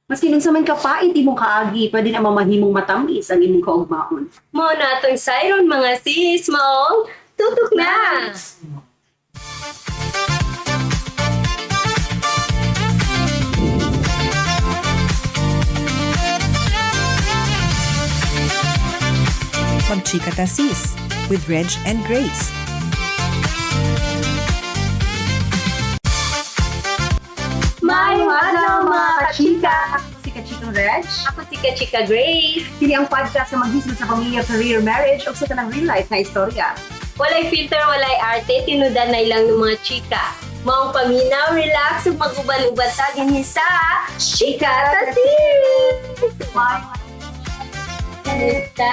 Maski nung sa man kapait imong kaagi, pwede na mamahimong matamis ang imong kaugmaon. Mo na itong siron mga sis mo. Tutok na! Magchika ta sis with Reg and Grace. Mayong adlaw mga kachika! Ako si Kachikang Reg. Ako si Kachika Grace. Kini ang podcast na maghisod sa pamilya, career, marriage, o sa tanang real life na istorya. Walay filter, walay arte, tinudan na ilang ng mga chika. Maong paminaw, relax, ug mag-uban-uban ta dinhi sa Chika Tasis! Kamusta?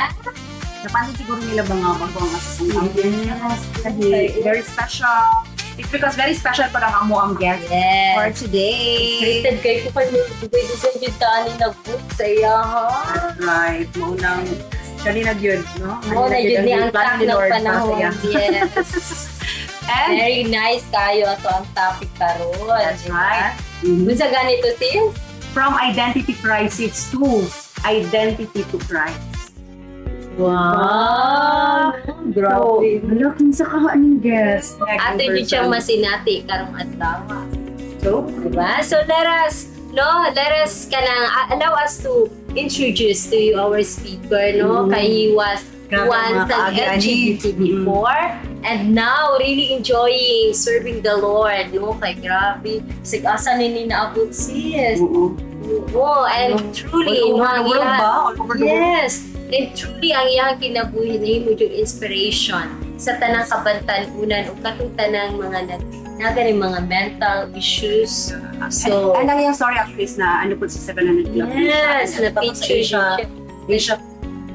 Napansin siguro nila ba nga bago ang asasang Kasi very special. It's because very special pa lang mo ang guest for Yes. today. Excited kayo ko kayo dugay-dugay dito ani nag-book sa iya ha. Right. Maunang kanina yun, no? Mo na yun ni ang plan tak ni ng Lord para panahon. sa iya. Yes. And Very nice kayo ato ang topic karon. that's right. Mhm. Unsa ganito sis? From identity crisis to identity to Christ. Wow! Grabe. Malaking sa kaaning guest. Ato yun siyang masinati karong adlaw. So, Diba? So let us allow us to introduce to you our speaker, no? Kay he was Grabe, once mga an kaagi-ani. LGBT before and now really enjoying serving the Lord, no? Kay grabe. Sig-asa ni naabot sis. oo. Oo, and truly, All over ang the world iyang- ba? All over the world? Yes. And truly, ang iyang kinabuhi na yung inspiration sa tanang kabantanunan o katong tanang mga nagaling mga mental issues. So, And ang yung story actually is na ano po si Seven na nag-vlog yes, na-picture siya. Asia.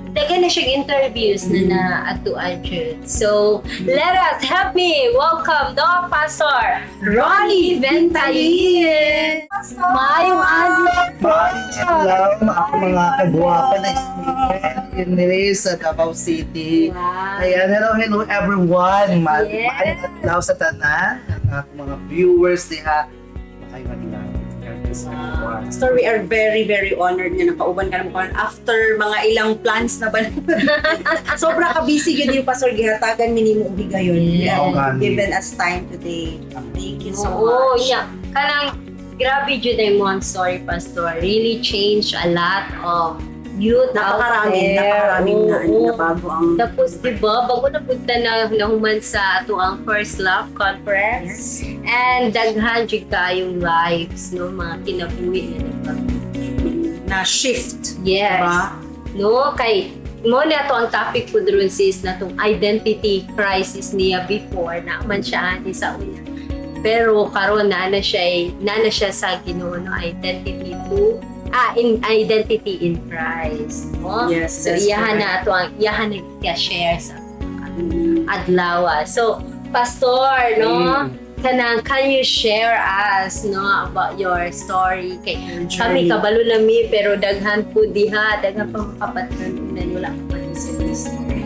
Taga na siyang interviews na atuan jud. So, let us help me welcome the Pastor Ronnie Ventayin. Mayong adlaw. Maraming ako mga kagwapa na student in sa Davao City. Wow. Ayan, hello everyone. Yes. Maayong adlaw sa tanan. Ang ako mga viewers diha. Maayong adlaw. Pastor, we are very, very honored na nakauban ka naman after mga ilang plans na ba? Sobra ka busy yun yung Pastor, gihatagan minimo ubigayon. Yes. Oo, gani. Given us time today. Thank you so Oo, much. yeah. Kanang grabe jud ay mo ang story, Pastor. Really changed a lot of youth Napakaraming out there. na, ano, Oo. na bago ang... Tapos, di ba, bago na punta na nahuman sa ato ang First Love Conference. And daghan jud kayong lives, no? Mga kinabuhi na diba? na shift. Yes. Diba? No, kay mo na to ang topic ko dron sis na tong identity crisis niya before na man siya ani sa una. Pero karon na siya sa Ginoo no identity in identity in Christ. No? Yes, So that's iyahan correct. na to ang iyahan na share sa adlaw. So pastor no kanang can you share us no about your story kay kami kabalo lami pero daghan po diha daghan pa makapatran wala pa man sa story.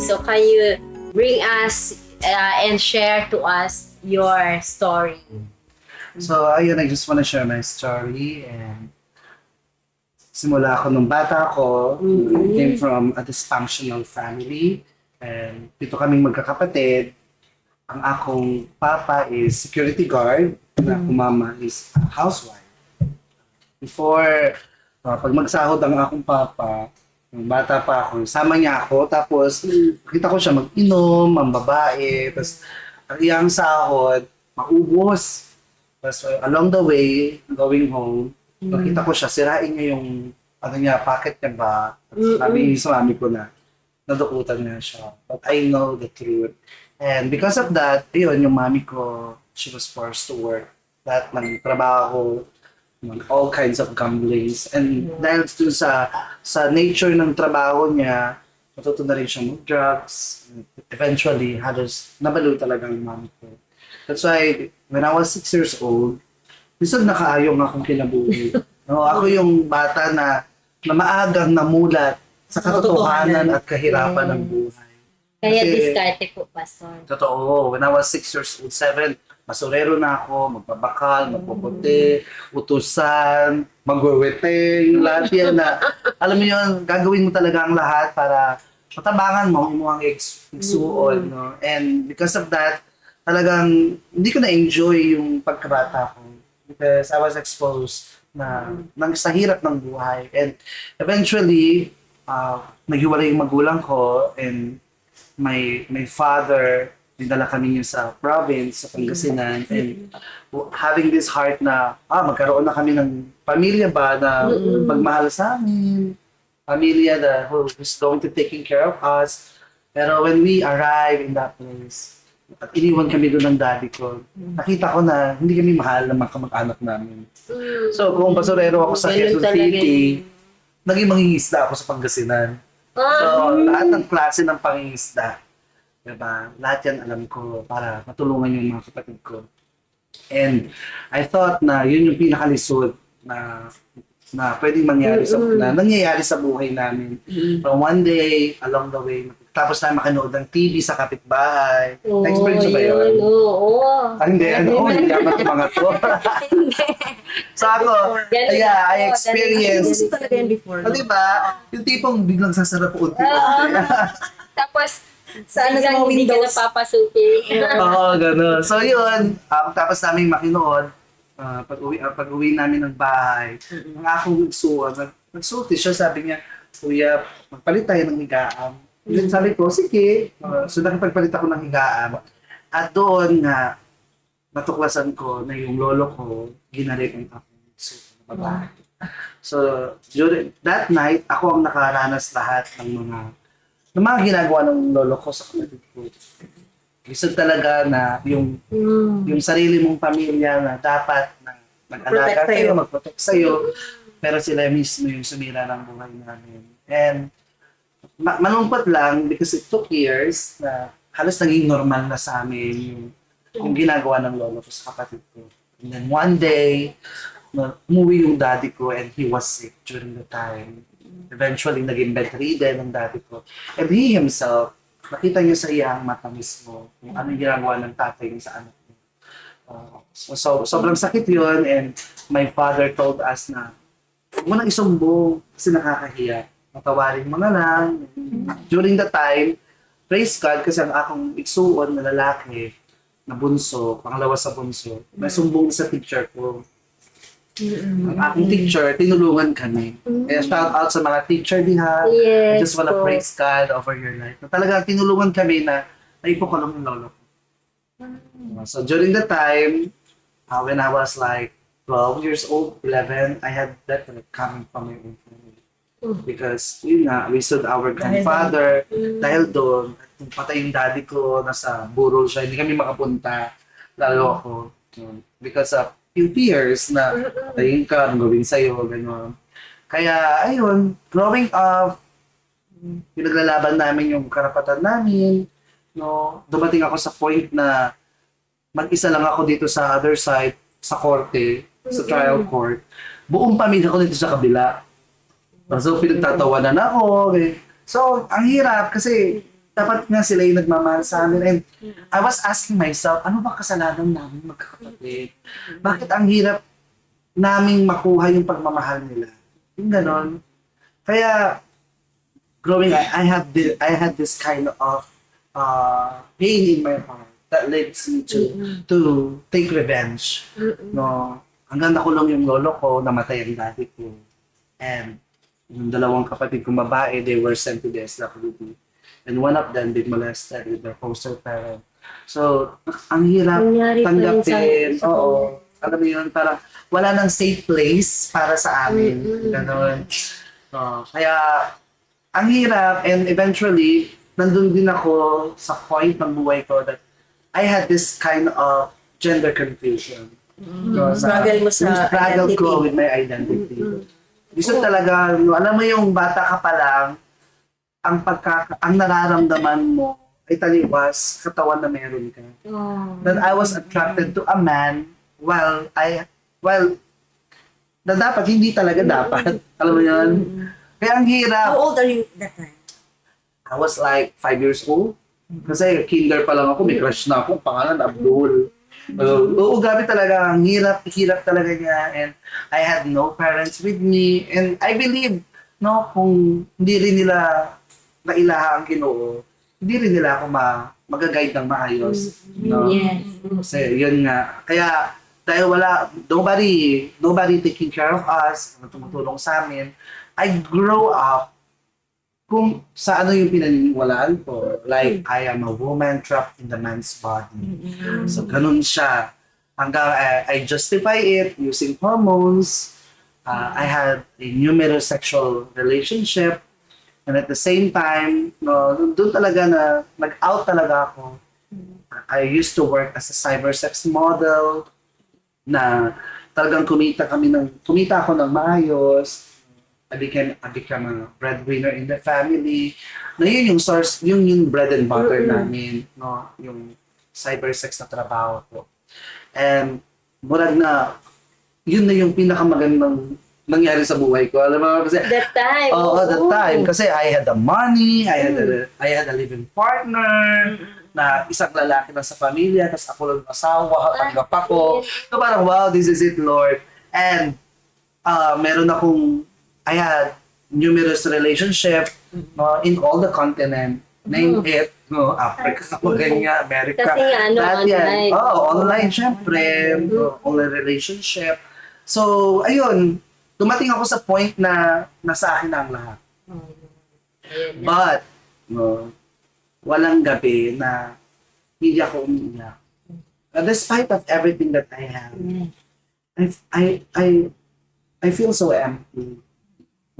So can you bring us and share to us your story? So, ayun, I just wanna share my story. And simula ako nung bata ako. I came from a dysfunctional family. And dito kaming magkakapatid. Ang akong papa is security guard. Ang akong mama is a housewife. Before, pag magsahod ang akong papa, nung bata pa ako, sama niya ako. Tapos, nakita ko siya mag-inom, ang babae. Tapos, ang iyang sahod, maubos. Tapos, along the way, going home, nakita ko siya, sirain niya yung, pocket niya ba? Sabi sa mami ko na, nadukutan niya siya. But I know the truth. And because of that, yun, yung mami ko, she was forced to work. Lahat ng trabaho, all kinds of gamblings. And dahil dun sa nature ng trabaho niya, matuto na rin siya mag-drugs. Eventually, halos nabalo talaga yung mami ko. That's why, when I was 6 years old, minsan nakaayong akong kinabuhi. No, ako yung bata na maagang namulat sa katotohanan at kahirapan ng buhay. Kaya Kasi- diskarte po, Pastor. Totoo, when I was 6 years old, 7, basurero na ako, magbabakal, magpuputi, utusan, magweweting, lahat yan na, alam mo yun, gagawin mo talaga ang lahat para matabangan mo yung mga igsuon, no? And because of that, talagang hindi ko na-enjoy yung pagkabata ko because I was exposed na sa hirap ng buhay. And eventually, naghiwalay yung magulang ko and my father, dinala kami niya sa province, sa Pangasinan, and having this heart na, magkaroon na kami ng pamilya ba na magmahal sa amin, pamilya na who's going to taking care of us. Pero when we arrive in that place, at iniwan kami doon ng daddy ko, nakita ko na hindi kami mahal ng mga kamag-anak namin. So kung basurero ako sa Ganun Quezon talaga City, naging mangingisda ako sa Pangasinan. So lahat ng klase ng pangingisda, diba? Lahat yan alam ko para matulungan yung mga kapatid ko. And I thought na yun yung pinakalisod na pwedeng mangyari na nangyayari sa buhay namin. But one day, along the way, tapos na makanood ng TV sa kapitbahay. Na-experience mo ba yun? Oo. Hindi, hindi yaman yung mga to. So ako, I experienced, Kasi talaga yan before. di ba? Yung tipong biglang sasarap unti. Tapos, Saan na sa mga hindi ka windows? napapasukin. Oo, gano'n. So yun, tapos namin makinood, pag-uwi namin ng bahay, ang akong nagsuot, nagsuot siya, sabi niya, Kuya, magpalit tayo ng higaan. Then sabi ko, sige. So nakipagpalit ako ng higaan. At doon nga, natuklasan ko na yung lolo ko, ginarip ang akong nagsuot ng babae. So during that night, ako ang nakaranas lahat ng mga ginagawa ng lolo ko sa kapatid ko. Gusto talaga na yung sarili mong pamilya na dapat na mag-alaga Protect kayo, mag-protect sa'yo, pero sila mismo yung sumira ng buhay namin. And malungkot lang because it took years na halos naging normal na sa amin yung ginagawa ng lolo ko sa kapatid ko. And then one day, umuwi yung daddy ko and he was sick during the time. Eventually, naging bedridden ang daddy ko. And he himself, nakita niya sa iyang mata mismo kung ano yung ginagawa ng tatay niya sa anak niya. So, sobrang sakit yun and my father told us na huwag mo nang isumbong kasi nakakahiya. Matawarin mo na lang. During the time, praise God kasi ang akong iksuon na lalaki na bunso, pangalawa sa bunso, may sumbong sa teacher ko. Ang akong teacher, tinulungan kami. Kaya shout out sa mga teacher diha. I Yes just wanna po. praise God over your life. Na talagang tinulungan kami na naipukulong ng lolo ko. So during the time, when I was like 12 years old, 11, I had that coming from my own family. Because, yun nga, we stood our grandfather. Dahil doon, nung patay yung daddy ko, nasa burol siya, hindi kami makapunta. Lalo ako. Because of yung fears na patayin ka, anong gawin sa'yo, gano'n. Kaya, ayun, growing up, pinaglalaban namin yung karapatan namin. No, dumating ako sa point na mag-isa lang ako dito sa other side, sa korte, sa trial court. Buong pamilya ko dito sa kabila. So, pinagtatawanan ako. So, ang hirap kasi dapat nga sila yung nagmamahal sa amin. And I was asking myself, ano ba kasalanan namin magkakapatid? Bakit ang hirap naming makuha yung pagmamahal nila? Yung ganon. Kaya, growing up, I had this kind of pain in my heart that leads me to take revenge. No, hanggang nakulong yung lolo ko, namatay ang daddy ko. And yung dalawang kapatid kong babae, they were sent to the SWD. And one of them been molested with their foster parent. So, ang hirap Nangyari pa yun tanggapin. sa- Oo. Alam mo yun, parang wala nang safe place para sa amin. Ganon. Kaya, ang hirap. And eventually, nandun din ako sa point ng buhay ko that I had this kind of gender confusion. No, Struggle mo sa yung struggle ko identity. with my identity. Gusto talaga, alam mo yung bata ka pa lang, ang nararamdaman mo ay taliwas katawan na meron ka. That I was attracted to a man while na dapat, hindi talaga dapat. Alam mo yun? Kaya ang hirap. How old are you that time? I was like 5 years old. Kasi kinder pa lang ako, may crush na ako, pangalan Abdul. Oo, grabe talaga. Ang hirap talaga niya. And I had no parents with me. And I believe, no, kung hindi rin nila nailaha ang Ginoo, hindi rin nila ako mag-guide ng maayos. No? Yes. Kasi yun nga. Kaya dahil nobody taking care of us, tumutulong sa amin, I grow up kung sa ano yung pinaniniwalaan ko. Like, I am a woman trapped in the man's body. So, ganun siya. Hanggang I justify it using hormones. I had a numerous sexual relationship. And at the same time, no, doon talaga na nag-out talaga ako. I used to work as a cybersex model na talagang kumita ako ng maayos. I became a breadwinner in the family. Na yun yung source, yung bread and butter namin, no, yung cybersex na trabaho ko. And murag na, yun na yung pinakamagandang nangyari sa buhay ko. Alam mo, kasi That time. that time. Kasi I had the money, I had a living partner, na isang lalaki lang sa pamilya, tapos ako lang asawa, tanggap ako. So parang, wow, this is it, Lord. And I had numerous relationship in all the continent. Name it, no, Africa, Maganya, America. Kasi nga, Lahat yan. online. Online, syempre. Online relationship. So, ayun, dumating ako sa point na nasa akin na ang lahat. Ayun na. But, no, walang gabi na hindi ako umiiyak. Despite of everything that I have, I feel so empty.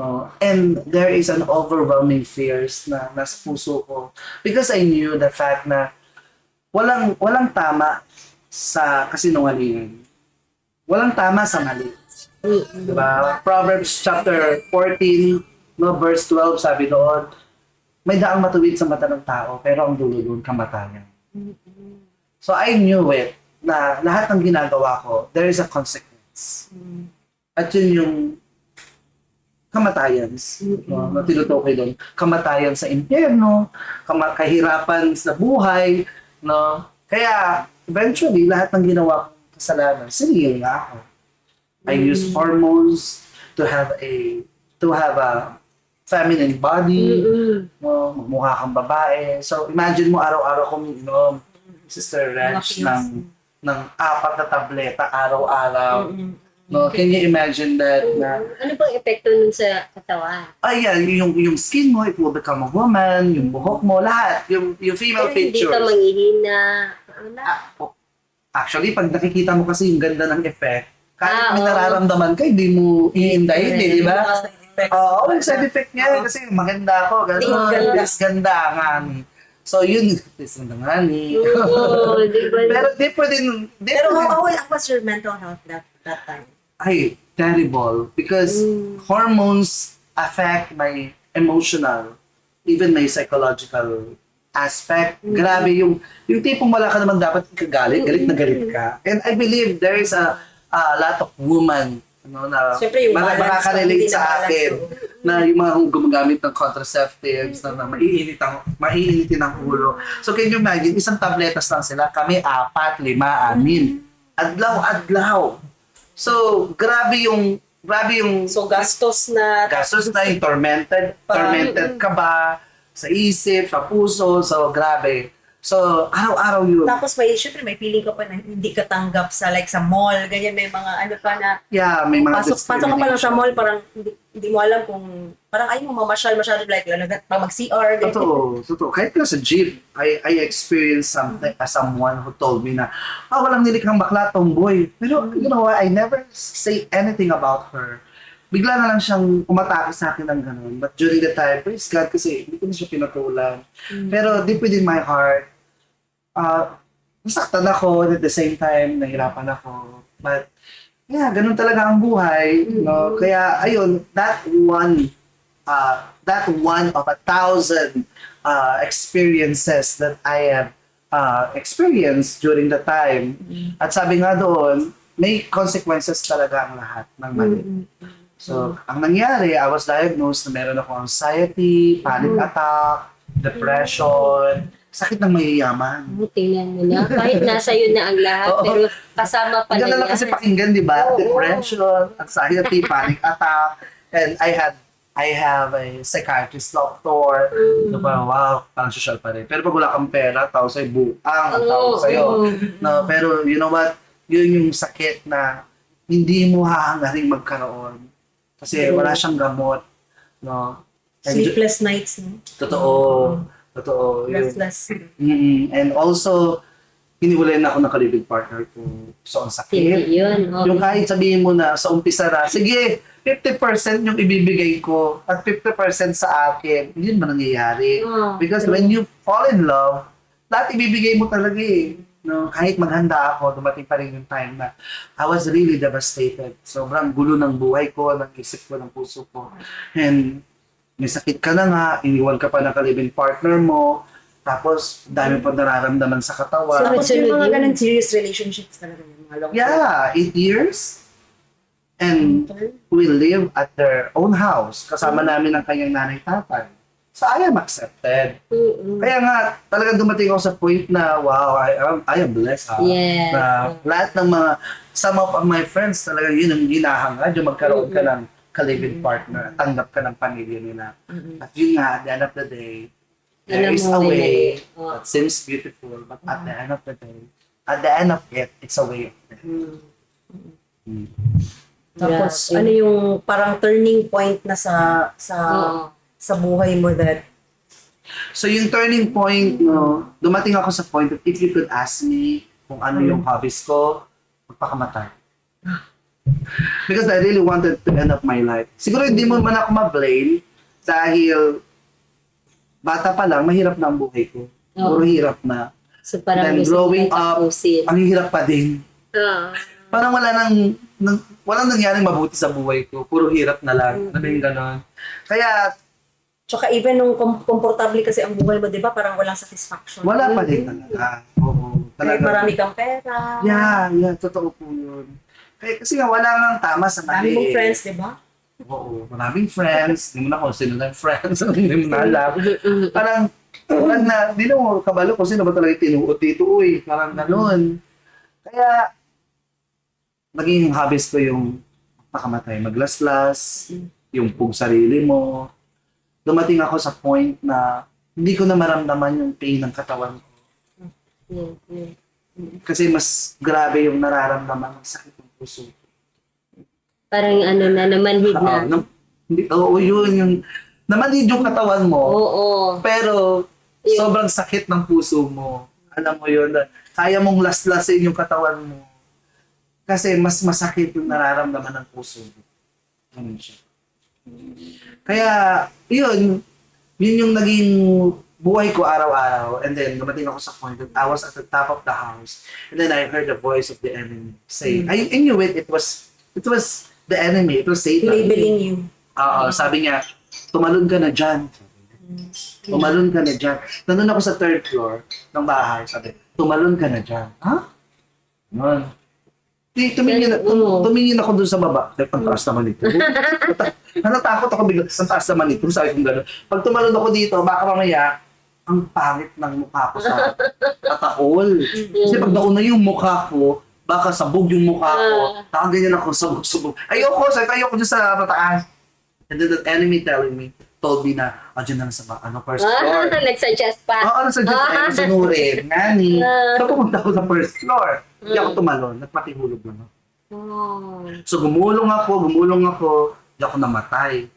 No? And there is an overwhelming fears na nasa puso ko. Because I knew the fact na walang tama sa kasinungalingan. Walang tama sa mali. Diba? Proverbs chapter 14, no, verse 12, sabi doon, may daang matuwid sa mata ng tao, pero ang dulo doon, kamatayan. So I knew it, na lahat ng ginagawa ko, there is a consequence. At yun yung kamatayan, no, na tinutukoy doon. Kamatayan sa impyerno, kahirapan sa buhay, no? Kaya, eventually, lahat ng ginawa kong kasalanan, sinigil nga ako. I use hormones to have a feminine body, no, mukha kang babae. So imagine mo araw-araw kong inom, Sister Reg, ng 4 na tableta araw-araw. No, can you imagine that? Na, Ano bang epekto nun sa katawan? ayan, yung skin mo, it will become a woman, yung buhok mo, lahat, yung female Pero hindi features. ka manghihina. Wala. Actually, pag nakikita mo kasi yung ganda ng effect, kahit may oo. nararamdaman ka, hindi mo iindahin, di ba? Side effects. Oo, yung side effect niya kasi maganda ako, gano'n, ganda nga ni. So yun, ganda nga ni. Oo, di ba? Pero di pwede, Pero how was your mental health that time? ay, terrible. Because hormones affect my emotional, even my psychological aspect. Grabe yung tipong wala ka naman dapat ikagalit, galit na galit ka. And I believe there is a lot of women, ano, na Siyempre, yung balance, makaka-relate hindi sa na akin balance, na yung mga gumagamit ng contraceptives na maiinitin ang ulo. So can you imagine, isang tabletas lang sila, kami 4, 5, 6. Adlaw-adlaw. So, grabe yung So gastos na yung tormented ka ba sa isip, sa puso, so grabe. So, araw-araw yun. tapos syempre may feeling ka pa na hindi ka tanggap sa sa mall, ganyan may mga ano pa na Yeah, may mga pasok ka pa lang sa mall parang hindi mo alam kung parang ayaw mo mamasyal masyado pag mag-CR ganyan. Totoo. Kahit na sa jeep, I experienced someone who told me na, walang nilikhang bakla, tomboy. Pero, you know what, I never say anything about her. Bigla na lang siyang umatake sa akin ng ganun. But during the time, praise God, kasi hindi ko na siya pinatulan. Pero deep within my heart, nasaktan ako, and at the same time, nahirapan ako. But, yeah, ganun talaga ang buhay. No? Kaya, ayun, that one of 1,000 experiences that I have experienced during the time. At sabi nga doon, may consequences talaga ang lahat ng mali. So, ang nangyari, I was diagnosed na meron akong anxiety, panic attack, depression, sakit ng mayayaman. Tingnan mo na. Kahit nasa iyo na ang lahat, Oo. pero kasama pa Ang ganda na lang kasi yan. pakinggan, di ba? Oo. Depression, anxiety, panic attack. And I have a psychiatrist doctor. Mm. Diba, wow, parang social pa rin. Pero pag wala kang pera, tao sa'yo, buang ang tao Oo, sa'yo. oo. No, pero you know what? Yun yung sakit na hindi mo hahangaring magkaroon. Kasi wala siyang gamot. No? And Sleepless nights, no? totoo. Totoo. Yun. Restless. And also, hiniwalay na ako ng kalibig partner ko. So, ang sakit. Hindi yun. Oh. Yung kahit sabihin mo na sa umpisa na, sige, 50% yung ibibigay ko at 50% sa akin, hindi naman nangyayari. Oh, Because when you fall in love, lahat ibibigay mo talaga eh. No, kahit maghanda ako, dumating pa rin yung time na I was really devastated. Sobrang gulo ng buhay ko, ng isip ko, ng puso ko. And may sakit ka na nga, iniwan ka pa ng kalibing partner mo, tapos dami pa nararamdaman sa katawan. Tapos yung Sunod mga yun. ganun serious relationships talaga yung mga long Yeah, 8 years. And we live at their own house. Kasama namin ang kanyang nanay-tatay. So I am accepted. Mm-mm. Kaya nga, talagang dumating ako sa point na, wow, I am blessed. Ha? Yes. Na lahat ng mga, some of my friends talaga yun ang hinahangad, yung magkaroon ka ng ka-live-in partner, tanggap ka ng pamilya nila. At yun nga, at the end of the day, there Alam is mo, a may way mali. Oh. that seems beautiful, but at the end of the day, at the end of it, it's a way of death. Tapos, Grabe. ano yung parang turning point na sa Oo. sa buhay mo that So yung turning point, no, dumating ako sa point that if you could ask me kung ano yung hobbies ko, magpakamatay. Because I really wanted to end up my life. Siguro hindi mo man ako ma-blame dahil bata pa lang, mahirap na ang buhay ko. Puro hirap na. So parang Then gusto growing mong up, tapusin. ang hirap pa din. Ah. Parang walang nangyaring mabuti sa buhay ko. Puro hirap na lang. Nabing ganon. Kaya tsaka even nung komportable kasi ang buhay mo, di ba? Parang walang satisfaction. wala pa din talaga. Oo. Kahit Talaga. marami kang pera. Yeah, totoo po yun. Kaya kasi nga, wala nang tama sa Dami mali. mong friends, di ba? Oo, maraming friends. Hindi mo na kung sino na yung friends. Hindi mo na alam. Parang, parang na, di na mo kabalo kung sino ba talaga tinuot dito. Uy, parang ganun. Kaya, naging hobbies ko yung pakamatay, maglaslas, yung pug sarili mo. Dumating ako sa point na hindi ko na maramdaman yung pain ng katawan ko. Yeah, yeah. Kasi mas grabe yung nararamdaman ng sakit ng puso. Parang ano na, namanhid na. Oo, yun. Yung, namanhid yung katawan mo, Oo. pero sobrang sakit ng puso mo. Alam mo yun, na kaya mong laslasin yung katawan mo. Kasi mas masakit yung nararamdaman ng puso mo. Ganun siya. Kaya, yun yung naging buhay ko araw-araw. And then, dumating ako sa point that I was at the top of the house. And then I heard the voice of the enemy saying, I knew it was the enemy. It was Satan. Labeling you. Sabi niya, tumalon ka na dyan. Tumalon ka na dyan. Nandun ako sa third floor ng bahay. Sabi, tumalon ka na dyan. Ha? Yun. Tumingin ako dun sa baba. Ang taas naman ito. Natakot ako bigla. Ang taas naman ito. Sabi kong gano'n. Pag tumalon ako dito, baka mamaya, ang pangit ng mukha ko sa tataol. Kasi pag nauna yung mukha ko, baka sabog yung mukha ko. Nakaganyan ako, sabog-sabog. Ayoko dyan sa mataas. And then the enemy told me na, dyan na lang sa first floor. Nagsuggest pa. Oo, nasa sunurin. Nani. So pumunta ako sa first floor. Hindi ako tumalon. Nagpatihulog lang ako. Oh. So gumulong ako. Hindi ako namatay.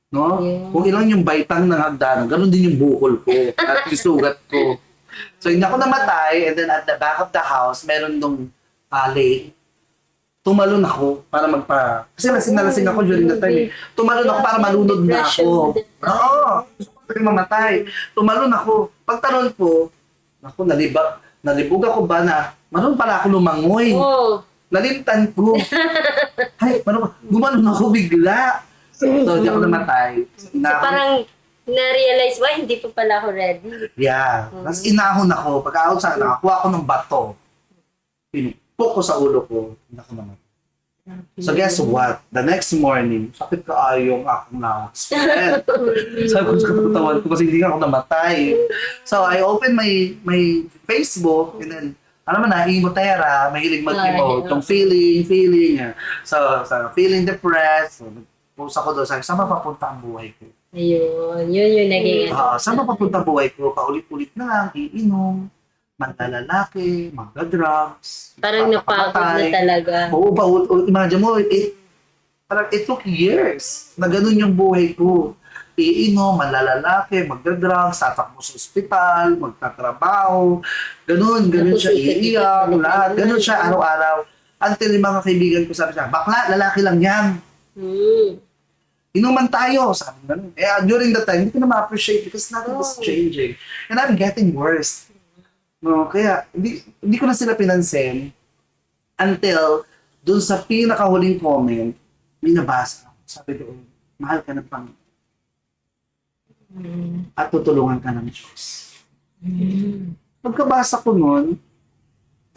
No? Yeah. Kung ilang yung baitang ng hagdanan, ganun din yung bukol ko at yung sugat ko. So hindi ako namatay, and then at the back of the house, meron nung lake. Tumalon ako para kasi lasing na lasing ako during the time. Tumalon ako para malunod na ako. Oo. Gusto ko rin mamatay. Tumalon ako. Pagtalon ko, nalibog ako ba na maroon pala ako lumangoy. Oh. Nalimtan ko. Ay, gumanon ako bigla. So, hindi ako namatay. So parang na-realize ba, hindi pa pala ako ready. Yeah. Tapos inahon ako. Pagkaahon sa akin, nakakuha ako ng bato. Pinupok ko sa ulo ko. Hindi ako namatay. So guess what? The next morning, sakit kaayong akong lawas. Sabi ko sa katawan ko kasi hindi ako namatay. So I opened my Facebook and then alam mo na, emotera, mahilig mag-emote. Yung feeling. So feeling depressed. So, post ako doon, sabi, saan mapapunta ang buhay ko? Ayun, yun yung naging Saan mapapunta ang buhay ko? Paulit-ulit na lang, iinom, manlalalaki, magda-drugs, parang napagod na talaga. Oo, imagine mo, parang it took years na ganun yung buhay ko. Iinom, manlalalaki, magda-drugs, tatakbo sa ospital, magtatrabaho, ganun siya, iiyak, lahat, ganun siya araw-araw. Until yung mga kaibigan ko sabi siya, bakla, lalaki lang yan. Inuman tayo, sabi ganun. During that time, hindi ko na ma-appreciate because nothing was changing. And I'm getting worse. No, kaya hindi ko na sila pinansin until dun sa pinakahuling comment, may nabasa ako. Sabi doon, mahal ka ng Panginoon. At tutulungan ka ng Diyos. Pagkabasa ko nun,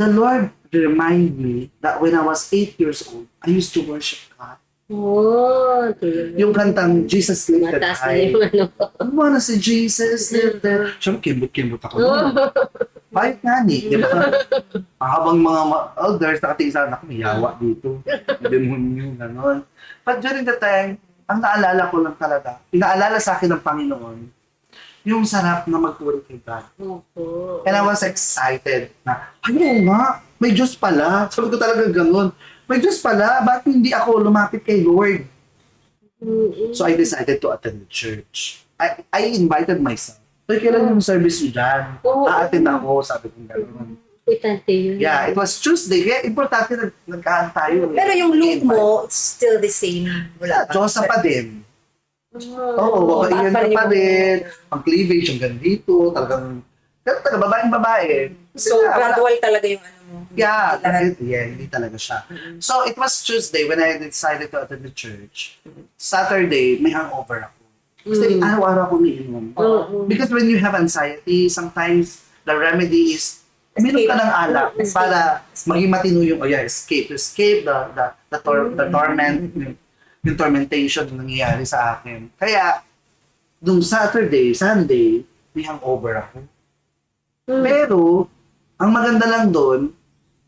the Lord reminded me that when I was 8 years old, I used to worship God. Oh, Yung kantang Jesus Lifted mataas na High. yung ano. I wanna see Jesus lifted. Siyempre, kimbot ako nun. Bakit nga ni? Di ba? Habang mga elders nakatingin sa anak, may yawa dito. Demonyo, gano'n. But during the time, ang naalala ko lang talaga, pinaalala sa akin ng Panginoon, yung sarap na magpuri kay God. Opo. And I was excited na, ayun nga, may Diyos pala. Sabi ko talaga gano'n. May Diyos pala, bakit hindi ako lumapit kay Lord? So I decided to attend the church. I invited myself. So, kailan yung service nyo dyan? A-attend ako, sabi ko gano'n. Importante yun. Yeah, it was Tuesday. Kaya importante nagkaan tayo. Pero yung look mo, it's still the same. Wala pa. Diyosa pa din. Oh, Oo, iyan ka pa din. Ang cleavage, yung ganito, talagang babaeng babae. So, gradual talaga yung ano mo. Yeah, Lahat. hindi talaga siya. So, it was Tuesday when I decided to attend the church. Saturday, may hangover ako. Kasi araw-araw ako umiinom. Because when you have anxiety, sometimes the remedy is uminom ka ng alak para maging matino yung, escape. To escape the torment, yung tormentation na nangyayari sa akin. Kaya, nung Saturday, Sunday, may hangover ako. Pero, ang maganda lang doon,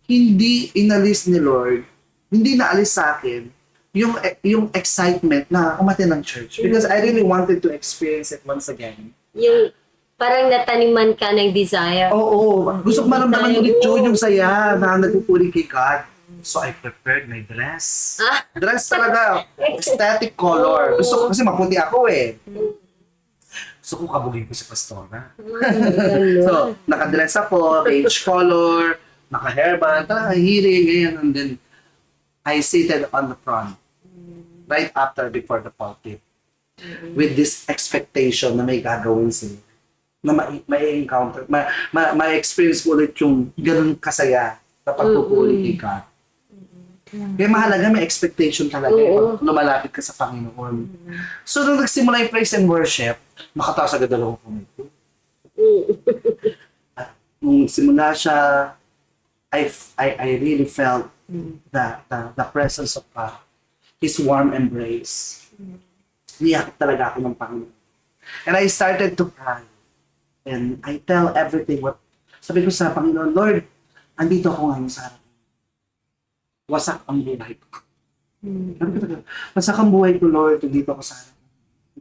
hindi inalis ni Lord, hindi naalis sa akin yung excitement na umatin ng church. Because I really wanted to experience it once again. Yung parang nataniman ka ng desire. Oo, gusto ko maramdaman ulit yun, yung saya na nagpupuri kay God. So I prepared my dress. Dress talaga, aesthetic color. Gusto ko kasi maputi ako eh. Gusto ko kabugin ko si Pastora. So, nakadress ako, beige color, naka-hairband, talaga hearing, ganyan. And then, I seated on the front. Right before the pulpit. With this expectation na may gagawin sila. Na may encounter, may experience ko ulit yung ganun kasaya na pagpupuli kay God. Kaya mahalaga, may expectation talaga pag lumalapit ka sa Panginoon. So, nung nagsimula yung praise and worship, makataas agad ako kung ito. At nung nagsimula siya, I really felt the presence of God. His warm embrace. Niyak talaga ako ng Panginoon. And I started to cry. And I tell everything sabi ko sa Panginoon, Lord, andito ako ngayon sa harap. Wasak ang buhay ko. Sabi ko talaga, wasak ang buhay ko, Lord, andito ako sa harap.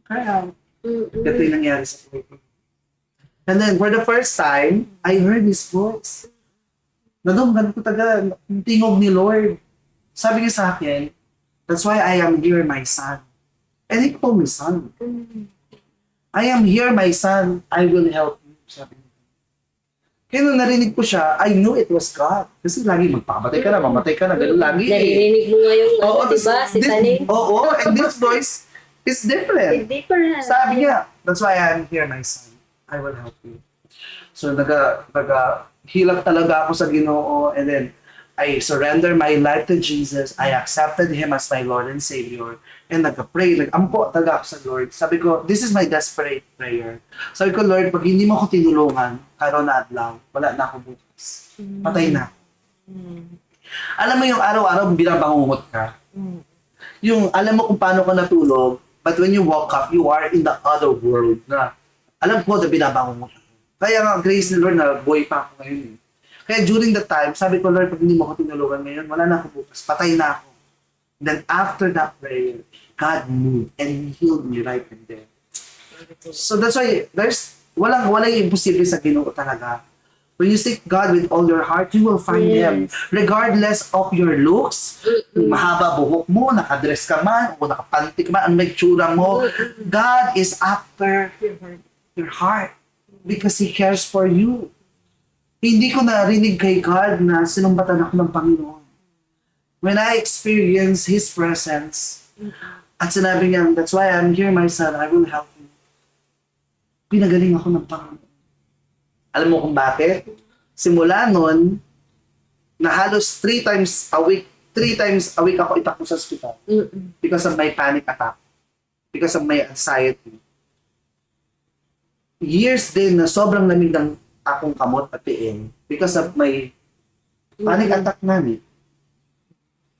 Cry out. Ito yung nangyari sa buhay ko. And then, for the first time, I heard His voice. Ganun ko talaga, yung tingog ni Lord. Sabi niya sa akin, that's why I am here, my son. And He told me, son, I am here, my son. I will help you. Sabi niya. Kaya nung narinig ko siya, I knew it was God. Kasi lagi magpapatay ka na, mamatay ka na, gano'n lagi eh. Naririnig mo nga yung diba, si Taning? Oo, and this voice is different. Different. Sabi niya, that's why I am here, my son. I will help you. So, hilak talaga ako sa Ginoo, and then, I surrender my life to Jesus. I accepted Him as my Lord and Savior. And nag-pray, nag-ampo talaga ako sa Lord. Sabi ko, this is my desperate prayer. Sabi ko, Lord, pag hindi mo ako tinulungan, karon na adlaw, wala na ako bukas. Patay na. Alam mo yung araw-araw binabangungot ka. Yung alam mo kung paano ka natulog, but when you woke up, you are in the other world na alam ko na binabangungot ako. Kaya nga, grace ni Lord na buhay pa ako ngayon. Kaya during the time, sabi ko, Lord, pag hindi mo ako tinulungan ngayon, wala na ako bukas, patay na ako. Then after that prayer, God moved and He healed me right and there. So that's why walang imposible sa Ginoo talaga. When you seek God with all your heart, you will find Him. Regardless of your looks, kung mahaba buhok mo, nakadress ka man, o nakapanty ka man, ang may tsura mo, God is after your heart because He cares for you. Hindi ko narinig kay God na sinumbatan ako ng Panginoon. When I experience His presence, at sinabi niya, that's why I'm here, my son, I will help you. Pinagaling ako ng Panginoon. Alam mo kung bakit? Simula nun, na halos 3 times a week ako itakbo sa hospital. Because of my panic attack. Because of my anxiety. Years din na sobrang lamig ng akong kamot at tiin. Because of my panic attack namin.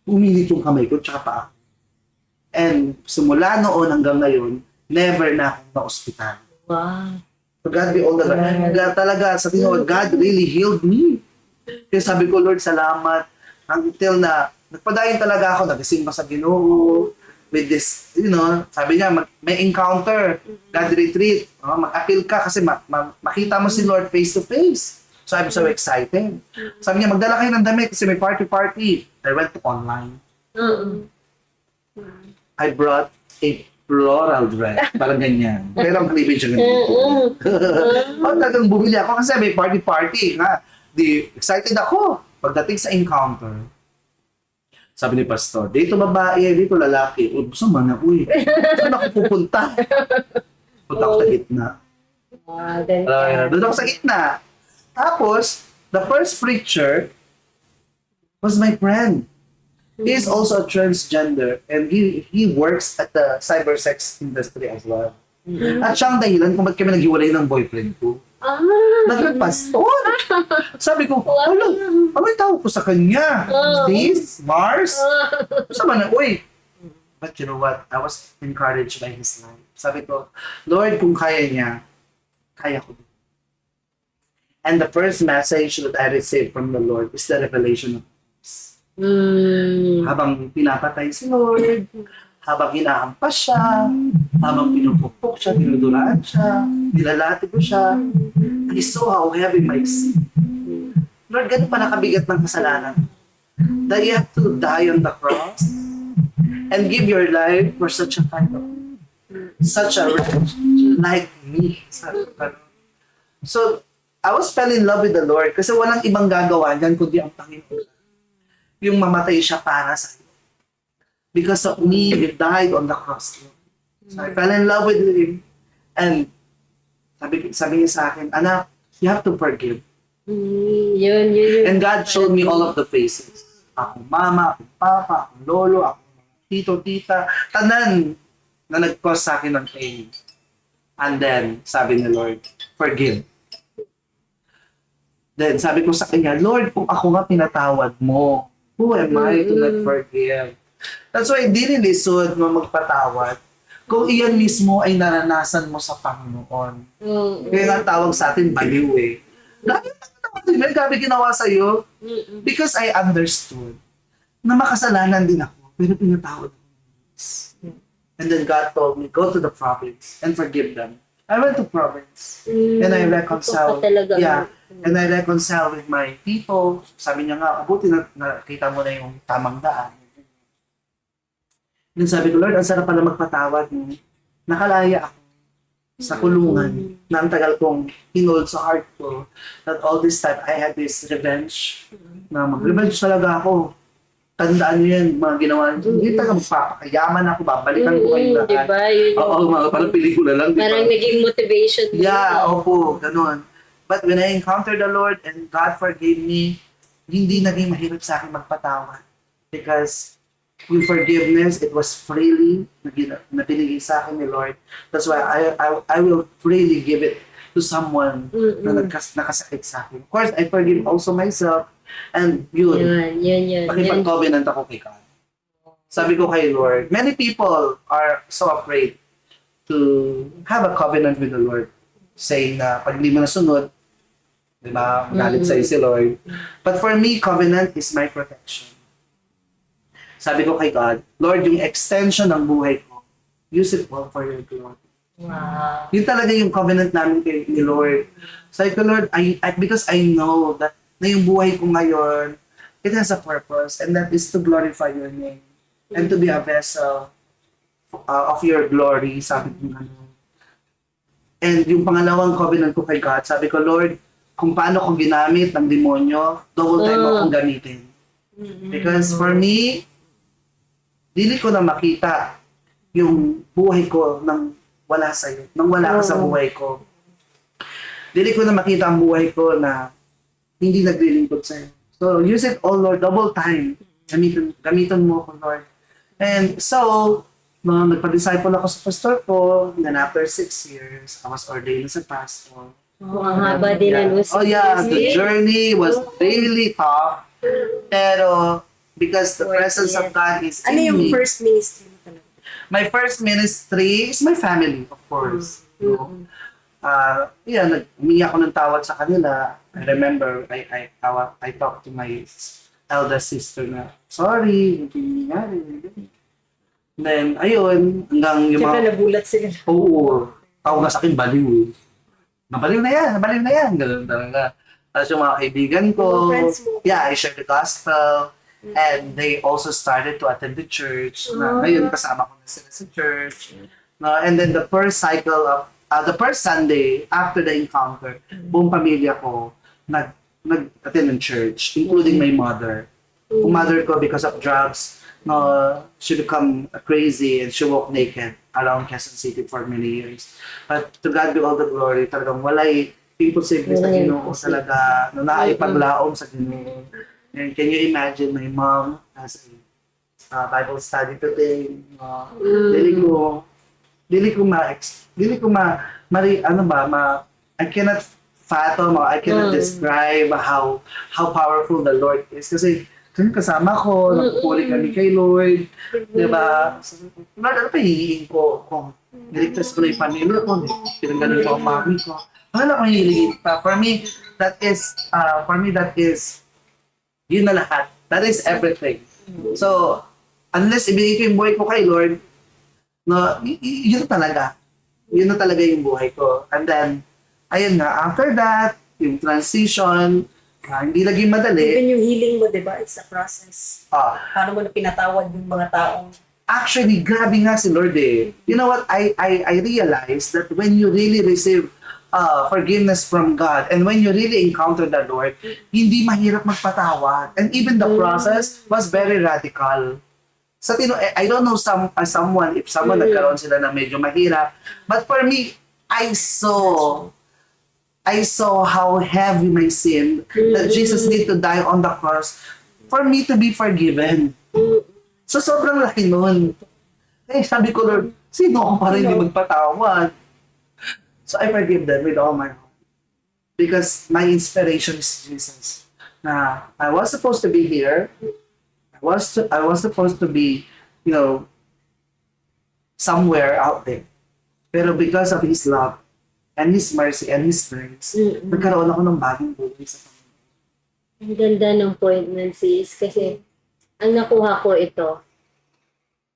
Uminit yung kamay ko, tsaka pa ako. And simula noon hanggang ngayon, never na akong na-hospital. Wow. To God be all the glory. God talaga, sa tingin God really healed me. Kaya sabi ko, Lord, salamat. Until na, nagpadayon talaga ako, nagising pa sa Ginoo. With this, sabi niya, may encounter. God retreat. Mag-appeal ka kasi makita mo si Lord face to face. So I'm so excited. Sabi niya, magdala kayo ng damit kasi may party. I went to online. I brought a floral dress. Parang ganyan. Pero ang cleavage siya ganito. Talagang bumili ako kasi may party. Excited ako. Pagdating sa encounter, sabi ni Pastor, dito babae, dito lalaki. Gusto man na, saan ako pupunta? Punta ako sa gitna. Doon ako sa gitna. Tapos, the first preacher was my friend. He is also a transgender and he works at the cybersex industry as well. At siya ang dahilan kung ba't kami naghiwalay ng boyfriend ko. Nagpastor. Sabi ko, ano yung tawag ko sa kanya? This? Mars? Sama na, But you know what? I was encouraged by his life. Sabi ko, Lord, kung kaya niya, kaya ko. And the first message that I received from the Lord is the revelation of peace. Habang pinapatay si Lord, habang inaampas siya, habang pinupukpok siya, dinudulaan siya, nilalati ko siya, I saw how heavy my sin. Lord, ganun pa nakabigat ng kasalanan. That you have to die on the cross and give your life for such a such a wretch like me. So, I was fell in love with the Lord kasi walang ibang gagawa niyan kundi ang Panginoon. Yung mamatay siya para sa iyo. Because of me, He died on the cross. So I fell in love with Him. And sabi niya sa akin, anak, you have to forgive. Yun. And God showed me all of the faces. Akong mama, akong papa, akong lolo, akong tito, tita, tanan na nag-cause sa akin ng pain. And then, sabi ni Lord, forgive. Then, sabi ko sa kanya, Lord, kung ako nga pinatawad mo, who am I to not forgive? That's why hindi rin lisod mo magpatawad kung iyan mismo ay naranasan mo sa Panginoon. Kaya nga tawag sa atin, baliw eh. Grabe ginawa sa'yo. Because I understood na makasalanan din ako, pero pinatawad mo. And then God told me, go to the province and forgive them. I went to province and I reconciled. And I reconcile with my people. Sabi niya nga, abuti na nakita mo na yung tamang daan. Then sabi ko, Lord, ang sarap pala magpatawad mo. Nakalaya ako sa kulungan na ang tagal kong hinold sa heart ko. That all this time, I had this revenge. Na mag-revenge talaga ako. Tandaan niyo yan, mga ginawa niyo. Hindi talaga magpapakayaman ako, babalikan ko kayo lahat. Diba? Oo, parang pelikula lang. Diba? Parang naging motivation. Yeah, opo, ganun. But when I encountered the Lord and God forgave me, hindi naging mahirap sa akin magpatawad. Because with forgiveness, it was freely na binigay sa akin ni Lord. That's why I will freely give it to someone na nakasakit sa akin. Of course, I forgive also myself And yun, Yun. nakipag-covenant ako kay God. Sabi ko kay Lord, many people are so afraid to have a covenant with the Lord. Saying na pag hindi mo nasunod, di ba, galit sa'yo si Lord. But for me, covenant is my protection. Sabi ko kay God, Lord, yung extension ng buhay ko, use it all for your glory. Wow. Yun talaga yung covenant namin kay ni Lord. Sabi ko, Lord, because I know that na yung buhay ko ngayon, it has a purpose, and that is to glorify your name and to be a vessel of your glory, sabi ko gano'n. And yung pangalawang covenant ko kay God, sabi ko, Lord, kung paano ko ginamit ng demonyo, double time akong gamitin. Because for me, dili ko na makita yung buhay ko nang wala sa'yo, nang wala ka sa buhay ko. Dili ko na makita ang buhay ko na hindi naglilingkod sa'yo. So, use it all, Lord, double time. Gamitan mo ko, Lord. And so, nagpa-disciple ako sa pastor ko, and then after 6 years, I was ordained as a pastor. Ang haba din ang Oh yeah, the journey was really tough. Pero, because the presence of God is Ano in yung me. first ministry mo talaga? My first ministry is my family, of course. No? Umiyak ako ng tawad sa kanila. I remember, I talked to my elder sister na, sorry, hindi nangyari. Then, ayun, hanggang yung Siyempre mga, nabulat sila. oo, tawag nga sa akin, baliw eh. Nabaliw na yan, ganun talaga. Tapos yung mga kaibigan ko, Mga friends mo. yeah, I shared the gospel, and they also started to attend the church. Na, ngayon, kasama ko na sila sa church. No, and then the first cycle of, the first Sunday, after the encounter, buong pamilya ko, nag-attend ng church, including my mother. Yung mother ko, because of drugs, no, she become crazy and she walked naked around Quezon City for many years. But to God be all the glory, talagang walay imposible sa Ginoo talaga, na naipaglaom sa Ginoo. And can you imagine my mom as a Bible study today? I cannot fathom, or I cannot describe how powerful the Lord is. Kasi kasama ko, napupuli kami kay Lord, di ba? Lord, ano pa hihiling ko kung niligtas ko na yung pamilya ko, pinanggalan ko ang mami ko. Ano ko hihiling pa? For me, that is, yun na lahat. That is everything. So, unless ibigay ko yung buhay ko kay Lord, no, yun talaga. Yun na talaga yung buhay ko. And then, ayun nga, after that, yung transition, hindi laging madali. Even yung healing mo, di ba? It's a process. Paano mo na pinatawad yung mga taong Actually, grabe nga si Lord eh. You know what? I realized that when you really receive forgiveness from God and when you really encounter the Lord, hindi mahirap magpatawad. And even the process was very radical. I don't know if someone nagkaroon sila na medyo mahirap. But for me, I saw how heavy my sin, that Jesus need to die on the cross for me to be forgiven. So, sobrang laki nun. Sabi ko, Lord, sino ako para hindi magpatawad? So, I forgive them with all my heart. Because my inspiration is Jesus. Na, I was supposed to be here. I was supposed to be, somewhere out there. Pero because of His love, and His mercy, and His grace, nagkaroon ako ng bagong buhay sa Panginoon. Ang ganda ng point nun, sis. Kasi, ang nakuha ko ito,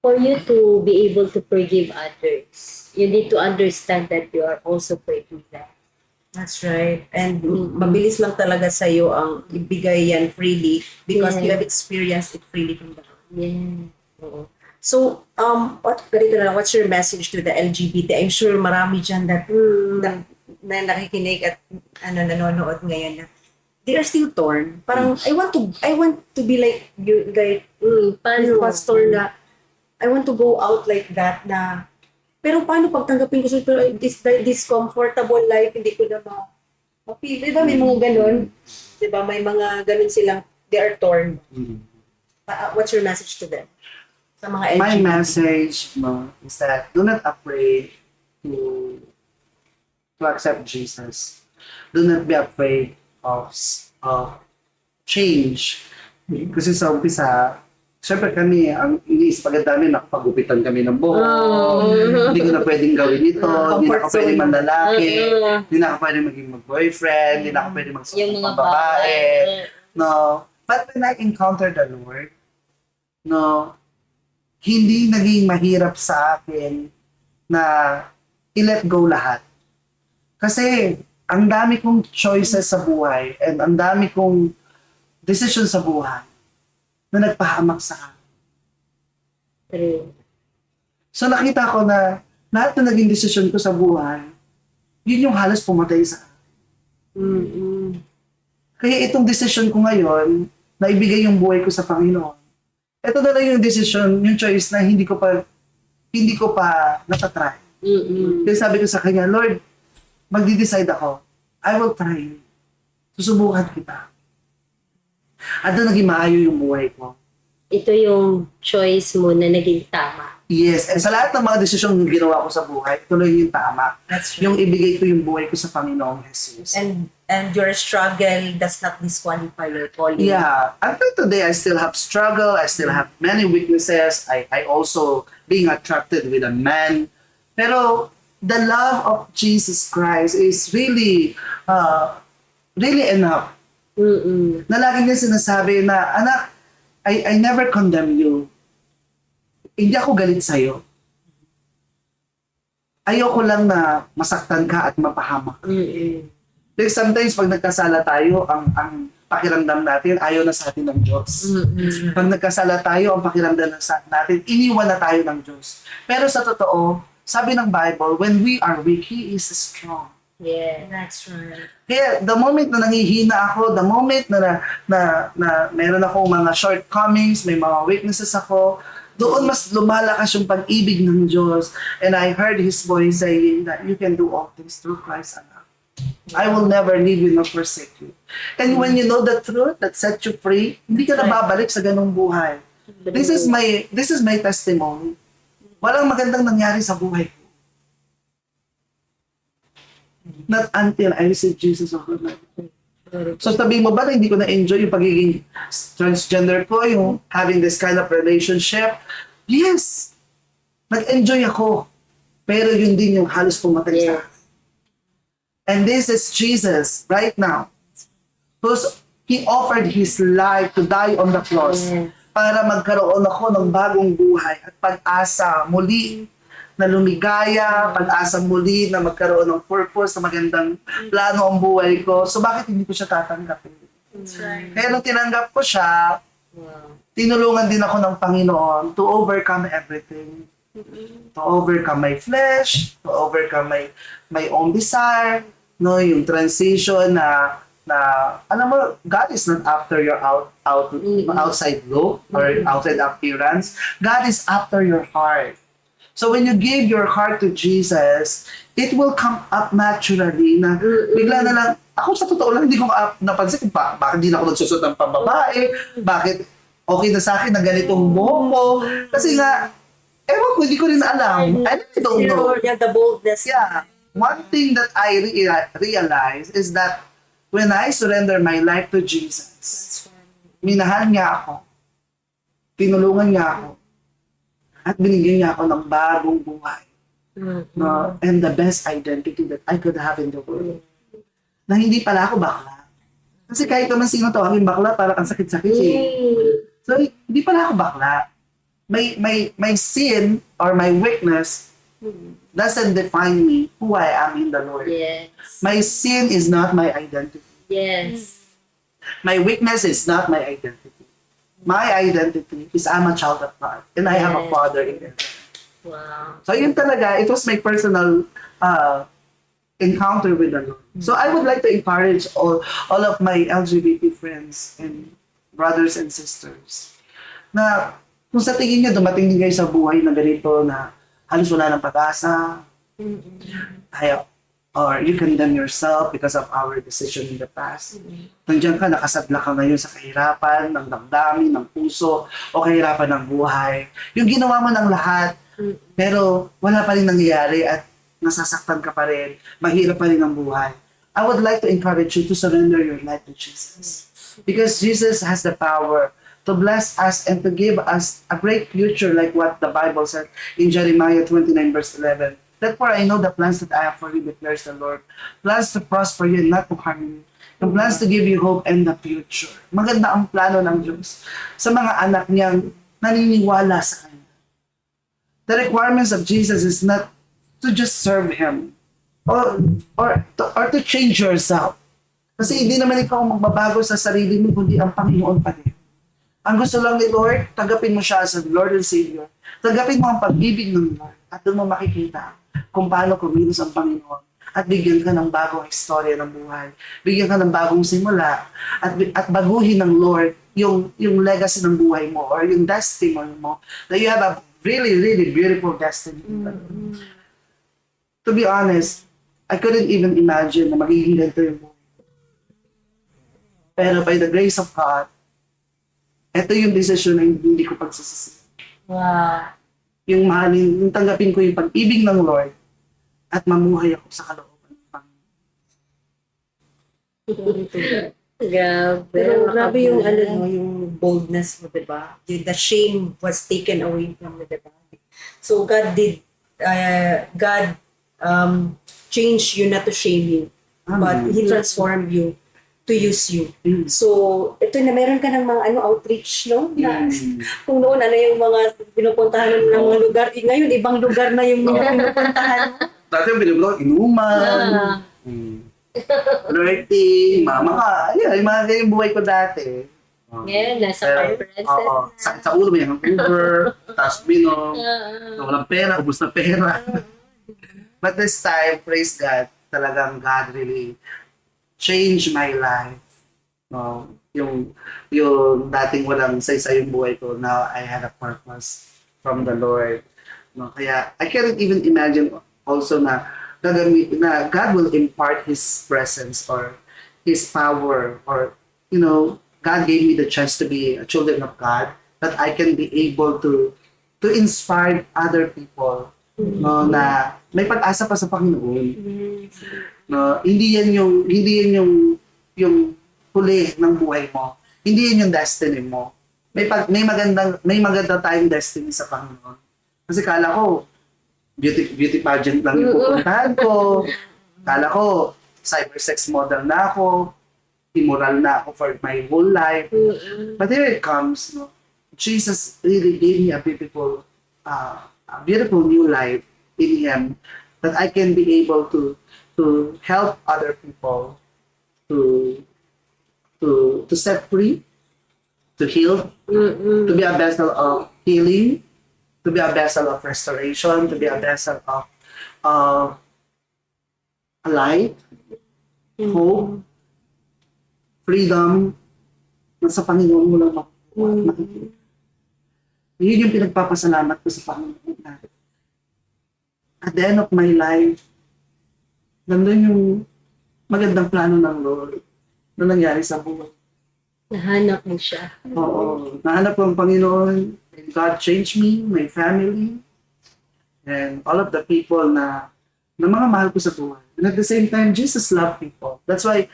for you to be able to forgive others, you need to understand that you are also forgiven. That's right. And mabilis lang talaga sa'yo ang ibigay yan freely because you have experienced it freely from the Lord. Yeah. Oo. So, what's your message to the LGBT? I'm sure marami dyan na nakikinig at nanonood ngayon na they are still torn. Parang, I want to be like you, like, Paano? pastor na, I want to go out like that na, pero paano pagtanggapin ko this discomfortable life, hindi ko na ma-feel. Diba may mga ganun? Diba may mga ganun silang, they are torn. What's your message to them? Sa mga LGBT? My message is that do not afraid to accept Jesus. Do not be afraid of change. Kasi sa umpisa, syempre kami, ang iniisip agad namin, nakapagupitan kami ng buhok. Hindi ko na pwedeng gawin ito. Hindi na ako Comfort pwedeng zone. manlalaki. Hindi na ako pwedeng maging mag-boyfriend. Hindi na ako pwedeng magsuot Yung ng mga pambabae. babae. No. But when I encountered the Lord, no, hindi naging mahirap sa akin na i-let go lahat. Kasi ang dami kong choices sa buhay and ang dami kong decision sa buhay na nagpahamak sa akin. True. So nakita ko na lahat na naging decision ko sa buhay, yun yung halos pumatay sa akin. Kaya itong decision ko ngayon, na ibigay yung buhay ko sa Panginoon, ito na lang yung decision, yung choice na hindi ko pa natatry. Kaya sabi ko sa kanya, Lord, magdi-decide ako. I will try. Susubukan kita. At doon naging maayo yung buhay ko. Ito yung choice mo na naging tama. Yes, and sa lahat ng mga desisyon na ginawa ko sa buhay, tuloy yung tama. That's right. Yung ibigay ko yung buhay ko sa Panginoong Jesus. And your struggle does not disqualify your calling. Yeah, until today, I still have struggle. I still have many weaknesses. I also being attracted with a man. Pero the love of Jesus Christ is really enough. Na lagi niya sinasabi na, anak, I never condemn you. Hindi ako galit sa'yo. Ayoko lang na masaktan ka at mapahamak. Like sometimes pag nagkasala tayo, ang pakiramdam natin, ayaw na sa atin ng Diyos. Pag nagkasala tayo, ang pakiramdam natin, iniwan na tayo ng Diyos. Pero sa totoo, sabi ng Bible, when we are weak, He is strong. Yeah. That's right. Kaya the moment na nangihina ako, the moment na meron akong mga shortcomings, may mga weaknesses ako, doon mas lumalakas yung pag-ibig ng Diyos. And I heard His voice saying that you can do all things through Christ, anak. I will never leave you nor forsake you. And when you know the truth that set you free, hindi ka na babalik sa ganung buhay. This is my testimony. Walang magandang nangyari sa buhay ko. Not until I received Jesus over my life. So sabihin mo ba na hindi ko na-enjoy yung pagiging transgender ko, yung having this kind of relationship? Yes! Nag-enjoy ako. Pero yun din yung halos pumatay sa akin. And this is Jesus right now. He offered His life to die on the cross para magkaroon ako ng bagong buhay at pag-asa muli na lumigaya, pag-asa muli na magkaroon ng purpose, na magandang plano ang buhay ko. So bakit hindi ko siya tatanggapin? That's right. Kaya nung tinanggap ko siya, tinulungan din ako ng Panginoon to overcome everything. To overcome my flesh, to overcome my own desire, no, yung transition na alam mo, God is not after your outside look or outside appearance. God is after your heart. So when you give your heart to Jesus, it will come up naturally na bigla na lang, ako sa totoo lang, hindi ko napansin bakit hindi na ako nagsusot ng pambabae, bakit okay na sa akin na ganitong buhok ko. Kasi nga, ewan ko, hindi ko rin alam. I don't know. You have the boldness. Yeah. One thing that I realize is that when I surrender my life to Jesus, minahal niya ako, tinulungan niya ako, at binigyan niya ako ng bagong buhay. No? And the best identity that I could have in the world. Na hindi pala ako bakla. Kasi kahit naman sino tawagin bakla, parang ang sakit-sakit eh. So, hindi pala ako bakla. My sin or my weakness doesn't define me who I am in the Lord. Yes. My sin is not my identity. Yes. My weakness is not my identity. My identity is I'm a child of God and I have a Father in heaven. Wow. So yun talaga, it was my personal encounter with the Lord. So I would like to encourage all of my LGBT friends and brothers and sisters na kung sa tingin niyo dumating din kayo sa buhay na ganito na halos wala ng pag-asa, or you condemn yourself because of our decision in the past. Nandiyan ka, nakasadla ka ngayon sa kahirapan, ng damdamin, ng puso, o kahirapan ng buhay. Yung ginawa mo ng lahat, pero wala pa rin nangyayari at nasasaktan ka pa rin, mahirap pa rin ang buhay. I would like to encourage you to surrender your life to Jesus. Because Jesus has the power to bless us and to give us a great future, like what the Bible said in Jeremiah 29 verse 11. Therefore, I know the plans that I have for you, declares the Lord. Plans to prosper you and not to harm you. The plans to give you hope and the future. Maganda ang plano ng Diyos sa mga anak niyang naniniwala sa Kanya. The requirements of Jesus is not to just serve Him or to change yourself. Kasi hindi naman ikaw magbabago sa sarili mo, kundi ang Panginoon pa rin. Ang gusto lang ni Lord, tanggapin mo siya as Lord and Savior. Tanggapin mo ang pag-ibig ng Lord at doon mo makikita kung paano kumilos ang Panginoon at bigyan ka ng bagong istorya ng buhay. Bigyan ka ng bagong simula at baguhin ng Lord yung legacy ng buhay mo or yung testimony mo that you have a really, really beautiful destiny. To be honest, I couldn't even imagine na magiging ganito yung buhay. Pero by the grace of God, ito yung decision na hindi ko pagsisisi. Wow. Yung mahalin, yung tanggapin ko yung pag-ibig ng Lord at mamuhay ako sa kalooban ng Panginoon. Grabe. Pero grabe yung yung boldness mo, diba? The shame was taken away from you, diba? So God changed you not to shame you, but He transformed you to use you. So, ito na, meron ka ng mga outreach, no? Na, kung noon, yung mga pinupuntahan ng mga lugar. Ngayon, ibang lugar na yung mga pinupuntahan mo. Dati yung pinupuntahan, inuman, flirting, mama ka. Ayun, yung mga ganyan buhay ko dati. Ngayon, nasa conferences Oo, sa ulo may hangover, tapos binom, walang pera, ubus na pera. But this time, praise God, talagang God really changed my life. No, yung dating walang saysay yung buhay ko, now I had a purpose from the Lord. No, kaya I can't even imagine also na God will impart His presence or His power, or God gave me the chance to be a children of God, that I can be able to inspire other people, no, na may pag-asa pa sa Panginoon. No, hindi yan yung huli ng buhay mo. Hindi yan yung destiny mo. May maganda tayong destiny sa Panginoon. Kasi kala ko beauty pageant lang yung pupuntahan ko. Kala ko cybersex model na ako. Immoral na ako for my whole life. But here it comes, no? Jesus really gave me a beautiful new life in Him, that I can be able to help other people to set free, to heal, to be a vessel of healing, to be a vessel of restoration, to be a vessel of light, hope, freedom. Nasa Panginoon mo lang makikita. Yun yung pinagpapasalamat ko sa Panginoon na at the end of my life, nandun yung magandang plano ng Lord na nangyari sa buhay. Nahanap mo siya. Oo. Nahanap ko ang Panginoon, and God changed me, my family, and all of the people na mga mahal ko sa buhay. And at the same time, Jesus loved people. That's why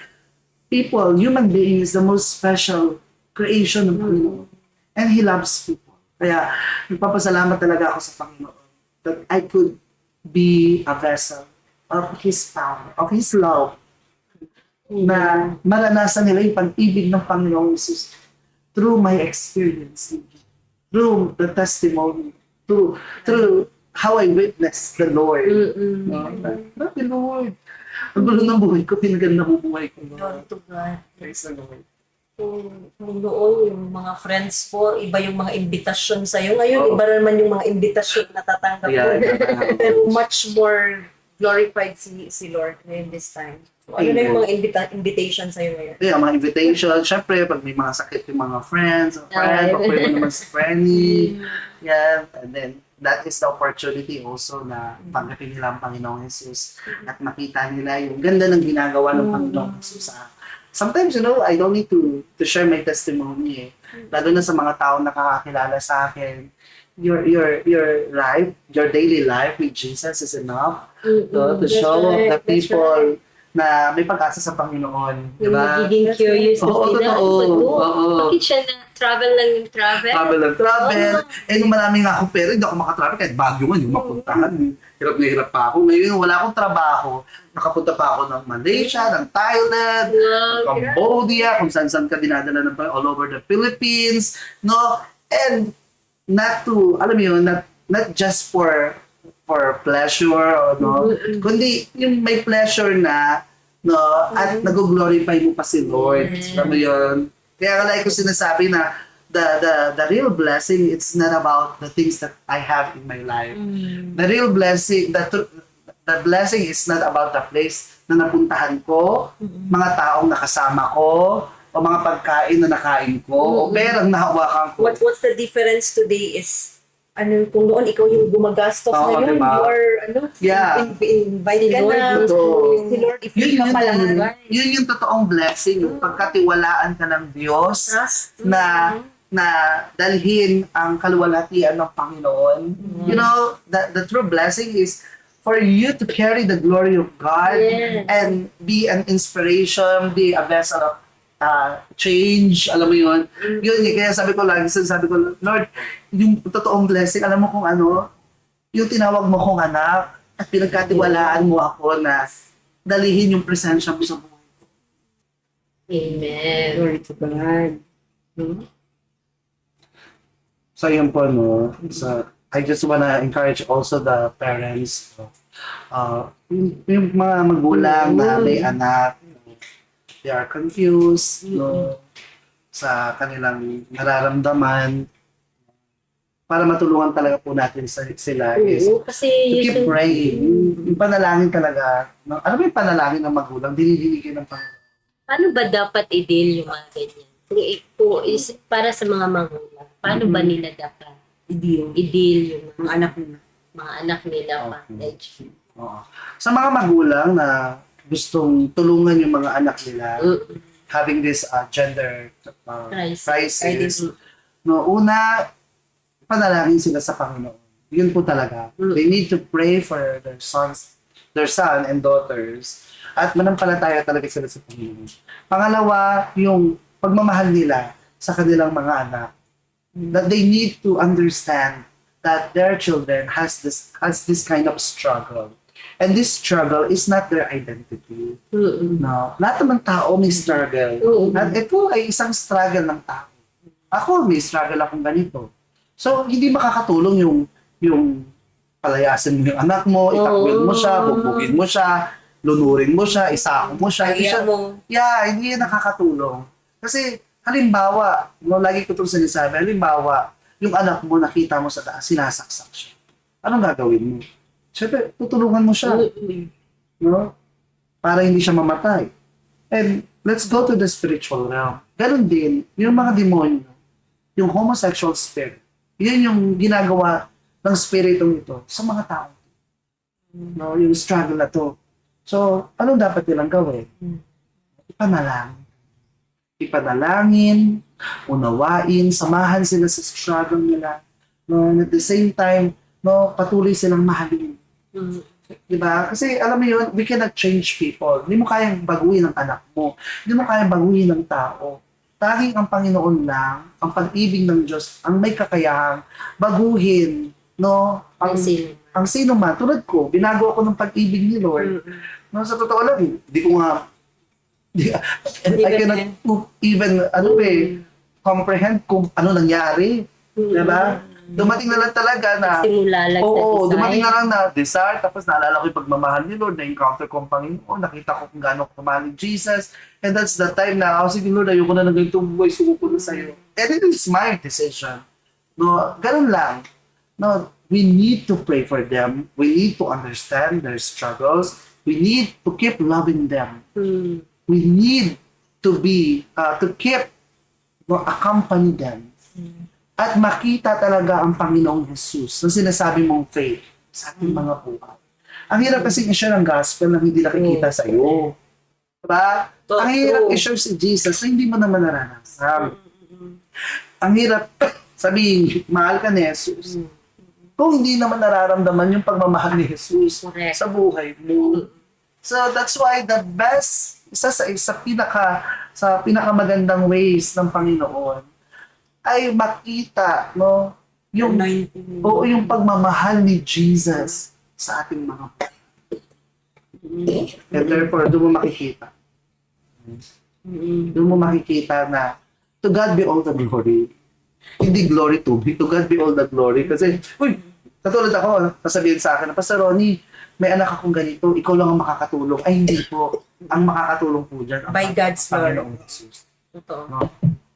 human being is the most special creation ng Panginoon. And He loves people. Kaya, nagpapasalamat talaga ako sa Panginoon that I could be a vessel of His power, of His love, na maranasan nila yung pag-ibig ng Panginoong Jesus through my experience, through the testimony, through how I witnessed the Lord. Grabe, Lord. Ang gulo ng buhay ko, pinaganda mo buhay ko. Glory to God. Praise the Lord. Kung noon, yung mga friends po, iba yung mga invitasyon sa'yo. Ngayon, iba naman yung mga invitasyon na tatanggap mo. Yeah. Pero much more glorified si Lord ngayon this time. So, ano na yung mga invitation sa'yo ngayon? Yeah, mga invitation. Siyempre, pag may mga sakit yung mga friends, pag-pray mo naman si Friendly. Yeah, and then, that is the opportunity also na tanggapin nila ang Panginoong Jesus at makita nila yung ganda ng ginagawa ng Panginoong Jesus sometimes, I don't need to share my testimony. Lalo na sa mga tao na nakakakilala sa akin. Your life, your daily life with Jesus is enough to show the people na may pag-asa sa Panginoon. Yung Diba? magiging curious na Oo, sila. totoo. Ano ba to? Oo. Bakit siya na travel lang yung travel? Travel. Oo. Eh, nung marami nga akong pera, hindi ako makatravel kahit Baguio man yung mapuntahan. Hirap na hirap pa ako. Ngayon, wala akong trabaho. Nakapunta pa ako ng Malaysia, ng Thailand, Wow, Cambodia, kung saan-saan ka dinadala ng all over the Philippines, no? And not to, alam mo yun, not just for pleasure, or, no? Kundi yung may pleasure na, no? At nag-glorify mo pa si Lord. Alam mo yun? Kaya like ko sinasabi na the real blessing, it's not about the things that I have in my life. The real blessing, the blessing is not about the place na napuntahan ko, mga taong nakasama ko, o mga pagkain na nakain ko, o perang nahawakan ko. What's the difference today is, kung noon ikaw yung gumagastos Oo, na yun, diba? or Yeah. invite ka Si Lord na, Totoo. si Lord, if you ka pala, Yun yung totoong blessing, yung pagkatiwalaan ka ng Diyos, trust, na dalhin ang kaluwalhatian ng Panginoon. You know, the true blessing is for you to carry the glory of God Yes. and be an inspiration, be a vessel of change, alam mo yun. Yun, kaya sabi ko lagi, sabi ko, Lord, yung totoong blessing, alam mo kung ano, yung tinawag mo kong anak at pinagkatiwalaan mo ako na dalihin yung presensya mo sa buhay. Amen. glory to God. So yun po, no. So, I just wanna encourage also the parents, yung mga magulang na may anak, they are confused, no, sa kanilang nararamdaman. Para matulungan talaga po natin sila is Oo, kasi to keep yun, praying. Yung panalangin talaga, ano ba yung panalangin ng magulang? Dinidinig ng Panginoon. paano ba dapat i-deal yung mga ganyan? Kung is para sa mga magulang, paano ba nila dapat i-deal yung Ang anak mo. mga anak nila Okay. package? Oo. Sa mga magulang na gustong tulungan yung mga anak nila, having this gender crisis, no, una, panalangin sila sa Panginoon. Yun po talaga. They need to pray for their son and daughters, at manampalataya talaga sila sa Panginoon. Pangalawa, yung pagmamahal nila sa kanilang mga anak. That they need to understand that their children has this kind of struggle. And this struggle is not their identity. No. Lahat naman tao may struggle. At ito ay isang struggle ng tao. Ako, may struggle akong ganito. So, hindi makakatulong yung palayasin mo yung anak mo, itakwil mo siya, bubugin mo siya, lunurin mo siya, isako mo siya. Hindi siya, hindi yan nakakatulong. Kasi, halimbawa, no, lagi ko itong sinasabi, halimbawa, yung anak mo nakita mo sa taas, sinasaksak siya. Anong gagawin mo? Siyempre, tutulungan mo siya. No? Para hindi siya mamatay. And let's go to the spiritual realm. Ganon din, yung mga demonyo, yung homosexual spirit, yun yung ginagawa ng spiritong ito sa mga tao. No, yung struggle na to. So, anong dapat nilang gawin? Ipanalangin, unawain, samahan sila sa struggle nila. No, and at the same time, no, patuloy silang mahalin. Diba? Kasi alam mo yun, we cannot change people. Hindi mo kayang baguhin ang anak mo. Hindi mo kayang baguhin ang tao. Tanging ang Panginoon lang, ang pag-ibig ng Diyos, ang may kakayahang baguhin, no? Ang sino man. Tulad ko, binago ako ng pag-ibig ni Lord. No, sa totoo lang, hindi ko nga, I cannot even, comprehend kung ano nangyari. Diba? Dumating na lang talaga na, Simula lang dumating na lang na desire, tapos naalala ko yung pagmamahal ni Lord, na-encounter ko ang Panginoon, nakita ko kung gaano ko kamahal ni Jesus, and that's the time na, sige Lord, ayoko na ng ganitong buhay, suko ko na sa'yo. And it is my decision. No, ganun lang. No, we need to pray for them. We need to understand their struggles. We need to keep loving them. We need to be, to keep, accompany them. At makita talaga ang Panginoong Jesus na sinasabi mong faith sa ating mga buhay. Ang hirap kasi i-share ang gospel na hindi nakikita sa iyo. Diba? Ang hirap i-share si Jesus na hindi mo naman naranasan. Ang hirap sabihin, mahal ka ni Jesus. Kung hindi naman nararamdaman yung pagmamahal ni Jesus sa buhay mo. So that's why the best, sa pinakamagandang ways ng Panginoon ay makita, no, yung Anointing. oo, yung pagmamahal ni Jesus sa ating mga and therefore, doon mo makikita. Doon mo makikita na to God be all the glory. Hindi glory to me. To God be all the glory. Kasi, uy, katulad ako, sasabihin sa akin na, Pastor Ronnie, may anak akong ganito, ikaw lang ang makakatulong. Ay, hindi po. Ang makakatulong po dyan. ang By God's Panginoong Lord. Jesus. Totoo. No?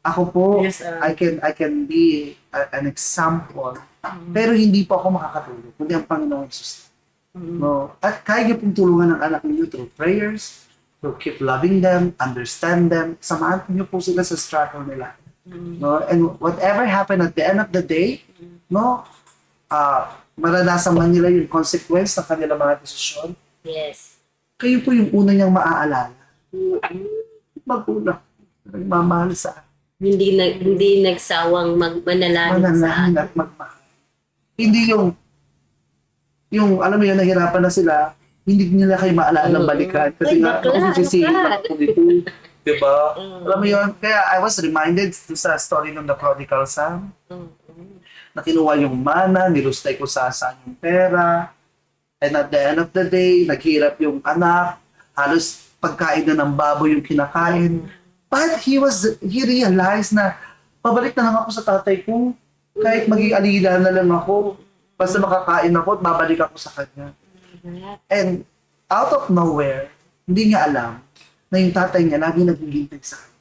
Ako po, Yes, I can be an example. Pero hindi po ako makakatulong. Kundi ang Panginoong Jesus. No? At kaya niyo pong tulungan ng anak niyo through prayers, to keep loving them, understand them, samahan niyo po sila sa struggle nila. No? And whatever happen at the end of the day, no, maranasan man nila yung consequence ng kanilang mga desisyon, Yes. kayo po yung una niyang maaalala. Magulang. Nagmamahal sa Hindi nagsawang manalangin sa manalangin at magmahal. Hindi yung alam mo yun, nahirapan na sila, hindi nila kayo maalala balikan. Kasi Ay, nga, bakla, ano sisisihin ka? ako dito. Diba? Alam mo yun, kaya I was reminded sa story ng The Prodigal Son, na kinuha yung mana, nilustay ko sa saan yung pera, and at the end of the day, naghirap yung anak, halos pagkain na ng baboy yung kinakain. But he realized na pabalik na lang ako sa tatay ko, kahit maging alila na lang ako, basta makakain ako at babalik ako sa kanya. And out of nowhere, hindi niya alam na yung tatay niya lagi naghihintay sa kanya.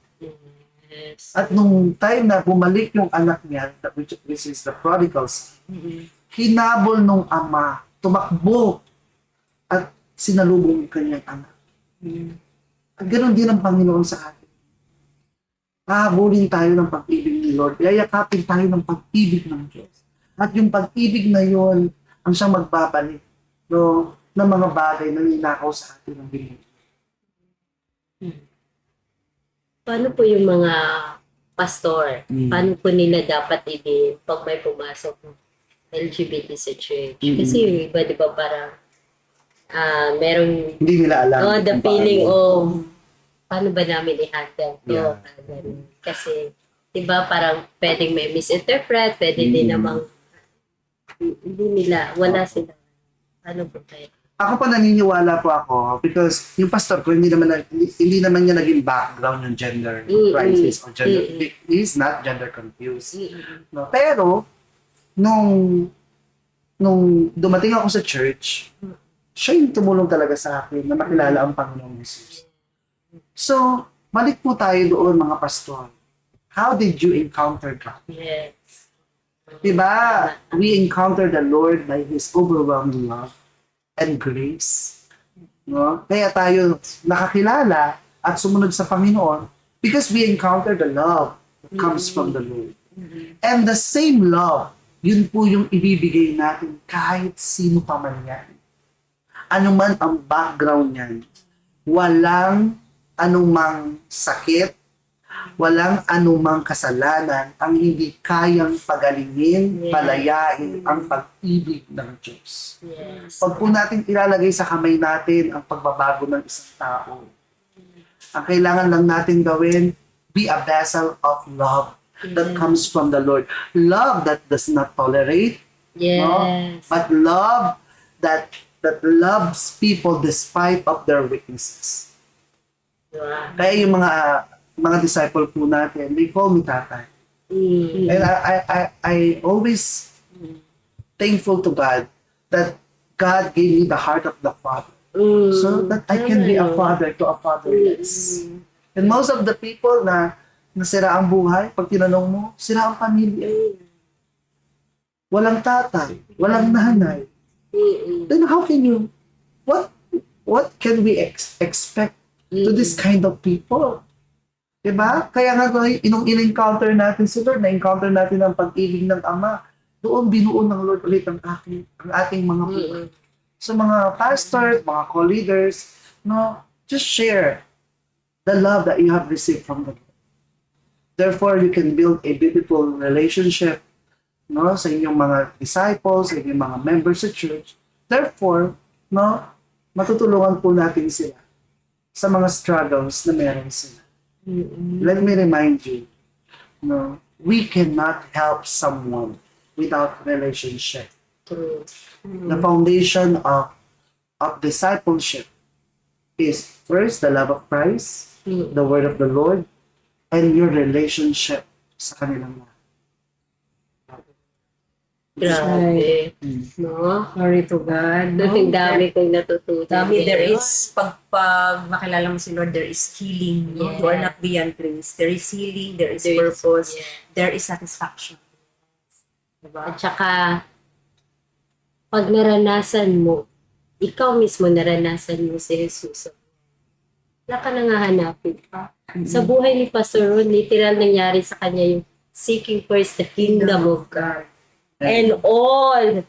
Yes. At nung time na bumalik yung anak niya, which is the prodigal son, hinabol nung ama, tumakbo at sinalubong yung kanyang anak. At ganoon din ang Panginoon sa atin. Hahabulin tayo ng pag-ibig ni Lord. Yayakapin tayo ng pag-ibig ng Diyos. At yung pag-ibig na yun, ang siyang magbabalik, no, ng mga bagay na ninakaw sa atin ng Biblia. Paano po yung mga pastor? Paano po nila dapat pag may pumasok ng LGBT sa church? Kasi yung iba, di ba, parang merong Hindi nila alam. the kung feeling paano. paano ba namin i-handle to? Yeah. Ganun. Kasi, di ba, parang pwedeng may misinterpret, pwede din namang hindi nila, wala sila. Ano po tayo? Ako pa naniniwala po ako because yung pastor ko hindi naman niya naging background yung gender crisis or gender. He's not gender confused. No, pero nung dumating ako sa church, siya yung tumulong talaga sa akin na makilala ang Panginoong Jesus. So, balik po tayo doon mga pastor. How did you encounter God? Yes. Diba? We encounter the Lord by His overwhelming love and grace. No? Kaya tayo nakakilala at sumunod sa Panginoon because we encounter the love that comes from the Lord. And the same love, yun po yung ibibigay natin kahit sino pa man yan. Ano man ang background niyan. Walang anumang sakit, walang anumang kasalanan ang hindi kayang pagalingin, palayain ang pag-ibig ng Diyos. Yes. Pag po natin ilalagay sa kamay natin ang pagbabago ng isang tao, ang kailangan lang natin gawin, be a vessel of love that comes from the Lord. Love that does not tolerate, no? Yes. But love that loves people despite of their weaknesses. Wow. Kaya yung mga disciple po natin, they call me tatay. And I always thankful to God that God gave me the heart of the Father so that I can be a father to a fatherless. And most of the people na sira ang buhay, pag tinanong mo, sira ang pamilya. Walang tatay, walang nanay. Then how can you, what can we expect to this kind of people? Diba? Kaya nga nung in-encounter natin si Lord, na-encounter natin ang pag-ibig ng Ama, doon binuo ng Lord ulit ang ating mga buhay. So mga pastors, mga co-leaders, no, just share the love that you have received from the Lord. Therefore, you can build a beautiful relationship, no, sa inyong mga disciples, sa inyong mga members sa church. Therefore, no, matutulungan po natin sila sa mga struggles na meron sila. Let me remind you, no, we cannot help someone without relationship. True. The foundation of discipleship is first the love of Christ, the word of the Lord, and your relationship sa kanilang mga. Grabe. No? Glory to God. Ang dami kong natutunan. Dami, there ngayon. is, pag makilala mo si Lord, there is healing. No? Yeah. You are not beyond praise. There is healing, there is There is- purpose, yeah. there is satisfaction. Diba? At saka, pag naranasan mo, ikaw mismo naranasan mo si Jesus. Wala ka nang hahanapin pa. Sa buhay ni Pastor Ron, literal nangyari sa kanya yung seeking first the kingdom of God. And all,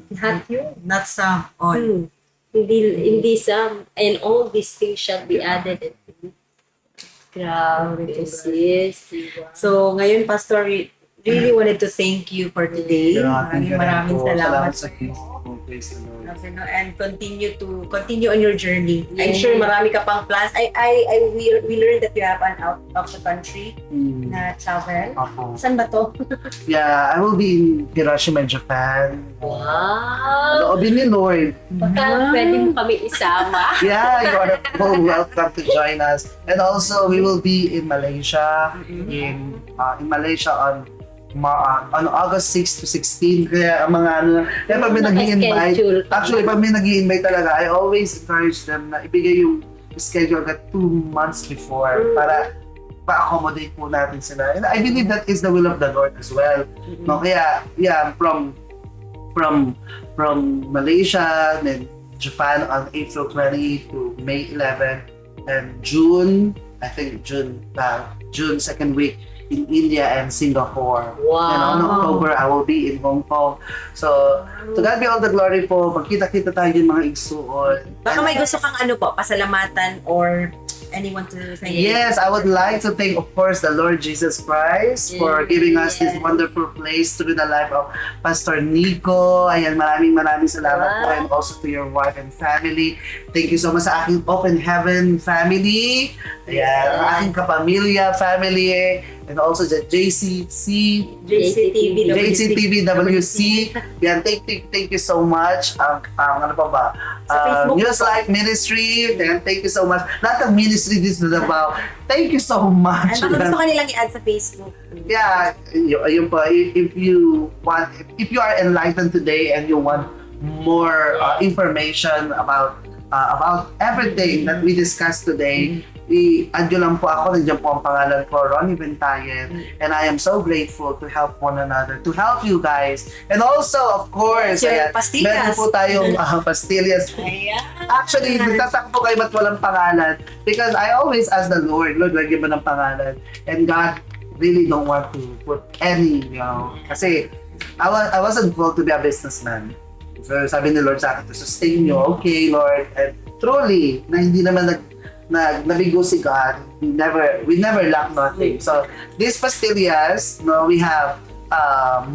not you. Not some, all. Hindi some, and all these things shall be added unto you. Grabe, sis. Diba? So, ngayon, Pastor, we really wanted to thank you for today. Maraming salamat. sa Kristo. Praise the Lord. And continue on your journey. I'm Yeah. sure marami ka pang plans. We learned that you have an out of the country na travel. Ako. Saan ba to? Yeah, I will be in Hiroshima, Japan. Wow! Loobin ni Lord. Baka pwede mo kami isama. Yeah, you are welcome to join us. And also, we will be in Malaysia, in Malaysia on August 6 to 16. Kaya ang mga kaya pag may nag-i-invite, Naka-schedule ka. actually pag may nag-i-invite talaga, I always encourage them na ibigay yung schedule agad 2 months before para pa-accommodate po natin sila. And I believe that is the will of the Lord as well. No, kaya yeah, from Malaysia, then Japan on April 28 to May 11, and June, I think June second week in India and Singapore. Wow. And on October, I will be in Hong Kong. So, to God be all the glory po. Magkita-kita tayo yung mga igsuon. Baka may gusto kang pasalamatan or anyone to thank you? Yes, I would like to thank, of course, the Lord Jesus Christ for giving us this wonderful place through the life of Pastor Nico. Ayan, maraming salamat po, and also to your wife and family. Thank you so much sa aking Open Heaven family. Ayan, ang aking kapamilya family. And also the JCTVWC. Yan, thank you so much. Ano pa ba? Facebook. News Life Ministry. Yan, thank you so much. Lahat ng ministry this is about. Thank you so much. Ano gusto ka nilang i-add sa Facebook? Yeah, yun po. If you are enlightened today and you want more information about everything that we discussed today, i-add nyo lang po ako. Nandiyan po ang pangalan ko, Ronnie Ventayen. And I am so grateful to help one another, to help you guys. And also, of course, Sure, pastillas. meron po tayong pastillas. Ayan. Actually, nagtatakbo kayo ba't walang pangalan? Because I always ask the Lord, lagyan mo ng pangalan. And God really don't want to put any, kasi I wasn't called to be a businessman. So sabi ni Lord sa akin, to sustain you, okay Lord. And truly, na hindi naman nabigo si God, we never lack nothing. So these pastillas, we have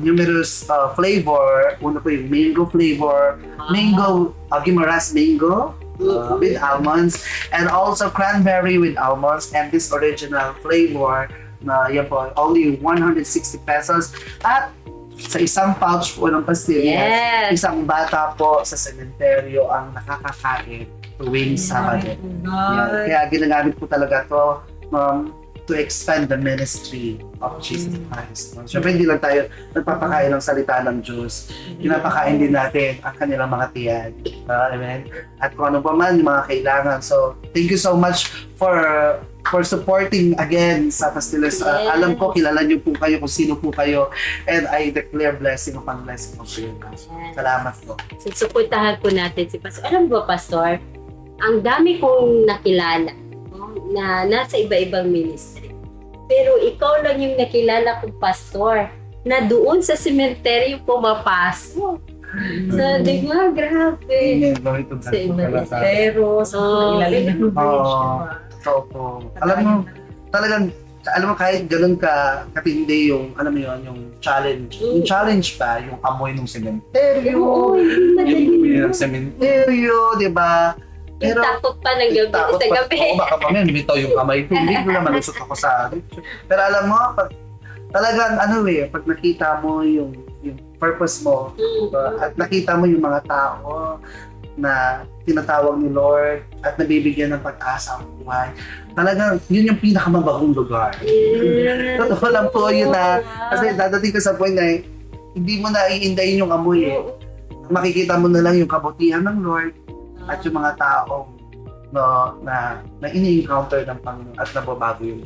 numerous flavor. Una po yung mango flavor, mango, Guimaras mango with almonds, and also cranberry with almonds, and this original flavor na yan po, only 160 pesos. At sa isang pouch po ng pastillas, isang bata po sa sementeryo ang nakakakain tuwing Sabado. Yan. Kaya ginagamit po talaga to to expand the ministry of Jesus Christ. Siyempre, hindi lang tayo nagpapakain ng salita ng Diyos. Pinapakain din natin ang kanilang mga tiyan. Amen? At kung ano pa man yung mga kailangan. So, thank you so much for supporting again sa Pastillas. Alam ko, kilala niyo po kayo kung sino po kayo. And I declare blessing upon blessing of you. Salamat po. So, suportahan po natin si Pastor. Alam mo ba, Pastor, ang dami kong nakilala na nasa iba-ibang ministry. Pero ikaw lang yung nakilala kong pastor na doon sa sementeryo pumapasok. So, di ba? Grabe. Glory to God. Sa iba Pero, ilalim ng Totoo po. Alam mo, kahit ganun katindi yung, yung challenge. Yung challenge pa, yung amoy ng sementeryo. Oo, hindi madali. Yung amoy ng sementeryo, di ba? Yung takot pa ng gabi takot sa pa gabi. ako, baka mamaya bitaw yung kamay ko. Hindi ko na malusot ako sa Pero alam mo, pag talagang pag nakita mo yung purpose mo, at nakita mo yung mga tao na tinatawag ni Lord at nabibigyan ng pag-asa ang buhay, talagang yun yung pinakamabagong lugar. Totoo lang po yun na, kasi dadating ka sa point na hindi mo na iindayin yung amoy eh. Makikita mo na lang yung kabutihan ng Lord at yung mga taong na ini-encounter ng Panginoon at nababago yung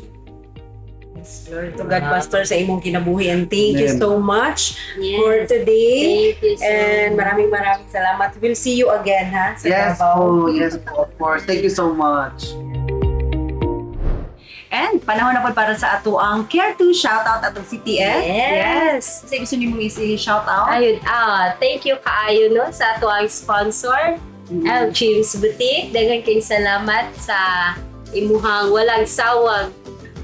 Yes, Lord. To God, Pastor, sa imong kinabuhi. And thank you Amen. so much Yes. for today. Thank you so And much. maraming salamat. We'll see you again, ha? Sa Yes Davao. yes po, of course. Thank you so much. And panahon na po para sa ato ang Care to shoutout atong CTS. Yes. Kasi gusto niyo mong isi-shoutout? Ayun, thank you kaayo no sa ato ang sponsor, James Boutique. Daghang kayong salamat sa imuhang walang sawang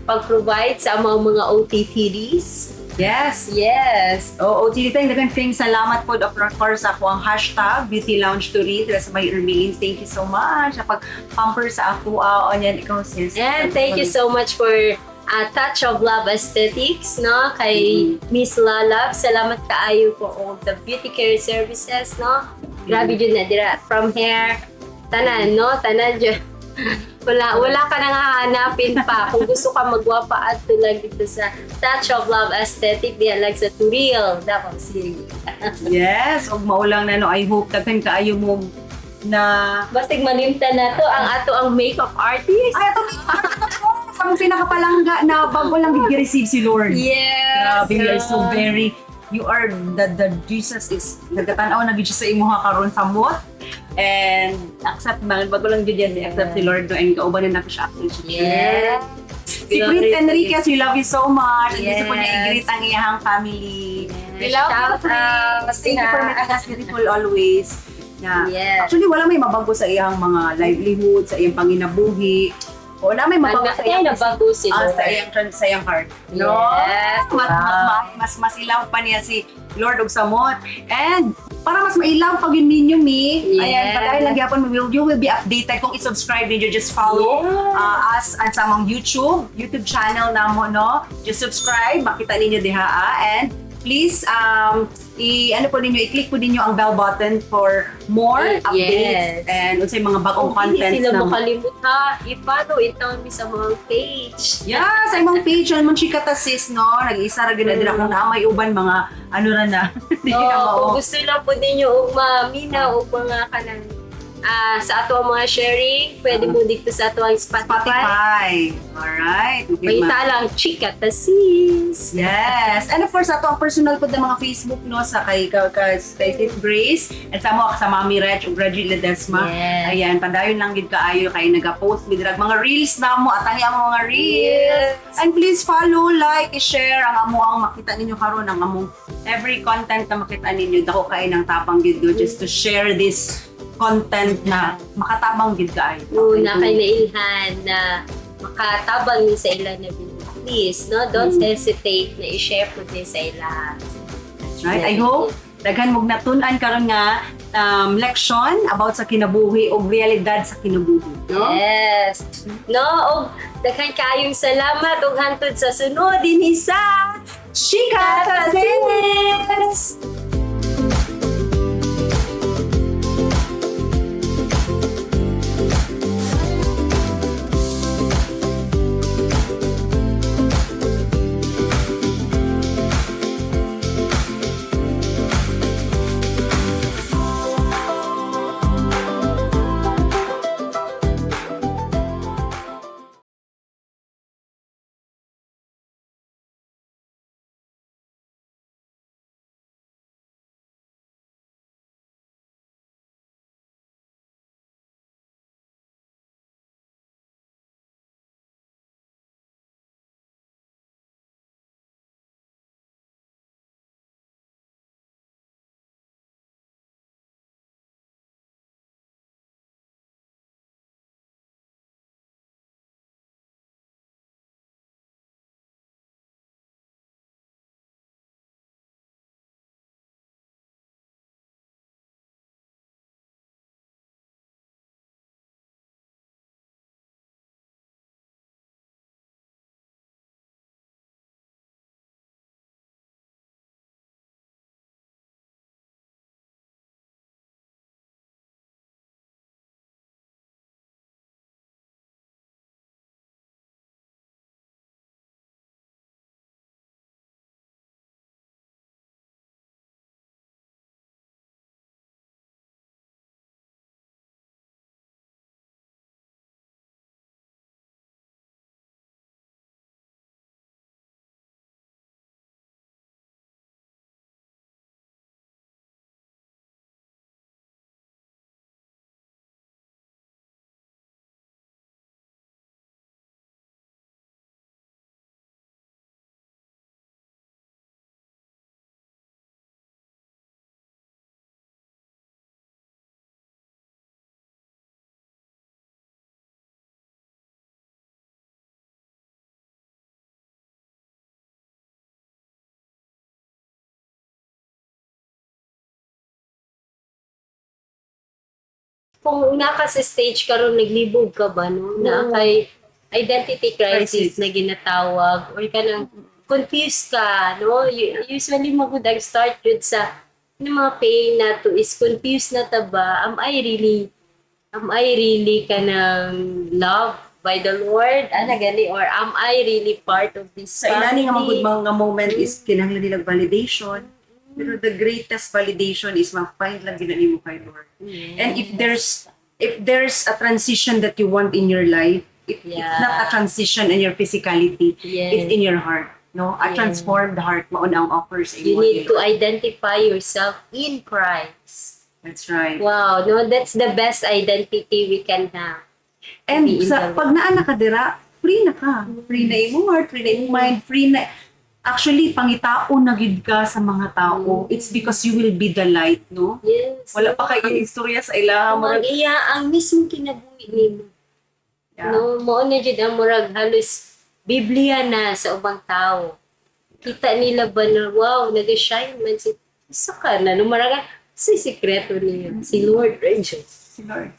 pag-provide sa mga OTTDs. Yes. Yes. Oo, OTT tayong daghang salamat po of course sa ako ang hashtag Beauty Lounge to Read sa may Urbilins. Thank you so much sa pag-pamper sa ako. Onyan, ikaw sis. And thank you so much for Touch of Love Aesthetics, no? Kay Miss Lalab. Salamat kaayo for all the beauty care services, no? Grabe dyan na dira. From hair, tanan, no? Tanan dyan. Wala ka nang hahanapin pa. Kung gusto ka magwapa at tulag dito sa Touch of Love Aesthetic, diyan lang sa Turil, Davao City. Yes, og maulang na no. I hope daghan kaayo mo na Bastig malimtan na to ang ato ang makeup artist. ay ato ang pinakapalangga na bago lang gi-receive si Lord. Yes! Grabe, you are so very, you are, the Jesus is, nagkatanaw na gid siya sa imo karon sa mot. And accept man, bago lang gid yan, accept si Lord no, and kauban na siya accept siya. Yes! Si Prince Enriquez, we love you so much. And gusto ko niya Yes. i-greet ang iyahang family. We Yes. love you, Shout out. Prince. Thank you for making us beautiful always. Na, Yes. actually, wala may mabago sa iyang mga livelihood, sa iyang panginabuhi. O na may mabago sa iyang nabago si Lord. sa iyang heart. No? Yes. Mas ilaw pa niya si Lord og samot. And para mas mailaw pag yun ninyo mi, Yes. ayan, pagkain nagyapon you will be updated kung i-subscribe ninyo, just follow us at sa among YouTube channel namo, no? Just subscribe, makita ninyo diha and please i-click po ninyo ang bell button for more updates Yes. and unsay mga bagong Hindi contents sila na makalimut ha. I-follow ito mi sa mga page. yeah, sa imong page naman chika ta sis, no? Nag-isa ra gina dira kung naa may uban mga ano ra na. Di na Kung mao. gusto lang po ninyo og mamina og mga kanang sa ato ang mga sharing, pwede mo dito sa ato ang Spotify. Spotify. Alright. Okay, Kita lang, chika ta sis. yes. And of course, ato ang personal po ng mga Facebook, no? Sa kay Sis Grace. And sa mo, sa Mami Reg ug Reggie Ledesma. Yes. Ayan, padayon lang gid kaayo kay naga-post gid drag mga reels na mo at ang mga reels. Yes. And please follow, like, i-share ang amo ang makita ninyo karon ang among every content na makita ninyo dako kay nang tapang gid do just to share this content na makatabang gid kaayo. Una kay nailhan na makatabang ni sa ilan na video. Please, no? Don't hesitate na i-share po din sa ilan. Right? I hope daghan mong natun-an karon nga leksyon about sa kinabuhi o realidad sa kinabuhi. No? Yes. No, og daghan kayong salamat og hantod sa sunod dinhi sa Chika Tasis! kung naka sa stage ka ron, naglibog ka ba, no? Na kay identity crisis na ginatawag or ka nang confused ka, no? Usually magudang start yun sa ng mga pain na to is confused na ta ba? Am I really ka ng love by the Lord? Ano gani? Or am I really part of this Sa ilani nga family? mga moment is kinahanglan nilang validation. Pero the greatest validation is ma-find lang ginani mo kay Lord. And if there's a transition that you want in your life, it's Yeah. not a transition in your physicality. Yes. It's in your heart. No, a Yeah. transformed heart mao na ang offers You need to identify yourself in Christ. That's right. Wow, no, that's the best identity we can have. And Be in sa the pag naa na ka dira, free na ka. Free na imong heart, free na imong mind, free na actually pangitaon na gid ka sa mga tao. It's because you will be the light, no? Yes. Wala pa kay istorya sa ilaha Ang iya ang mismo kinabuhi nimo. Yeah. No, mao na jud ang murag halos Biblia na sa ubang tao. Kita nila ba na wow, nag-shine man si ka na no murag si sikreto niya si Lord Rachel. Lord.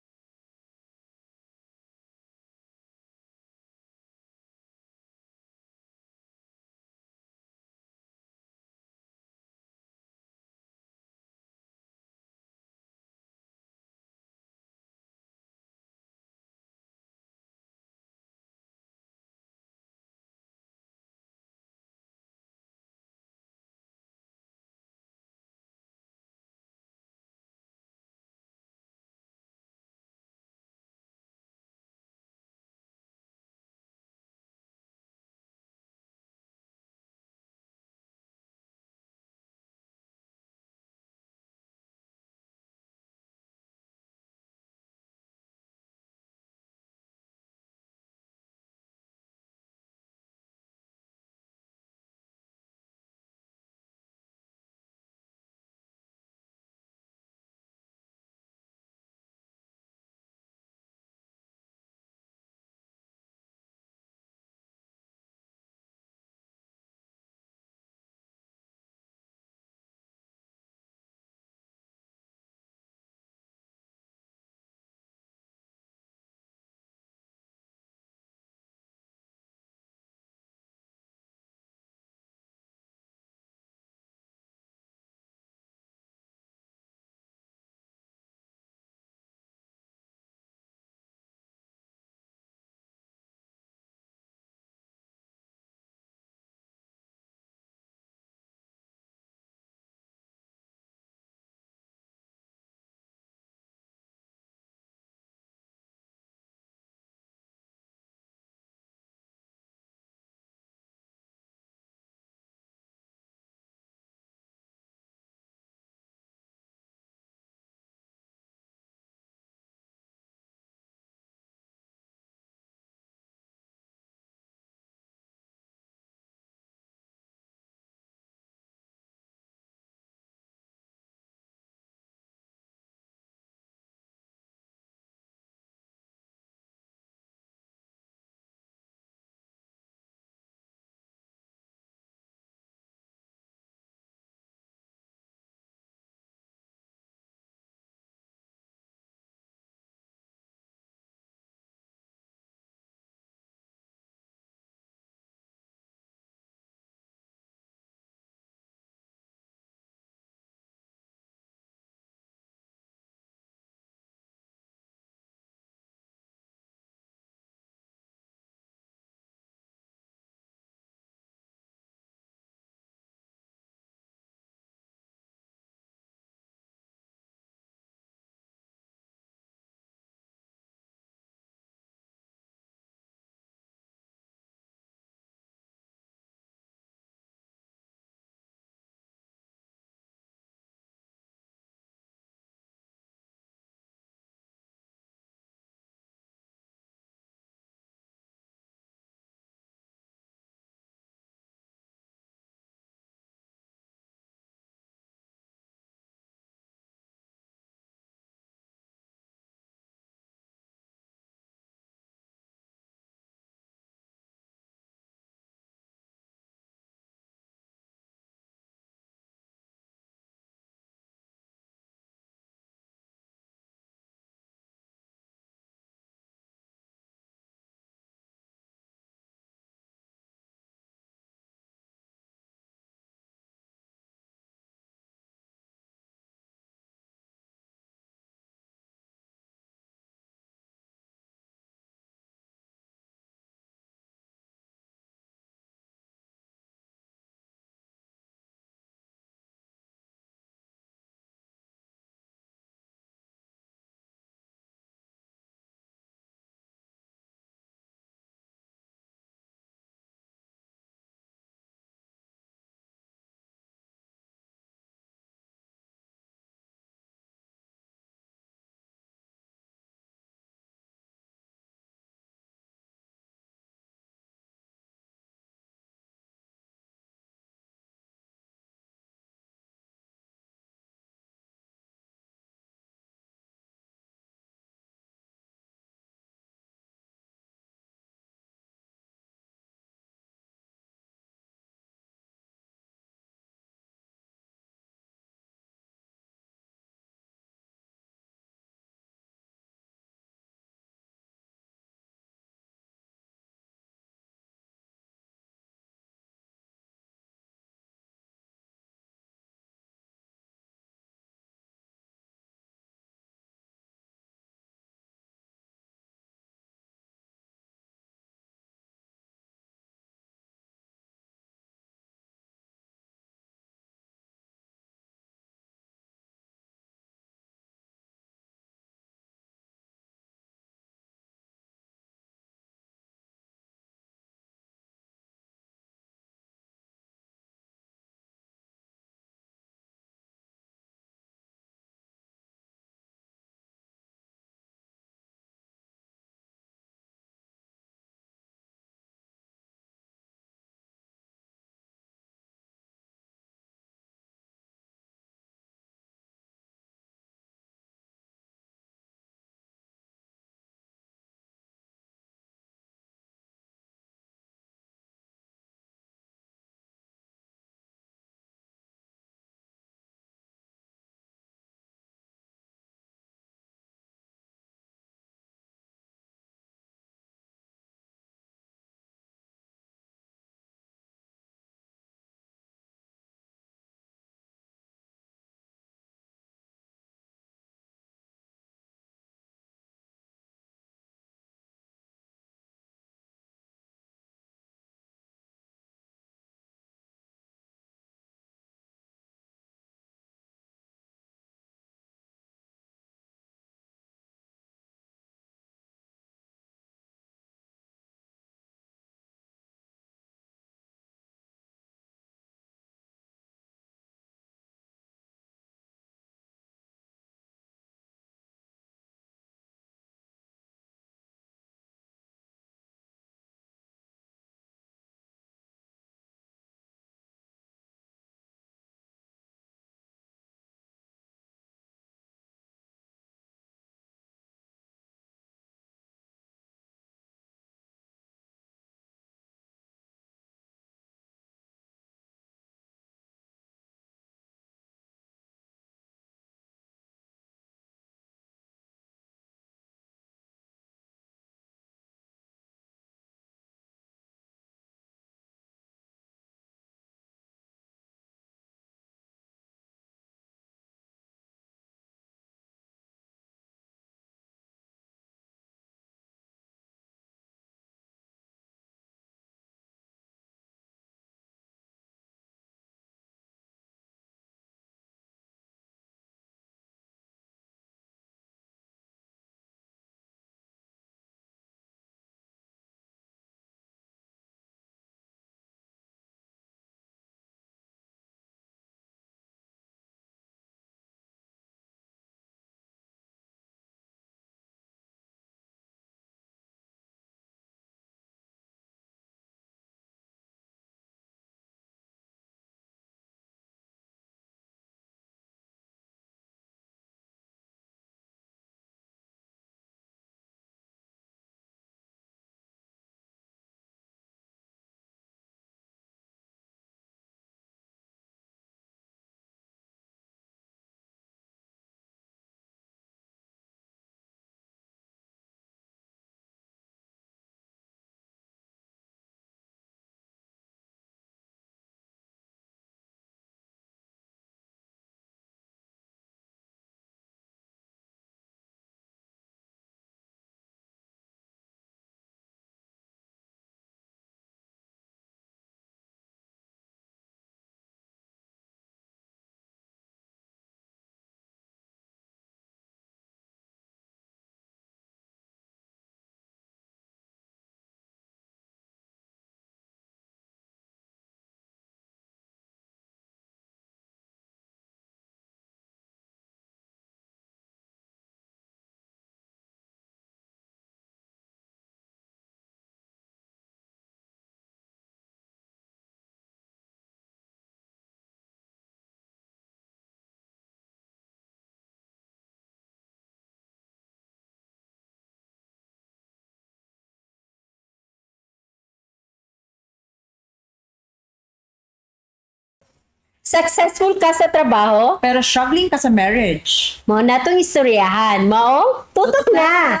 Successful ka sa trabaho? Pero struggling ka sa marriage. Mao na tong istoryahan. Mao, tutok na.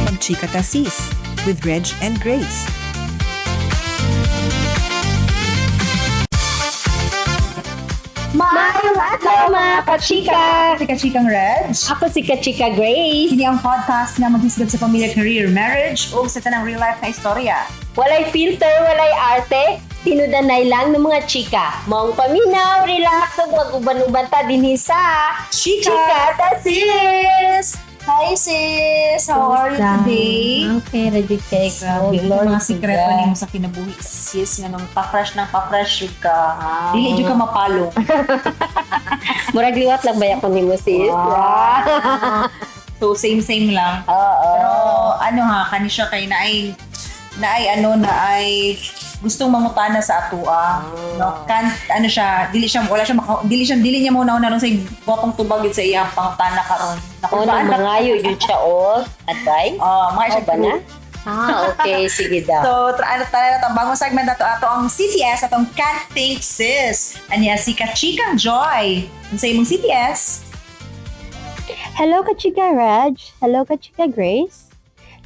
Magchika Tasis with Reg and Grace. Maayong adlaw mga kachika! Si Kachikang Reg. Ako si Kachika Grace. Kini ang podcast nga maghisgad sa pamilya, career, marriage o sa tanang real life na istorya. Walay filter, walay arte. Tinudanay lang ng mga chika. Maong paminaw, relax, ug mag-uban-uban ta dinhi sa Chika Tasis! Hi sis! How are you today? Okay, ready kay Grabe, ito mga sikreto niyo sa kinabuhi sis nga nung pa-fresh yun ka. Dili jud ka mapalo. Murag liwat lang ba ako nimo sis? So same lang. Oo. Pero ano ha, kani siya kay naay gustong mangutana sa atua. No, kan ano siya, dili niya mo na sa gwapong tubag yun sa iyang pangutana karon. Ako na mangayo yun siya advice? Mga siya ba na? Okay, sige daw. So, ano tayo ang bagong segment ato ang CTS atong Can't Think Sis. Anya si Kachikang Joy. Ang sa imong CTS? Hello, Kachika Raj. Hello, Kachika Grace.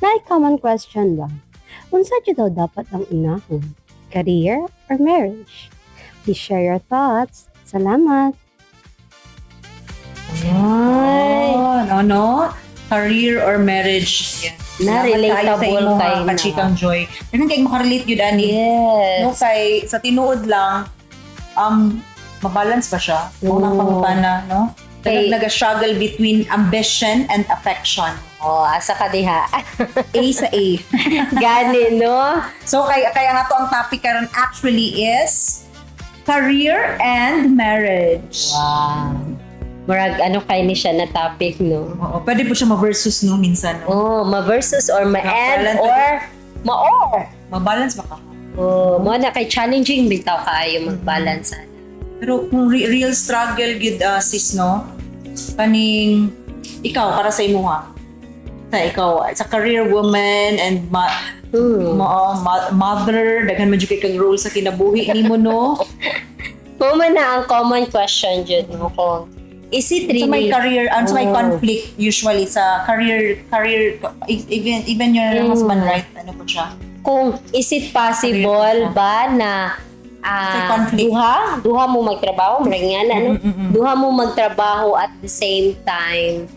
Na common question lang. Unsa dyan daw dapat ang unahon? Career or marriage? Please share your thoughts. Salamat. No? Career or marriage? Na-relatable kay na. Kachikang Joy. Ganun kay makarelate yun, Ani. No, Yes. kay sa tinuod lang, mabalance ba siya? Unang pangutana, no? Kay- Nag-struggle between ambition and affection. Asa ka diha. A sa A. Gani, no? So, kaya nga to ang topic karon actually is career and marriage. Wow. Murag ano kay ni siya na topic, no? Oo, pwede po siya ma-versus, no, minsan. No? Ma-versus or ma-and Nakabalance. or ma-or. Mabalance ba ka? Mo na kay challenging bitaw kaayo mag-balance. Pero kung real struggle gid sis, no? Kaning ikaw para sa imo ha. Sa ikaw sa career woman and mother, daghan man jud kay kang role sa kinabuhi nimo, no? Mo man na ang common question jud no kung is it So may really career, so may conflict usually sa career even your husband, right? Ano po siya? kung is it possible ba na Sa conflict. duha mo magtrabaho murag nga na no duha mo magtrabaho at the same time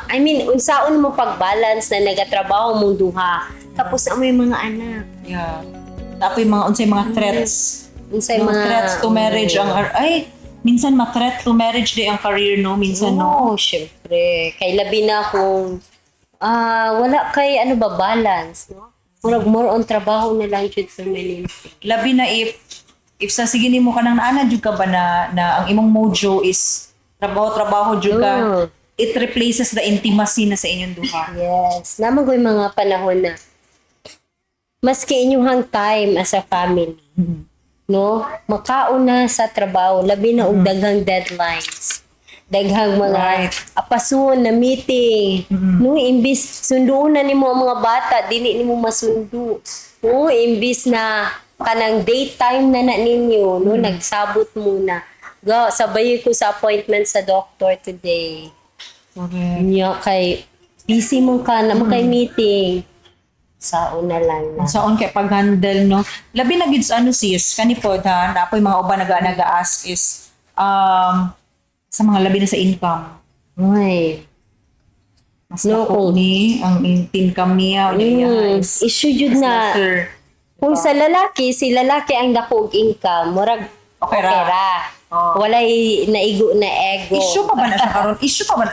I mean unsaon mo pagbalance na nagatrabaho mong duha tapos amoy mga anak Yeah. Tapos yung mga unsay mga threats. unsay Mga mga threats to marriage ang minsan ma-threat to marriage day ang career, no? Minsan, no? syempre kay labi na kung wala kay ano ba balance no murag more on trabaho na lang jud permanent. Labi na if sa sige nimo ka nang naana jud ka ba na ang imong mojo is trabaho jud ka, it replaces the intimacy na sa inyong duha. Yes, naman ko yung mga panahon na maski inyong time as a family, no? Makauna sa trabaho, labi na og daghang deadlines. Daghang mga Right. apasun na meeting. No, imbis sunduon na nimo ang mga bata, dili nimo masundo. No, imbis na kanang daytime na ninyo, no, nagsabot muna. Go, sabay ko sa appointment sa doctor today. Okay. Nya kay busy mo ka na kay meeting. Saon na lang na. Saon kay pag-handle, no? Labi na gid sa ano sis, kani pod ha, napoy mga uban naga-ask is sa mga labi na sa income. Ay. Mas No, dako ni ang income niya o niya is Issue jud na. lesser. Kung sa lalaki, si lalaki ang dako og income, murag Okay ra. okay ra. Oh. Walay naigo na ego. Issue pa ba na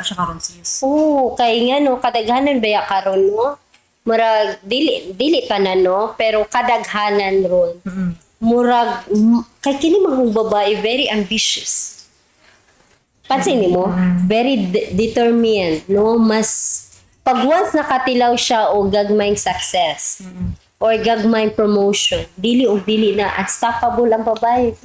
siya karon sis? Oo, kay nga no, kadaghanan ba ya karon no? Murag dili pa na no, pero kadaghanan ron. Murag kay kini mga babae very ambitious. Pansin mo, very determined, no? Mas pag once nakatilaw siya o gagmayng success or gagmayng promotion, dili na unstoppable ang babae.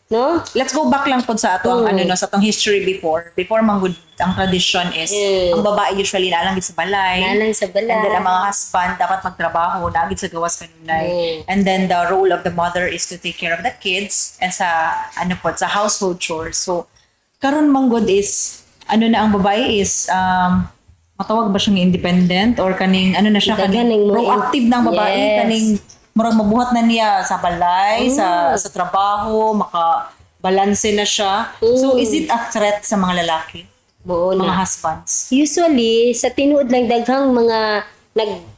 No? Let's go back lang po sa ato ang sa atong history before. Before manggod ang tradition is ang babae usually naalangit sa balay. Nalang sa balay. And then ang mga husband dapat magtrabaho, naagid sa gawas kanunay. And then the role of the mother is to take care of the kids and sa sa household chores. So karon manggod is na ang babae is matawag ba siyang independent or kaning na siya kaning proactive ng babae kaning murag mabuhat na niya sa balay, sa trabaho, makabalanse na siya. So is it a threat sa mga lalaki? Mga husbands? Usually, sa tinuod lang daghang mga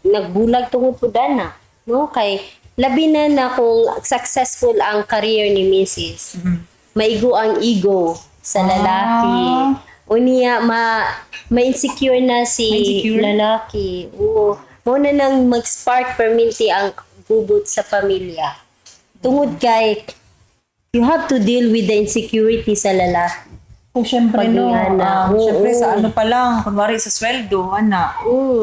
nagbulag tungod po dana. No? Kay labi na kung successful ang career ni Mrs. Maigo ang ego sa lalaki. Unya, ma-insecure na si lalaki. Oo. Muna nang mag-spark perminti ang gubot sa pamilya. Tungod kay, you have to deal with the insecurity sa lalaki. Kung syempre syempre sa pa lang, kunwari sa sweldo,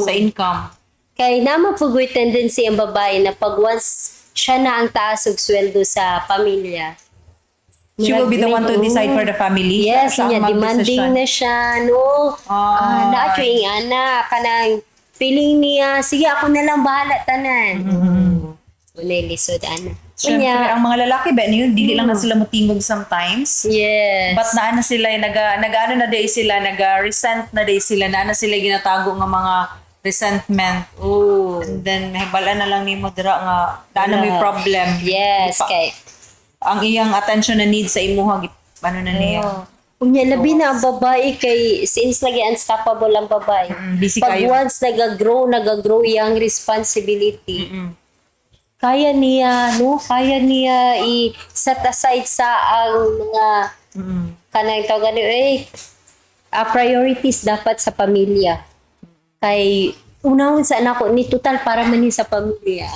sa income. Kay naman pugoy tendency ang babae na pag once siya na ang taas og sweldo sa pamilya. She will be the one to decide for the family. Yes, siya ang demanding mag-decision. na siya, no? Naatuing ana, kanang feeling niya, sige ako na lang bahala tanan. Unay lisod ana. Siyempre, ang mga lalaki ba, dili lang na sila matingog sometimes. Yes. But naana sila, nag-ano na day sila, nag-resent na day sila, naana sila ginatago ng mga resentment. And then, mahibalaan na lang ni mo dira nga, naana may problem. Yes, kay ang iyang attention na need sa imuha, ano na niya. Unya labi na ang babae kay since lagi unstoppable ang babae. Busy Pag kayo. once nagagrow iyang responsibility. Kaya niya i-set aside sa ang mga kanang tawag priorities dapat sa pamilya. Kay unahon sa anak ko ni total para man ni sa pamilya.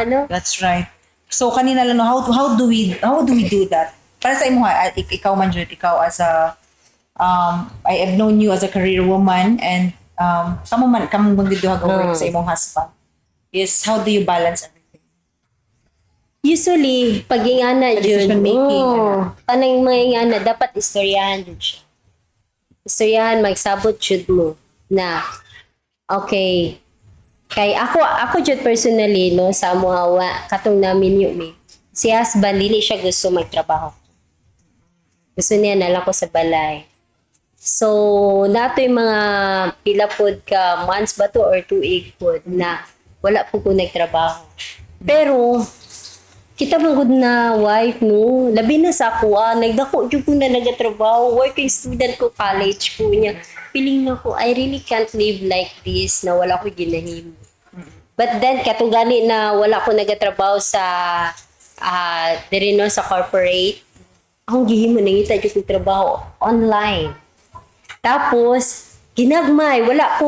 Ano? That's right. So kanina lang how do we do that? Para sa imo ikaw man jud, ikaw as a I have known you as a career woman and kamo magdiduha work sa imong husband. Is how do you balance everything? Usually, pag ingana Decision jud, making, kanang mga ingana, dapat istoryahan jud siya. Istoryahan, magsabot jud mo na, okay, kay ako jud personally, no, sa amuhawa, katong namin yun si husband, dili siya gusto magtrabaho. Gusto niya nalang ko sa balay. So, nato yung mga pila pod ka months ba to or 2 pod na wala po ko nagtrabaho. Pero, kita man gud na wife no, labi na sa ako nagdako jud ko na nagatrabaho, working student ko, college ko niya. Feeling na ko I really can't live like this na wala ko ginahimo. But then katong gani na wala ko nagatrabaho sa diri no sa corporate, akong gihimo nangita jud ko trabaho online. Tapos ginagmay, wala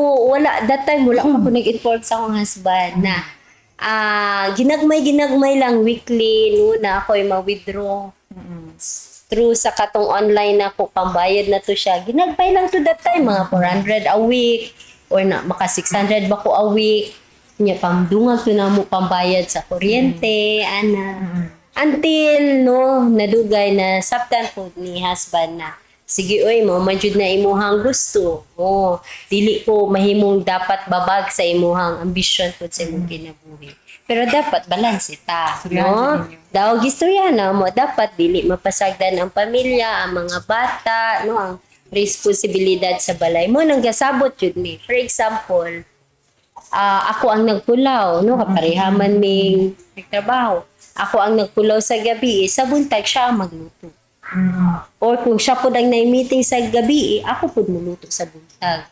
that time wala ko nag-inform sa akong husband na ginagmay lang weekly no na ako ay ma-withdraw through sa katong online na ako pambayad na to siya. Ginagmay lang to that time mga 400 a week or na maka 600 ba ko a week nya pamdungag to na mo pambayad sa kuryente until no nadugay na sabtan po ni husband na sige oy mo manjud na imuhang gusto. Dili ko mahimong dapat babag sa imuhang ambisyon pud sa imong kinabuhi. Pero dapat balance ta, no? Daw gistorya na mo dapat dili mapasagdan ang pamilya, ang mga bata, no, ang responsibilidad sa balay mo nang gasabot jud ni. For example, ako ang nagpulaw, no, kaparehaman ming nagtrabaho. Ako ang nagpulaw sa gabi, sa buntag siya ang magluto. Or kung siya po ang na-meeting sa gabi, ako po luluto sa buntag.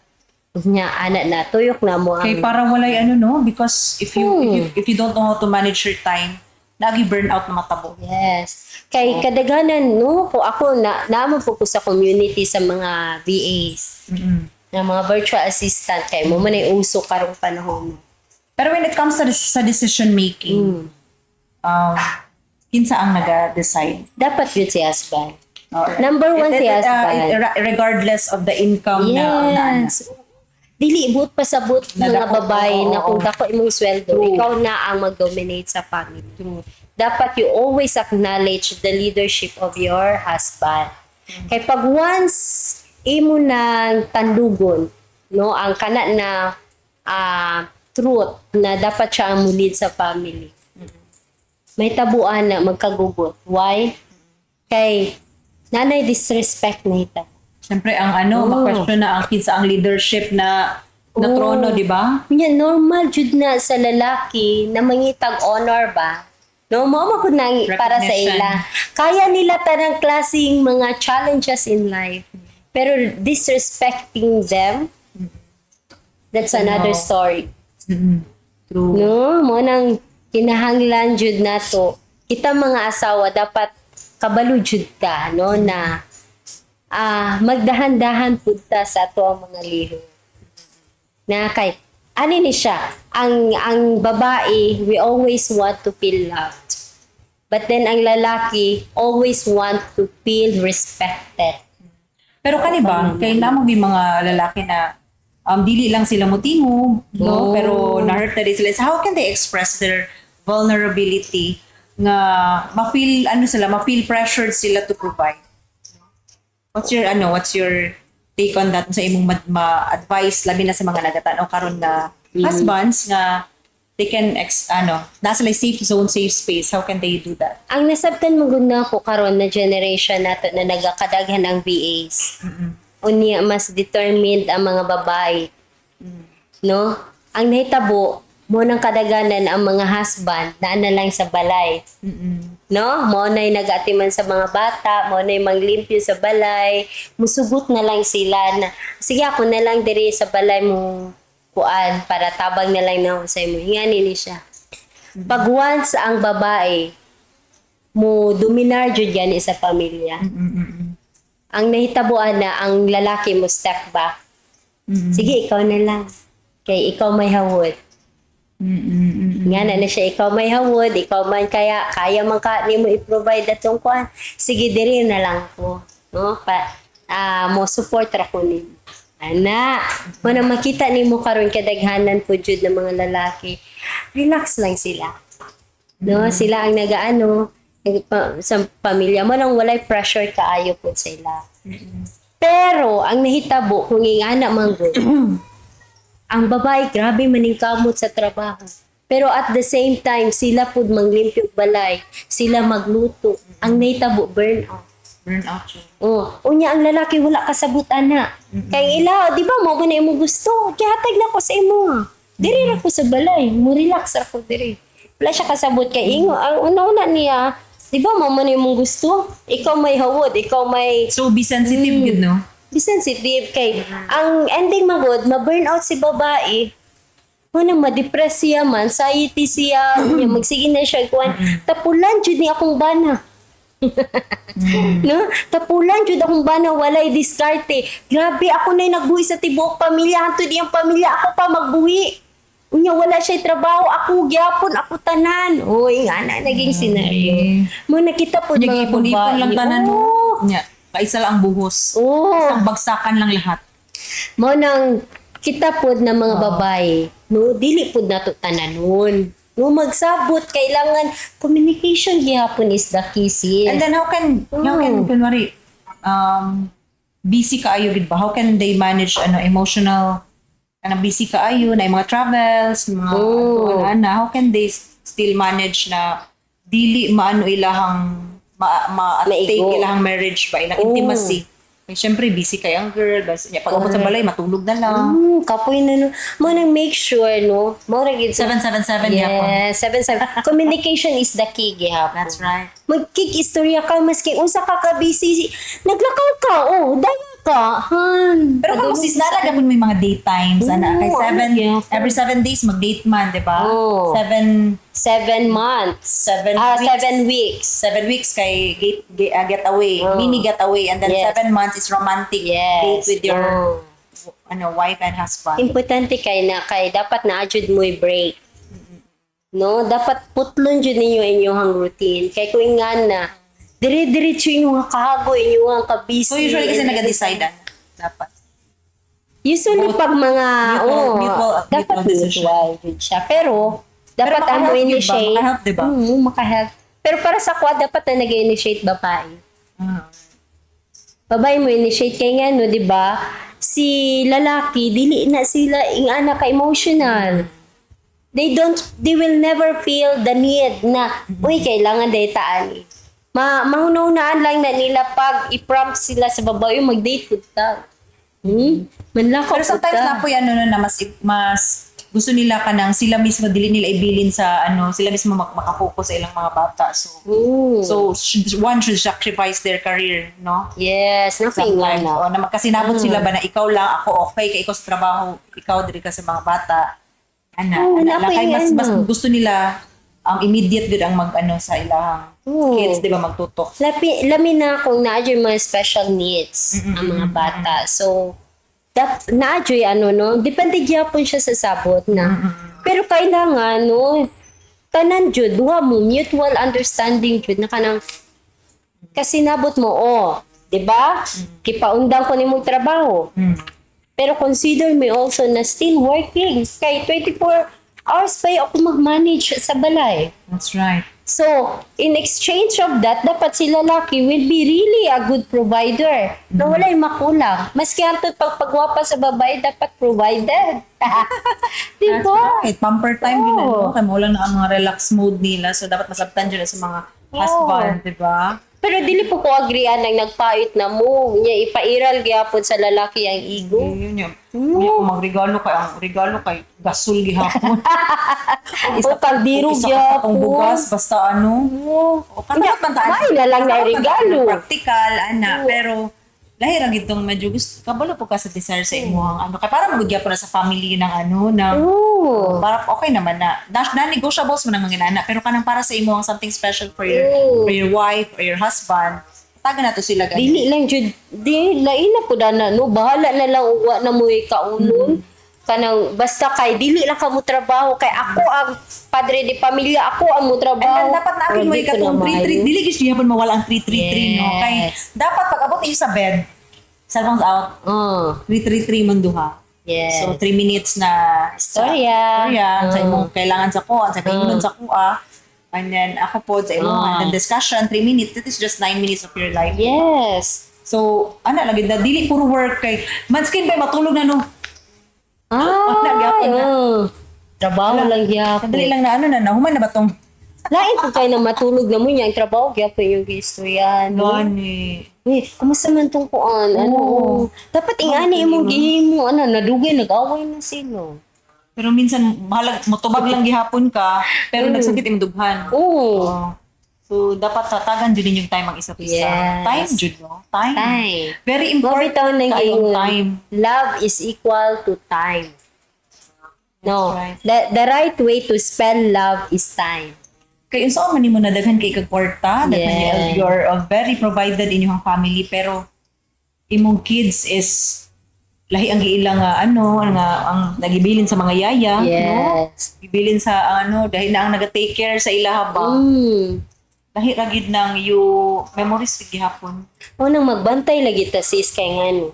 Nya anak na tuyok na mo ang Okay, parang walay no, because if you don't know how to manage your time, nagi burnout na matabo. Yes. Kay kadaghanan no, ko ako naamo po ko sa community sa mga VAs. Na mga virtual assistant kay mo man ay uso karong panahon. Pero when it comes to sa decision making, kinsa ang naga-decide? Dapat yun si husband. Number one si husband. Regardless of the income na Dili buot pa sa buot mga babae na kung dako imong sweldo, ikaw na ang mag-dominate sa family. dapat you always acknowledge the leadership of your husband. Kay pag once imo nang tandugon, no, ang kana na truth na dapat siya ang lead sa family. May tabuan na magkagugot. Why? Kay nanay disrespect na ita. Siyempre, ang ma-question na ang kinsa ang leadership na trono, di ba? Nya normal jud na sa lalaki na mangitag honor ba? No, mo ko nang para sa Recognition. ila. Kaya nila tanang klaseng mga challenges in life. Pero disrespecting them, that's another story. True. No, mo nang kinahanglan jud nato. Kita mga asawa dapat kabalo jud ta, no, na magdahan-dahan pud ta sa ato ang mga lihok. Na kay ani ni siya, ang babae, we always want to feel loved. But then ang lalaki always want to feel respected. Pero kani ba, kay namo gi mga lalaki na dili lang sila motingog, no? Pero na-hurt na din sila. So how can they express their vulnerability nga ma-feel ma-feel pressured sila to provide? What's your take on that sa imong ma-advise labi na sa mga nagatanaw karon na husbands nga they can nasa like safe zone, safe space. How can they do that? Ang nasabtan maguna ko karon na generation nato na nagakadaghan ang VAs. Unya mas determined ang mga babae. No? Ang nahitabo mo nang kadaganan ang mga husband na lang sa balay. No? Mo na'y nag-atiman sa mga bata, mo na'y manglimpyo sa balay, musugot na lang sila na, sige ako na lang diri sa balay mo kuan para tabang na lang na sa imo. Ingani ni siya. Pag once ang babae mo dominar jud gani sa pamilya. Ang nahitabuan na ang lalaki mo step back. Sige, ikaw na lang. Kay ikaw may hawod. Nga na siya, ikaw may hawod, ikaw man kaya man ka ni mo i-provide atong kuan. Sige, diri na lang ko. No? Mo support ra ko nimo. Ana, mo na makita nimo karon kadaghanan po jud ng mga lalaki. Relax lang sila. No, sila ang sa pamilya mo nang walay pressure kaayo po sila. Pero ang nahitabo kung ingana man gud. Ang babae grabe maningkamot sa trabaho. Pero at the same time sila pud manglimpyo balay, sila magluto. Ang nahitabo burnout. Burnout siya. Unya ang lalaki wala kasabutan na. Kay ila, di ba mo guna imo gusto? Kihatag na ko sa imo. Diri ra ko sa balay, mo relax ra ko diri. Wala siya kasabot kay ingo. Ang una niya, di ba mo man imong gusto? Ikaw may hawod, ikaw may So be sensitive gud, no? be sensitive kay ang ending magod, ma-burnout si babae. Mo ma-depress siya man, anxiety siya, unya magsige na siya kuan. Tapulan jud ni akong bana. No? Tapulan jud akong bana walay diskarte. Grabe ako na nagbuhi sa tibuok pamilya hantud iyang pamilya ako pa magbuhi. Unya wala siya trabaho, ako gyapon, ako tanan. Oy, nga na naging scenario. Mo nakita po mga Ipon-ipon lang tanan. Oo. Nya, kaisa lang ang buhos. Oo. Isang bagsakan lang lahat. Mo nang kita pod na mga babae, no, dili pod nato tananon. No, magsabot kailangan communication gyapon is the key, sis. And then how can kunwari busy kaayo gid ba? How can they manage emotional busy kaayo na mga travels, mga how can they still manage na dili maano ilahang take Maigo. ilahang marriage ba ilang intimacy? Kaya syempre busy kay ang girl, bas pag abot sa balay matulog na lang. Kapoy na no. Mo nang make sure no. Mo ra gid 777 yapon. Yes, 7-7. Communication is the key gihapon. That's right. Magkik-istorya ka maski unsa ka busy. Naglakaw ka, daya ka. Han. Pero kung sis nalaga po may mga date times, kay every 7 days mag-date man, di ba? 7 months. 7 7 weeks. 7 weeks kay getaway, mini getaway, and then Yes. 7 months is romantic date with your wife and husband. Importante kay dapat na adjud mo break. No, dapat putlon jud ninyo inyong routine. Kay kung ingana, dire-diretso inyong kahagoy, inyong kabisi. So usually kasi nag-decide dapat. Usually pag mga dapat mutual decision. mutual jud siya. Pero dapat ang mo maka-help yun ba? initiate. Maka-help, diba? Maka-help. Pero para sa kwa, dapat na nag-initiate babae. Babae mo initiate kay nga, no, di ba? Si lalaki, dili na sila ing anak ka emotional. They will never feel the need na, uy, kailangan dahitaan. Mahunahunaan lang na nila pag i-prompt sila sa babae, mag-date with ka. Manlakaw Pero sometimes na po yan, na mas gusto nila ka nang sila mismo, dili nila ibilin sa sila mismo makafocus sa ilang mga bata. So one should sacrifice their career, no? Yes, nothing Sometimes. na. O na magkasinabot sila ba na ikaw lang, ako okay, kay ikaw sa trabaho, ikaw diri ka sa mga bata. wala pa Kay yung mas gusto nila immediate good ang sa ilang kids, di ba, magtutok. Lami na kung na-adyo yung mga special needs ang mga bata. So, na-adyo depende gyapon siya sa sabot na. Pero kailangan, tanan jud, duha mo, mutual understanding jud na kanang kasi nabot mo, di ba? Kipaundang ko ni mong trabaho. Pero consider me also na still working. Kay 24 hours pa ako mag-manage sa balay. That's right. So, in exchange of that, dapat si lalaki will be really a good provider. Na wala'y makulang. Maski hantot pagpagwapa sa babae, dapat provided. Di That's ba? right. Pamper time din kay mo lang na ang mga relax mode nila, so dapat masabtan dyan sa mga husband, di ba? Pero dili po ko agrian ang nagpait na mo. Nya ipairal gyapon sa lalaki ang ego. Yun yun. Kung magregalo kay ang regalo kay gasol gihapon. O kaldero Isa ka gyapon. bugas basta o kanang pantaan. May na lang na regalo. Practical pero lahi ra gitong medyo gusto kabalo po ka sa desire sa imuhang kay para magugya po na sa family ng na para okay naman na negotiables mo ng mga inana pero kanang para sa imuhang something special for your wife or your husband taga na to sila ganun. Dili lang jud di lain na pud na bahala na lang uwa na mo kaunon kanang basta kay dili lang ka mo trabaho kay ako ang padre de pamilya ako ang mo And trabaho. then, dapat na akin mo ikatong 3-3 dili gis niya mawala ang 3-3-3 no kay dapat pag abot niyo sa bed cellphones out 3-3-3 man duha. Yes. So 3 minutes na Storya. sa imong kailangan sa kuha sa kailangan sa kuha. And then ako po sa imong and discussion 3 minutes. It is just 9 minutes of your life. Yes. So lagi na dili puro work kay manskin ba matulog na no. Nagyapon na. Trabaho lang gyapon. Dali lang na human na ba tong Lain po kayo na matulog na mo niya. Ang trabaho gyapon yung gistorya. gani. Kumusta man tong kuan? Dapat ingani imong gihimo. Nadugay, nag-away na sila. Pero minsan bahalag motubag lang gihapon ka pero nagsakit imong dughan. Oo. So dapat tatagan jud ninyong time ang isa't isa. Yes. Time jud no. Time. Time. Very Important important ng kayong time. Love is equal to time. No. right. The right way to spell love is time. Kay unsa man nimo nadaghan kay kagkwarta, Yeah. you're very provided in your family pero imong kids is lahi ang giilang ang nagibilin sa mga yaya, no? Yes. Gibilin sa dahil na ang naga-take care sa ilaha ba. Lahi ra gid nang you memories gihapon. Nang magbantay lagi ta sis kay ngano.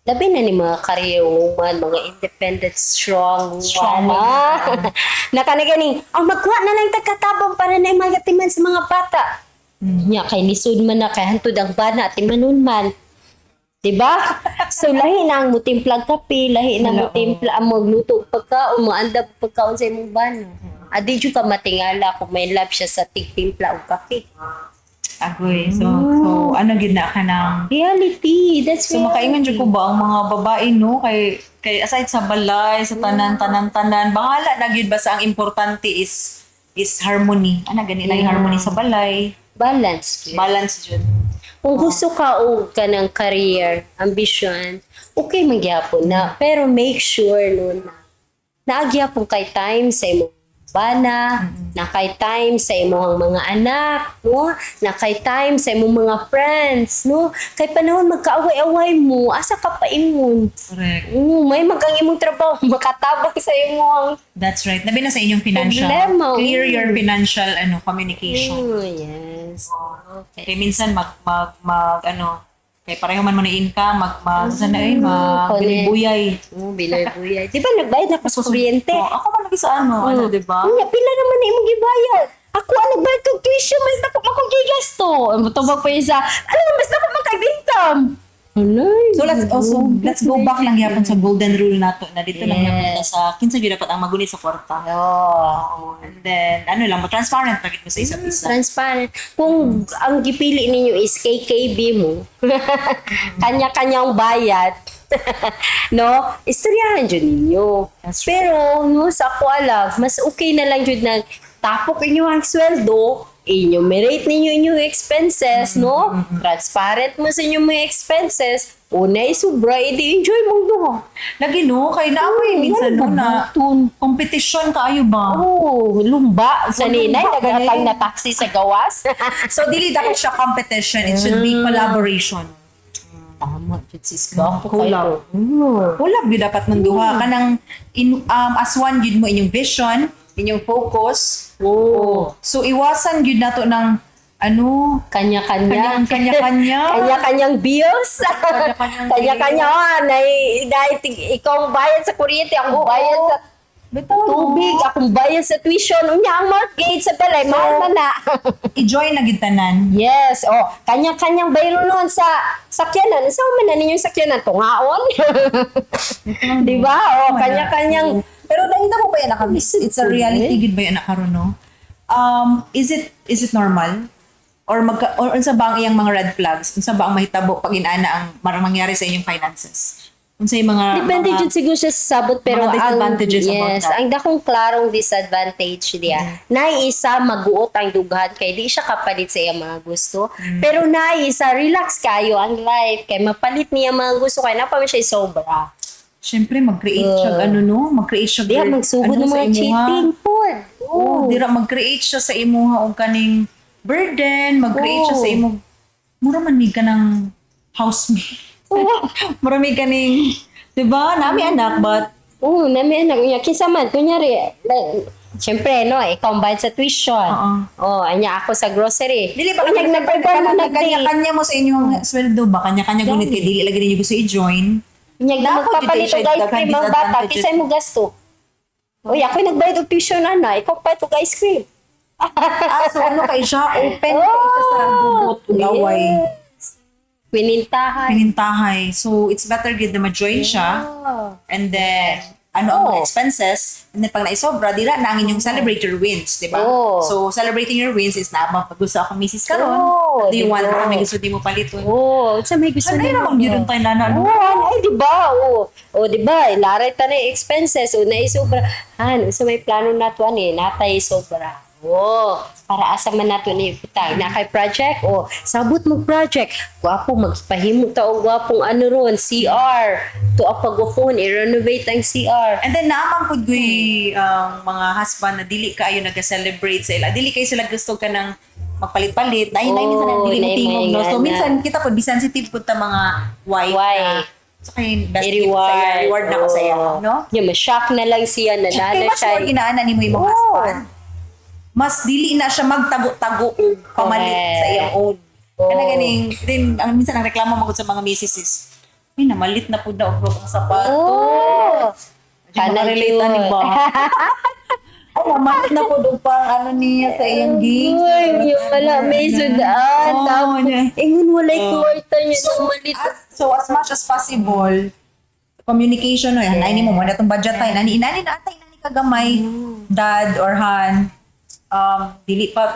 Labi na ni mga career woman, mga independent, strong woman. Nakanaganing, magkuha na lang tagkatabang para na magatiman sa mga bata. Nya kay lisod man na kay hantud ang bana at imanon man. Diba? So lahi na ang mutimplag kape, lahi na mutimpla ang magluto og pagkaon, maandab pagkaon sa imong bana. Adi jud ka matingala kung may love siya sa tigtimpla og kape. Agoy. So gid na ka nang Reality, that's so makaingon jud ko ba ang mga babae no kay aside sa balay sa tanan bahala na gyud basta ang importante is harmony. Gani lang yung harmony sa balay. balance. Balance jud. Kung gusto ka og kanang career, ambition, okay magyapon na. Pero make sure no na naagyapon kay time sa imong bana, na kay time sa imong mga anak, no? Na kay time sa imong mga friends, no? Kay panahon magkaaway-away mo, asa ka pa imong? Correct. May magang imong trabaho, makatabang sa imong. That's right. Labi na sa inyong financial. Problema. Clear your financial communication. Yes. Okay. Kay minsan kay pareho man mo na income, bilibuyay. Bilay-buyay. Di ba nagbayad na pa sa kuryente? Ako man lagi sa di ba? Pila naman na imong gibayad. Ako ano ba itong tuition? Mas na ko makugigasto. Matubag pa isa. Ano, mas na ko makag-income. Alay. Let's go back lang yapon sa golden rule nato na dito lang napunta sa kinsa gyud dapat ang magunit sa kwarta. And then ano lang, transparent pagit mo sa isa't isa. Transparent. Kung ang gipili ninyo is KKB mo, kanya-kanyang bayad, no? Istoryahan dyan ninyo. Pero, no, sa kuala, mas okay na lang dyan na tapok inyo ang sweldo, enumerate ninyo inyong expenses, no? Transparent mo sa inyong mga expenses, unay sobra, edi enjoy mong duha. Lagi no, kay naaway minsan no na competition kaayo ba? Oh, lumba. Sa ninay, lumba, nagratang na taxi sa gawas. So dili dapat siya competition, it should be collaboration. Tama, sis ko. Collab. Collab gyud dapat ng duha kanang as one gyud mo inyong vision, inyong focus. So iwasan gyud nato ng ano, Kanya-kanya. kanya-kanya. Kanya-kanyang bills. Kanya-kanyang Kanya-kanya. Dahil ikaw ang bayad sa kuryente, ako bayad sa tubig, akong bayad sa tuition. Unya, ang mortgage sa balay, mahal man na. I-join na gyud tanan. Yes, kanya-kanyang bayro noon sa sakyanan. Saan man na ninyong sakyanan? Tungaon? Di ba? Kanya-kanyang. Pero nakita mo ba yan nakamiss? It's a reality gid ba yan nakaroon, no? Is it normal? Or unsa ba ang iyang mga red flags? Unsa ba ang mahitabo pag inaana ang mangyari sa inyong finances? Unsa yung mga Depende mga- dyan siguro siya sa sabot, pero mga disadvantages about yes, that. ang dakong klarong disadvantage niya, naisa maguot ang dughan kay di siya kapalit sa iyang mga gusto. Pero naisa relax kayo ang life kay mapalit niya mga gusto kay napa man siya sobra. Siyempre, mag-create siya, mag-create siya. Diya magsugod ng sa mga imuha. cheating porn. Dira, mag-create siya sa imuha o kaning burden, mag-create siya sa imong, mura man ka ng housemate. Mura may ka ng, diba, nami anak, but Oo, nami anak niya kinsa man kunyari Siyempre, no, ikaw ang bayad sa tuition. Anya ako sa grocery. dili ba kanya-kanya mo sa inyong sweldo ba? Kanya-kanya gunit kay dili lagi ninyo gusto i-join. Nya Dapat magpapalit dito og siya ice cream ang bata disadvantages. kisay mo gasto. Uy, ako'y nagbayad og tuition ana, ikaw pa og ice cream. So ano kay siya? Open kay siya sa bubot ug away. Pinintahan. Pinintahay. So, it's better gid na ma-join siya. And then, ano ang mga expenses. And then, pag naisobra, dira na ang inyong celebrate your wins, di ba? Oh. So, celebrating your wins is na pag-gusto akong misis karon. Oh, Do you want diba? may gusto di mo paliton? Sa may gusto Ano mo. yun naman yun tayo na Ay, di ba? Di ba? Laray ta na yung expenses. Naisobra. Sa may plano na to, natay sobra. Para asa man nato ni utang na kay project sabot mo project gwapo magpahimo ta og gwapong ano ron CR to apagupon i-renovate ang CR. And then, naamang po mga husband na dili kaayo nag-celebrate sa ila. Dili kayo sila gusto ka ng magpalit-palit. Dahil minsan ang dili mo tingog. No? So, minsan kita po, be sensitive po ta mga wife na so, kaya best gift sa iya. Reward na ko sa iya. No? Ma-shock na lang siya na Kaya mas more inaana ni mo yung husband. Mas dili na siya magtago-tago o pamalit sa iyang own. Kaya ganing, then, minsan ang reklamo magod sa mga misis is, ay, namalit na po daw ang sapato. Kana relate na ni ba? Ay, namalit na po daw pang ano niya sa iyang gigs. Uy, yung wala may sudaan. Tapos, ingon walay kwarta niya nang malit. So, as much as possible, communication, no, yan, ay, mo na itong budget tayo. Inani na atay, inani kagamay, dad or han, dili pa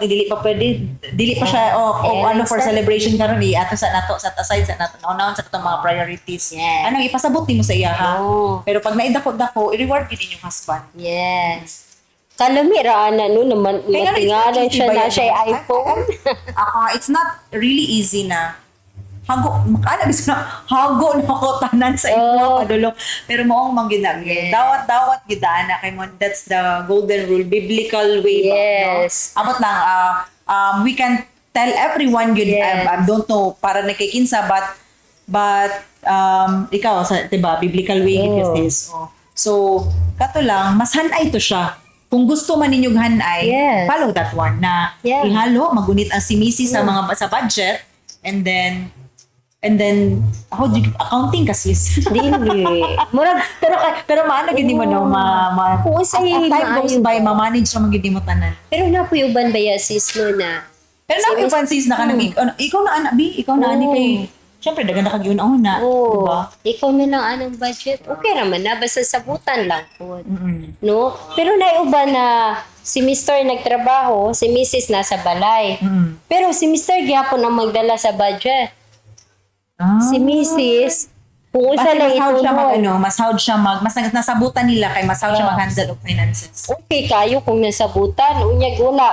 siya ano for celebration karon ato sa aside sa nato naon sa atong mga priorities. Anong ipasabot nimo sa iya ha. Pero pag naidako-dako i-reward gid inyong husband. Yes. Kalamira na no naman matingalan siya na siya iPhone. It's not really easy na hago na ko tanan sa imo padulong pero moong manginag dawat gidana kay mo, that's the golden rule, biblical way no? Amot lang we can tell everyone good don't know para nakikinsa but ikaw sa diba biblical way it is so kato lang mas hanay to siya kung gusto man ninyong hanay follow that one na ihalo magunit ang si Missy sa mga sa budget and then And then, ako, accounting kasi. Dili. Murag, Pero maano, gindi mo no, Kung as sa'yo time goes maayo by, ba? ma-manage naman gindi mo tanan. pero napuyuban ba ya sis no na? Pero na yung pansis na kanang, ikaw na anak, B, ikaw na ani kay, syempre, dagan na kagiuna-una. Oh, Diba? ikaw na lang anong budget. Okay raman na, basta sabutan lang po. Mm-mm. No? Pero naiuba na si Mr. nagtrabaho, si Mrs. nasa balay. Mm. Pero si Mr. gyapon ang magdala sa budget. Ah. Si Mrs. kung Kasi usa lang mas hawd siya mag, ito ano, mas hawd siya mas nasabutan nila kay mas hawd siya mag-handle of finances. okay kayo kung nasabutan. Unyag wala.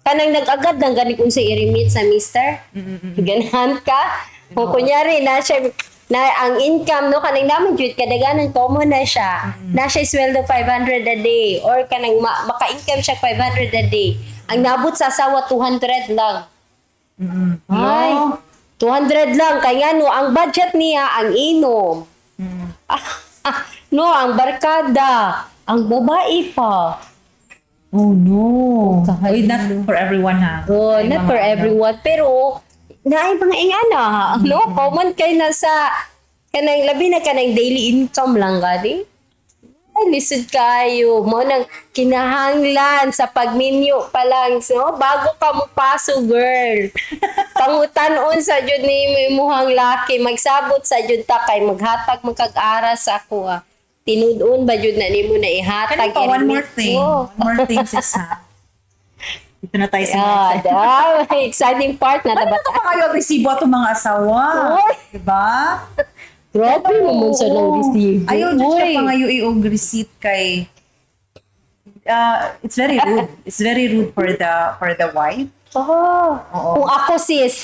Kanang nag-agad ng ganit kung sa i-remit sa Mr. Ganahan ka. Kung kunyari, ang income, no, kanang naman jud kadaganan common na siya. Na siya sweldo 500 a day or kanang maka-income siya 500 a day. Ang nabot sa asawa 200 lang. Ay, 200 lang. Kaya no, ang budget niya, ang inom. No, ang barkada. Ang babae pa. Oh no. Wait, not for everyone ha. Oh, Ay, not mga for ano. everyone. Pero, naay mga ingana. No, common kay na sa kanang labi na kanang daily income lang gani. Ay, lisod kayo. Mo nang kinahanglan sa pagminyo pa lang. So, bago ka mo paso, girl. Pangutanon sa jud ni imuhang laki. Magsabot sa jud ta kay maghatag magkag-aras ako. Tinudon ba jud na nimo na ihatag? Kanina pa, one more i-remit thing. mo? One more thing, sis ha. Dito na tayo sa Yeah, exciting part na Ano dapat. na pa kayo resibo atong mga asawa? Oy! Diba? Grabe naman sa nang resibo. Ayaw dyan siya Uy. pangayo i-og receipt kay it's very rude. It's very rude for the wife. Oo. Kung ako sis,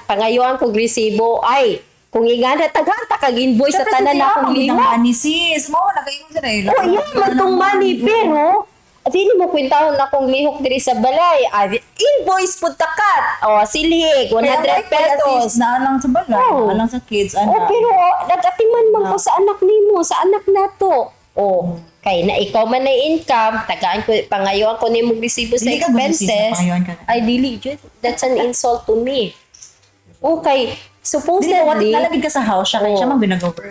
pangayuan kong resibo, ay, kung ingana, tagata kag invoice sa tanan na akong lima. lima. Ni sis, mo nagayon sa rin. Oh, yan man tong money, pero, at hindi mo kwentahon na akong lihok diri sa balay. Invoice po takat. O, silig, 100 pesos. Na lang sa balay, Oh. na lang sa kids, Oh, anak. pero nag-atiman man ko sa anak nimo, sa anak nato. Oh, kay na ikaw man na income, tagaan ko pangayoan ko nimo resibo sa Dili ka ba sis na expenses. pangayoan ka na? Ay dili jud. That's an insult to me. Okay, Dili, supposedly, nalagid ka sa house siya, kaya siya man binag-over.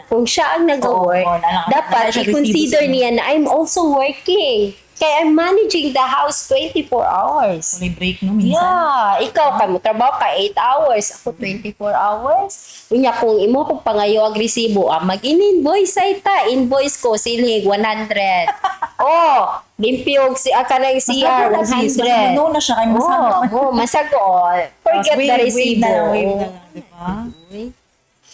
kung siya ang nag-work, Oo, nala- dapat nala siya i-consider resibo sa- niya na I'm also working. Kaya I'm managing the house 24 hours. May break no minsan. Yeah, ikaw ka mo trabaho ka 8 hours, ako 24 hours. Unya kung imo ko pangayo agresibo, mag-invoice ay ta, invoice ko silig 100. Oh, limpyog si kanang CR 100. No na siya kay masagot. Masagot. Forget the Wave resibo. na lang, wave na lang, di ba?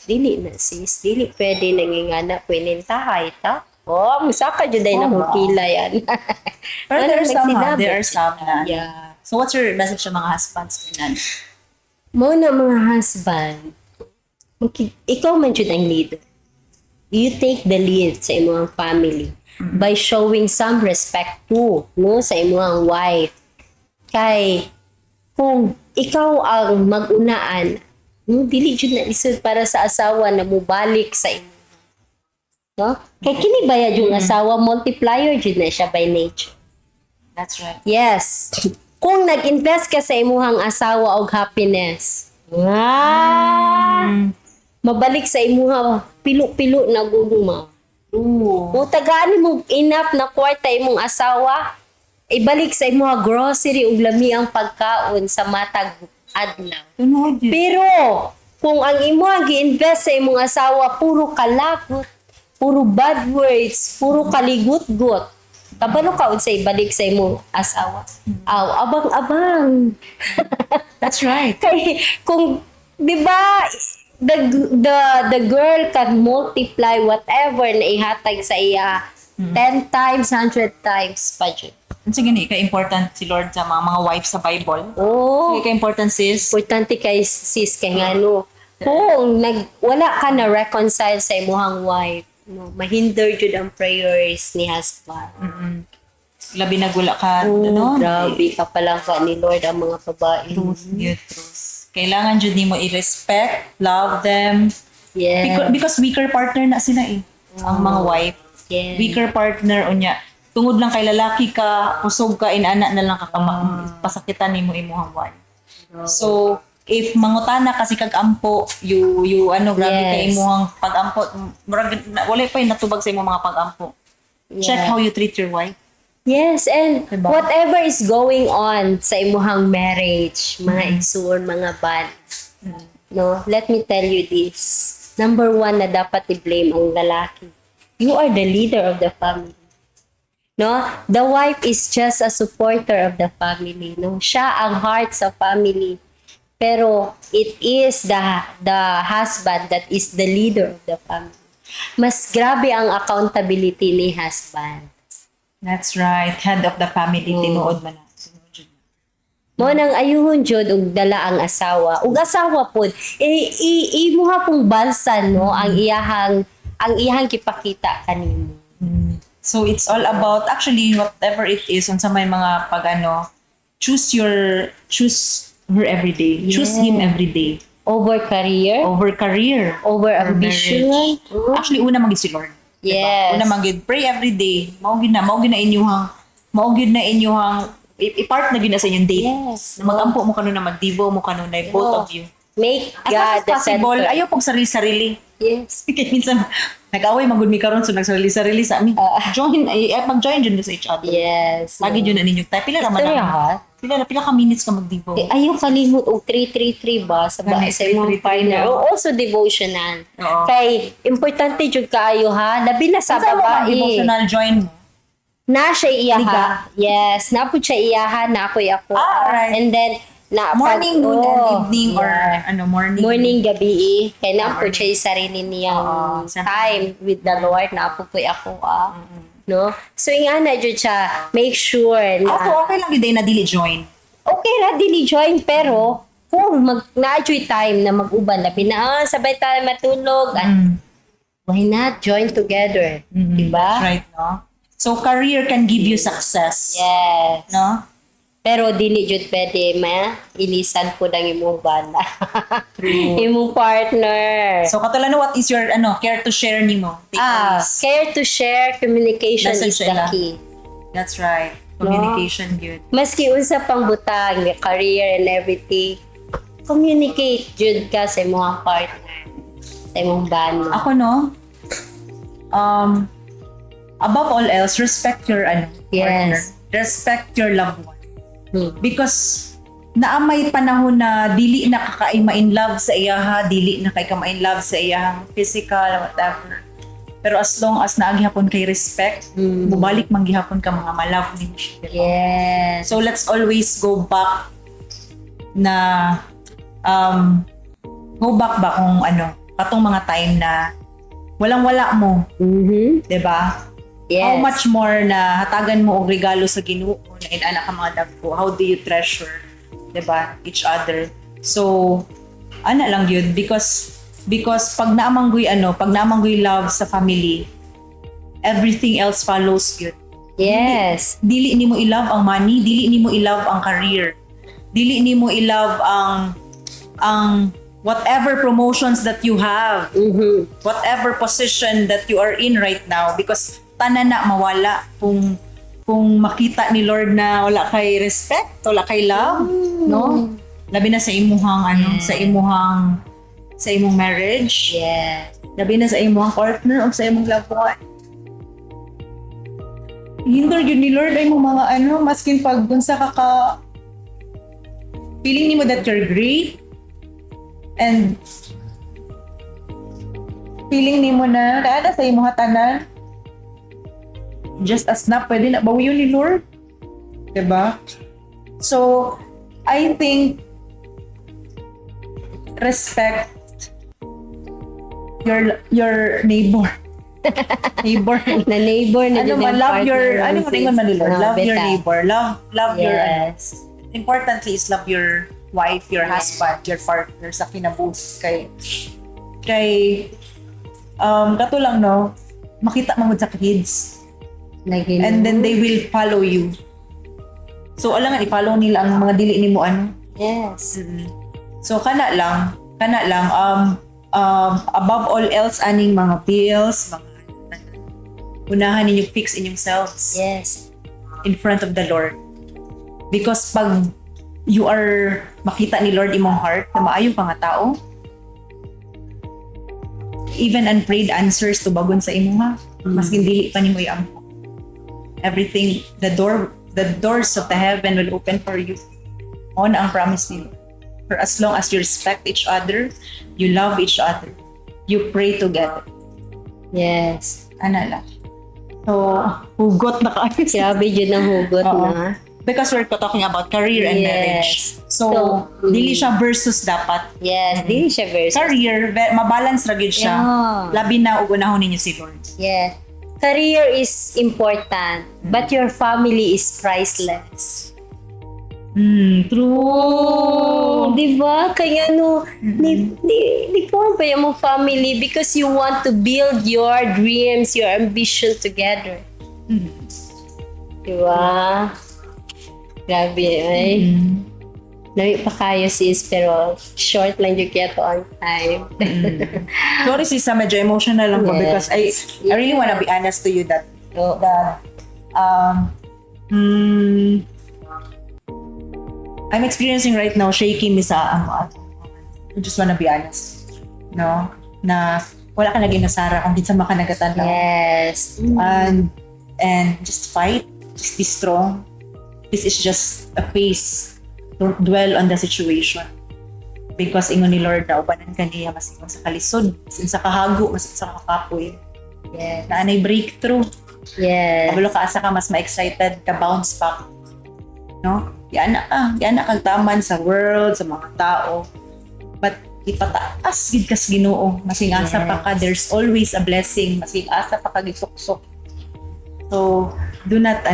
Dili na sis, dili pwede nangingana kwinintahay ta. Oh, musaka jud ay Oo na ba? kila yan. Pero Ano there are some, nagsinabi? there are some na. Yeah. So what's your message sa mga husbands kanan? Mo na mga husband, ikaw man jud ang leader. You take the lead sa imong family by showing some respect to no sa imong wife. Kay kung ikaw ang mag-unaan, no, dili jud na lisod para sa asawa na mubalik sa imo. No? Kay kini bayad yung asawa, multiplier jud na siya by nature. That's right. Yes. Kung nag-invest ka sa imuhang asawa og happiness, mabalik sa imuha pilo-pilo na gugma. O tagaan mo enough na kwarta imong asawa, ibalik sa imuha grocery ug lami ang pagkaon sa matag adlaw. Tunod yun. Pero kung ang imo ang gi-invest sa imong asawa puro kalagot, puro bad words, puro kaligut-gut, kabalo ka sa ibalik sa imong asawa. Aw, abang-abang. That's right. Kay kung 'di ba the girl can multiply whatever na ihatag sa iya 10 times, 100 times pa jud. Sige ni, ka-important si Lord sa mga wives sa Bible. Oh, Sige ka-important sis. importante kay sis kay ngano. Kung wala ka na reconcile sa imuhang wife, no, mahinder jud ang prayers ni husband. Labi na gula ka, Oh, ano? grabe ka palang ka ni Lord ang mga babae. Truth. Kailangan jud nimo i-respect, love them. Yeah. Because weaker partner na sila eh. Ang mga wife. Yeah. Weaker partner unya. Tungod lang kay lalaki ka, kusog ka, inana na lang ka pasakitan nimo imong wife. So, if mangutana kasi kag-ampo, you ano, grabe Yes. kay imong pag-ampo, murag wala pa yung natubag sa imong mga pag-ampo. Check how you treat your wife. Yes, and Diba? whatever is going on sa imuhang marriage, mga igsoon, mga bad, no, let me tell you this. Number one na dapat i-blame ang lalaki. You are the leader of the family. No? The wife is just a supporter of the family. No? Siya ang heart sa family. Pero it is the husband that is the leader of the family. Mas grabe ang accountability ni husband. That's right. Head of the family, tinuod man na. Mo nang ayuhon jud og dala ang asawa. Ug asawa pod imuha pong balsa no ang iyahang kipakita kanimo. So it's all about, actually, whatever it is, unsa may mga pag-ano, choose her every day. Choose him every day. Over career, Over career. over Or ambition. marriage. Actually, una magid si Lord. Yes. Una magid pray every day. Maugid na inyuhang i-part na gid na sa inyong date. Yes. Na magampo mo kanuna, magdibo mo kanuna, both of you. Make As much God as the possible, center. ayaw pong sarili-sarili. Yes. Kaya minsan, nag-away magud mi karon, so nagsarili-sarili sa amin. Mag-join dyan sa each other. Yes. Lagi dyan na ninyo tayo. Pila naman Sorry, lang. ha? Pila ka minutes ka magdibo. Ayaw kalimot og 333 ba sa sa imong 333 partner. no? Also devotional. Oo. Kay importante jud kaayo ha, labi na sa Saan mo ang babae. devotional join mo? Na siya iyaha. Liga? Yes, na po siya iyaha, na ako'y ako. alright. And then, na Morning, noon, and oh, evening, or yeah. morning? Morning, gabi. Kaya na po siya yung sarili niyang Oo, siyempre. time with the Lord, na po ako. No? So, yung ana, jud siya, make sure na, Ako, okay lang yun na dili join. okay na, dili join, pero, kung na-enjoy time na mag-uban, labi na, sabay tayo matulog, at why not join together? Diba? Right, no? So, career can give you success. Yes. No? Pero dili jud pwede ilisan po ng imong bana. Imong partner. So, katulad no, what is your, care to share nimo? Takeaways. Care to share, communication Message is the sila. key. That's right. Communication, good. Maski unsa pang butang, career and everything, communicate jud ka sa imong partner, sa imong bana. Ako, no? Above all else, respect your partner. Yes. Respect your loved one. Because naamay panahon na dili na kakaay ma-in love sa iyaha, dili na kay ka ma-in love sa iyahang physical, whatever. Pero as long as naagihapon kay respect, bubalik man gihapon ka mga malove ni siya. diba? Yes. So let's always go back na go back ba kung katong mga time na walang-wala mo, 'di ba? Yes. How much more na hatagan mo og regalo sa Ginoo na inana ka mga dagko. How do you treasure, 'di ba, each other? So ana lang yun because pag naamanggoy love sa family, everything else follows yun. Yes. Dili nimo i-love ang money, dili nimo i-love ang career. Dili nimo i-love ang whatever promotions that you have. Whatever position that you are in right now, because tanan na mawala kung makita ni Lord na wala kay respect, wala kay love, no? Labi na sa imuhang sa imong marriage, Yes. labi na sa imong partner o sa imong loved one. Hinder yun ni Lord ay mo mga maskin pag unsa ka feeling nimo that you're great and feeling nimo na naada sa imong tanan, just as na pwede na bawiyon ni Lord, diba? So I think respect your neighbor. Na neighbor na Ano din man, ang love your, partner. ano mo tingon man ni Lord? Love your beta. neighbor. Love your, Yes. importantly is love your wife, your husband, your partner sa kinabuhi. Kato lang, no? Makita mo sa kids. Naging, And then they will follow you. So, alangan, i-follow nila ang mga dili nimo yes. So, kana lang, above all else, aning mga bills, unahan ninyo fix in yourselves Yes. in front of the Lord. Because pag you are makita ni Lord imong heart na maayo ka nga tao. Even unprayed answers to bagon sa imo ha. Mas dili pa nimo iampo. Everything, the doors of the heaven will open for you. On ang promise ni Lord. For as long as you respect each other, you love each other, you pray together. Yes. Ana lang. So, hugot na kayo. Grabe yun ang hugot Oo. na. Because we're talking about career and Yes. marriage. So, dili siya versus dapat. Yes, dili siya versus. Career, mabalance ra gyud siya. Yeah. Labi na ug unahon ninyo si Lord. Yes. Career is important, but your family is priceless. True. Di ba? Kaya di form pa yung mong family because you want to build your dreams, your ambition together. Di ba? Grabe, ay. Lawi pa kayo sis, pero short lang yung keto on time. Sorry sis, medyo emotional lang ko Yes. because I really wanna be honest to you that So, I'm experiencing right now shaky mi sa I just wanna be honest. No? Na wala ka naging nasara kung kinsa makanagatan lang. yes. And just fight, just be strong. This is just a phase. Don't dwell on the situation. Because ingon ni Lord na ubanan ka niya mas ingon sa kalisod, mas sa kahago, mas sa kakapoy. Yes. Na anay breakthrough. Yes. Kabalo ka asa ka mas ma-excited ka bounce back. No? Yan na kang taman sa world, sa mga tao. But ipataas gid kas Ginoo, masing asa pa ka, there's always a blessing, masing asa pa ka gisuksok. So, do not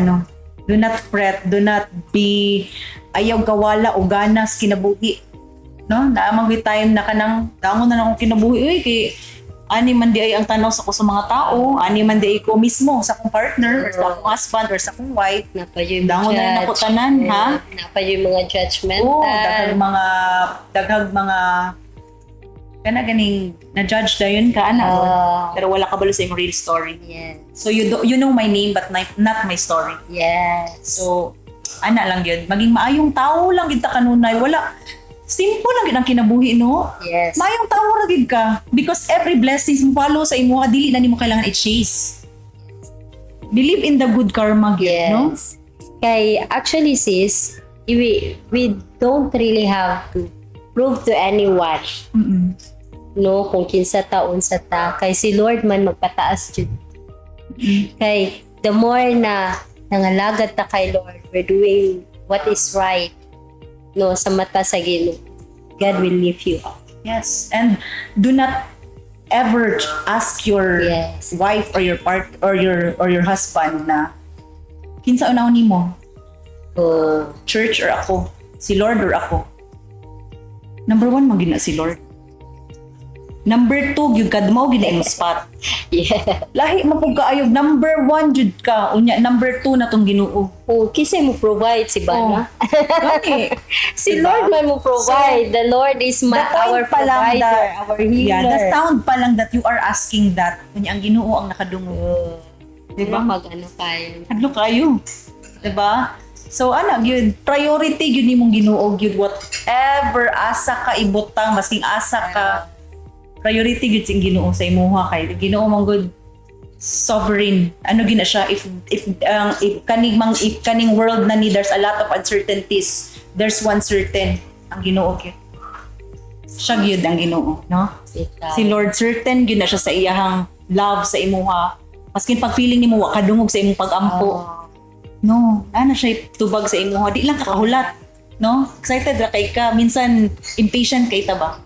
fret, do not be ayaw gawala o ganas kinabuhi. No? Naamang with time na kanang dangon na akong kinabuhi. Uy, kay ani man di ay ang tanaw sa ko sa mga tao, ani man di ay ko mismo sa akong partner, or sa akong husband, or sa akong wife. Napa yung Dangon na rin ako tanan, ha? Napa yung mga judgmental. Oo, daghag mga kana ganing na-judge dayon ka ana. Pero wala ka balo sa imong real story. Yes. So you know my name but not my story. Yes. So ana lang yun. Maging maayong tao lang gid ta kanunay. Wala simple lang gid ang kinabuhi no. Yes. Maayong tao ra gid ka because every blessings mo follow sa imo dili na nimo kailangan i-chase. Believe in the good karma gid, no? Yes. Kay actually sis, we don't really have to prove to anyone. No, kung kinsa taon sa ta. Kay si Lord man magpataas jud. Kay the more na nangalagad ta kay Lord, we're doing what is right. No, sa mata sa Ginoo. God will lift you up. Yes. And do not ever ask your Yes. wife or your your husband na kinsa unahon nimo? Oh, Church or ako? Si Lord or ako? Number 1 magina si Lord. Number 2 gyud kad mao gid imong spot. yeah. Lahi man pug kaayog number 1 jud ka. Unya number 2 na tong Ginoo. Oh, kinsa mo provide si Bana? Gani. Si Diba? Lord man mo provide. The Lord is The our point pa lang provider, that- our healer. Yeah, the sound pa lang that you are asking that. Unya ang Ginoo ang nakadungog. Diba? Mag-ano kayo. Hadlo kayo. Diba? So ana gyud priority gyud nimong Ginoo gyud whatever asa ka ibutang masking asa ka priority gyud sing Ginoo sa imuha kay Ginoo man good sovereign. Ano gina siya if kaning world na ni there's a lot of uncertainties. There's one certain ang Ginoo gyud. Siya gyud ang Ginoo, no? Si Lord certain gyud na siya sa iyahang love sa imuha. Maskin pag feeling nimo wa kadungog sa imong pag-ampo. No, ana siya tubag sa imo. Di lang kakahulat. No? Excited ra kay ka. Minsan, impatient kay ta ba?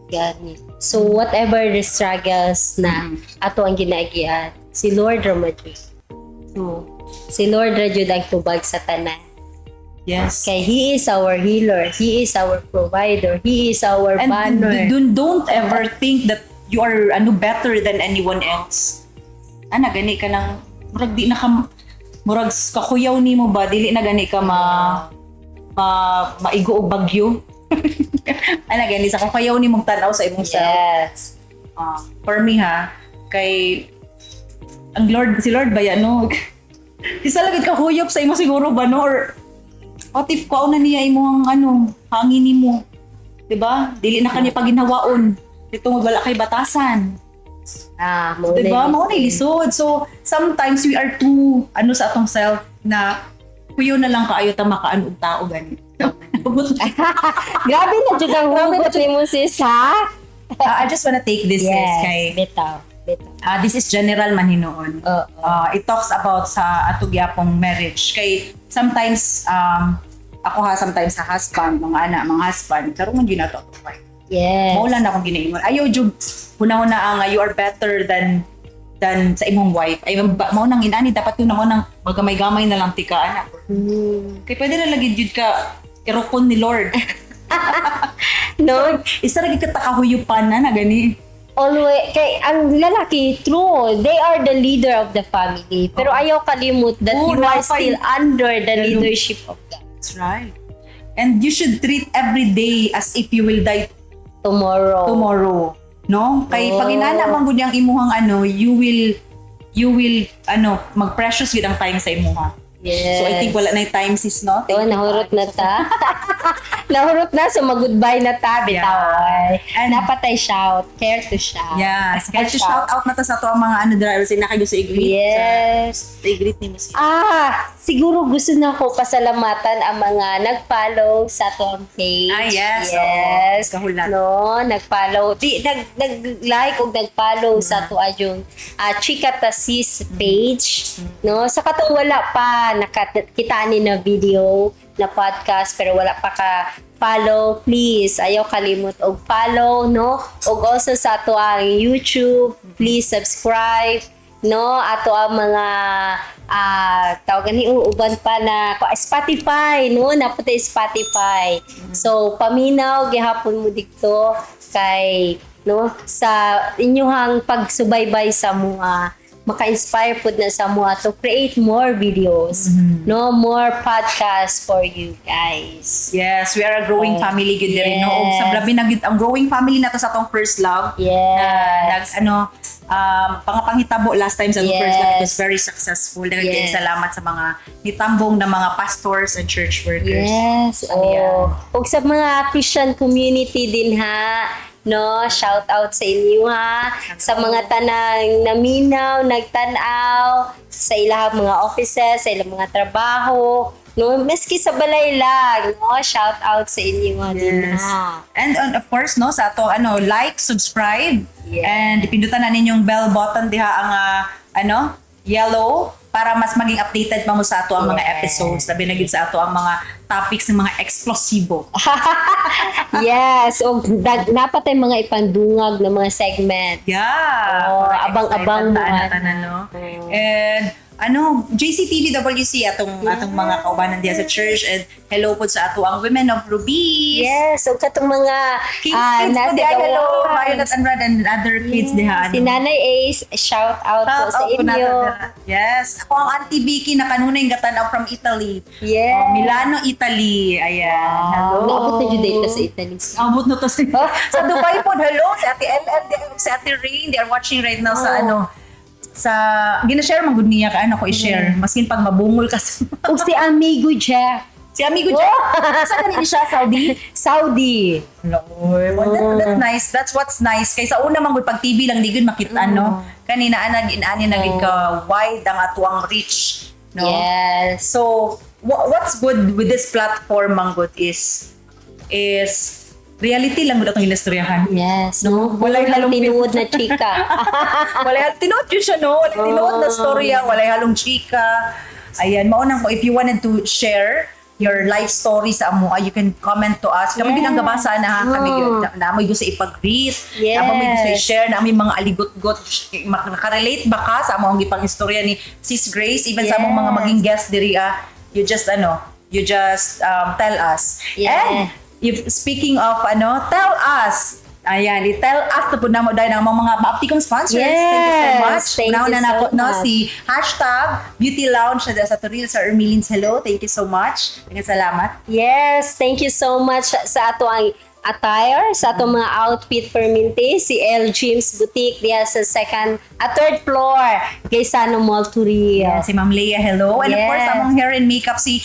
Gani. So whatever the struggles na ato ang ginagian, si Lord Ramadjud. So, si Lord Ramadjud ang tubag sa tanan. Yes. Kay He is our healer. He is our provider. He is our And banner. don't ever think that you are better than anyone else. Ana, gani ka nang, murag di na ka, murag kakuyaw ni mo ba, dili na gani ka maigo og bagyo. Ana, gani sa kakuyaw ni mong tanaw sa imong self. Yes. For me ha, kay si Lord ba yan, no? Isa lang ka huyop sa imo siguro ba, no? Or What if kuaw na niya imong hangin nimo? 'Di ba? Dili na kanya paginhawaon. Itong wala kay batasan. Mo 'Di ba? Mao na lisod. So sometimes we are too sa atong self na kuyo na lang kaayo ta makaano og tao gani. Grabe na jud ang hugot nimo sis ha. I just wanna take this sis kay bitaw. this is general man hinuon. It talks about sa atong gyapong marriage kay sometimes ako sometimes sa husband, mga husband, karon man gyud nato. Yes. Mao lang akong ginaingon. Ayaw jud hunahuna nga you are better than sa imong wife. Ay mao nang inani dapat yun mo nang magamay-gamay na lang tika ana. Kay pwede na lagi jud ka irokon ni Lord. No, Isa lagi ka takahuyupan na gani. always kay ang lalaki true they are the leader of the family pero ayaw kalimut that you are still under the leadership of God. That's right. And you should treat every day as if you will die tomorrow. No? Kay pag inana man gud yang imuhang you will mag-precious gid ang time sa imuha. Yes. So I think wala na yung time sis, no? Thank you. Nahurot na ta. Nahurot na, so mag-goodbye na ta, bitaw. And napatay shout, care to shout. Yes. Kaya shout out na ta sa to ang mga drivers na kayo sa i-greet. Yes. Sa i-greet ni Ms. Siguro gusto na ko pasalamatan ang mga nag-follow sa to page. Yes. Yes. Kahulat. No, nag-follow. Nag-like o nag-follow sa to yung Chika Tasis page. No, sa katong wala pa nakita ni na video na podcast pero wala pa ka follow, please ayaw kalimot og follow, no, og also sa ato ang YouTube, please subscribe, no, ato ang mga tawagan ni uban pa na Spotify, no, naputay Spotify. So paminaw gihapon mo dito kay no sa inyong pagsubaybay sa mga maka-inspire po na sa mga to create more videos, no, more podcasts for you guys. Yes, we are a growing family gud diri, no. Og sa labi na gud ang growing family nato sa tong first love. Yes. Pangapanghitabo last time sa first love, it was very successful. Daghang salamat sa mga nitambong na mga pastors and church workers. Yes. Og sa mga Christian community din ha, no, shout out sa inyo ha, sa mga tanang naminaw, nagtanaw sa ilang mga offices, sa ilang mga trabaho, no, maski sa balay lang, no, shout out sa inyo din ha. And of course, no, sa ato like, subscribe, and ipindutan na ninyong bell button diha ang yellow para mas maging updated pa mo sa ato ang mga episodes, labi na gid sa ato ang mga topics ng mga eksplosibo. Yes, o napatay mga ipandungag na mga segment. Yeah. Abang-abang mo. And JCTVWC atong mga kaubanan diya sa church, and hello po sa ato ang Women of Ruby. Yes, so katong mga Kids po diya, hello, Violet and Rad and other kids diha. Si Nanay Ace, shout out po sa inyo. Yes, ako ang Auntie Vicky na kanunay gatanaw from Italy. Yes. Milano, Italy. Ayan. Hello. Naabot na dyan data sa Italy. Abot na to sa Dubai po. Hello, si Ate LL, si Ate Rain, they are watching right now sa gina-share man gud niya ka ko i-share maskin pag mabungol ka sa O si Amigo Jeff. si amigo Jack. Saan kanina siya? Saudi? No. That's nice. That's what's nice. Kaysa una man gud pag TV lang di gud makita kanina inani na gid ka wide ang atuang reach, no? Yes. So what's good with this platform man gud is reality lang gud atong ilusturyahan. Yes. No? Walay halong tinuod na chika. Walay tinuod yun siya, no? Walay tinuod na storya, walay halong chika. Ayan, maunang po, if you wanted to share your life story sa amuha, you can comment to us. Kami din ang gabasa na kami naamoy gusto ipag-greet, naamoy gusto i-share, naamoy mga aligot-got, makarelate ba ka sa among gipang istorya ni Sis Grace, even sa among mga maging guest diri, you just tell us. And if speaking of tell us. Ayan, i-tell us na po na mo dahil ng mga baaptikong sponsors. Yes, thank you so much. thank you Na so much. si #Beauty Lounge sa Toril sa Ermilins. Hello, thank you so much. Salamat. Yes, thank you so much sa ato ang attire sa atong mga outfit perminti si L James Boutique diya sa third floor kay Sano Mall Turia. Yeah, si Ma'am Leia, hello. And of course, Yes. among hair and makeup, si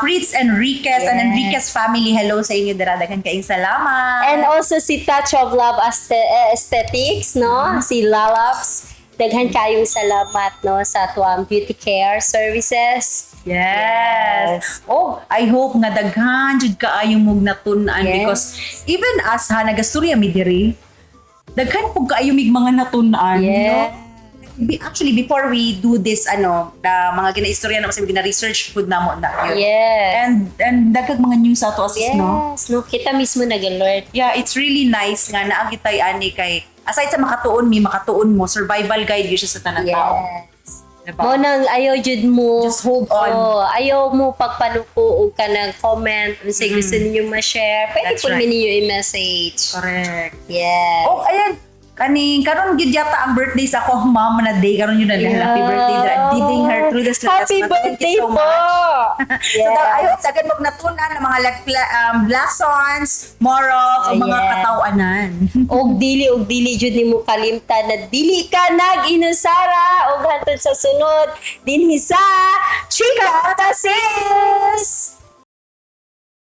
Fritz Enriquez and Enriquez family, hello sa inyo. Daradagan kaing salamat. And also si Touch of Love Aesthetics, no? Si Lalaps. Daghan kayong salamat, no? Sa tuwang beauty care services. Yes. Oh, I hope nga daghan jud kaayong mug natunan Yes. because even as ha nagastorya mi diri, daghan pug kaayong mig mga natunan, Yeah. Actually, before we do this, mga gina-istorya na kasi gina-research pud namo na yun. Yes. And dagkag mga news ato as Yes. no? No? Kita mismo nag-alert. Yeah, it's really nice nga naagitay ani kay aside sa makatuon mo, survival guide yun siya sa tanang tao. Yes. Diba? Mo nang ayaw jud mo. Just hold on. Oh, ayaw mo pagpanuko og ka ng comment kung say gusto ninyo ma-share. Pwede That's po right. ninyo i-message. Correct. Yes. Oh, ayan. Karon gid yata ang birthday sa akong mama na day karon yun na happy birthday diding her through the Happy birthday po! So I hope dagan mo natunan ng mga lessons, morals, o mga Yes. katawanan. og dili jud nimo kalimtan na dili ka nag-inusara og hantod sa sunod dinhi sa Chika Tasis!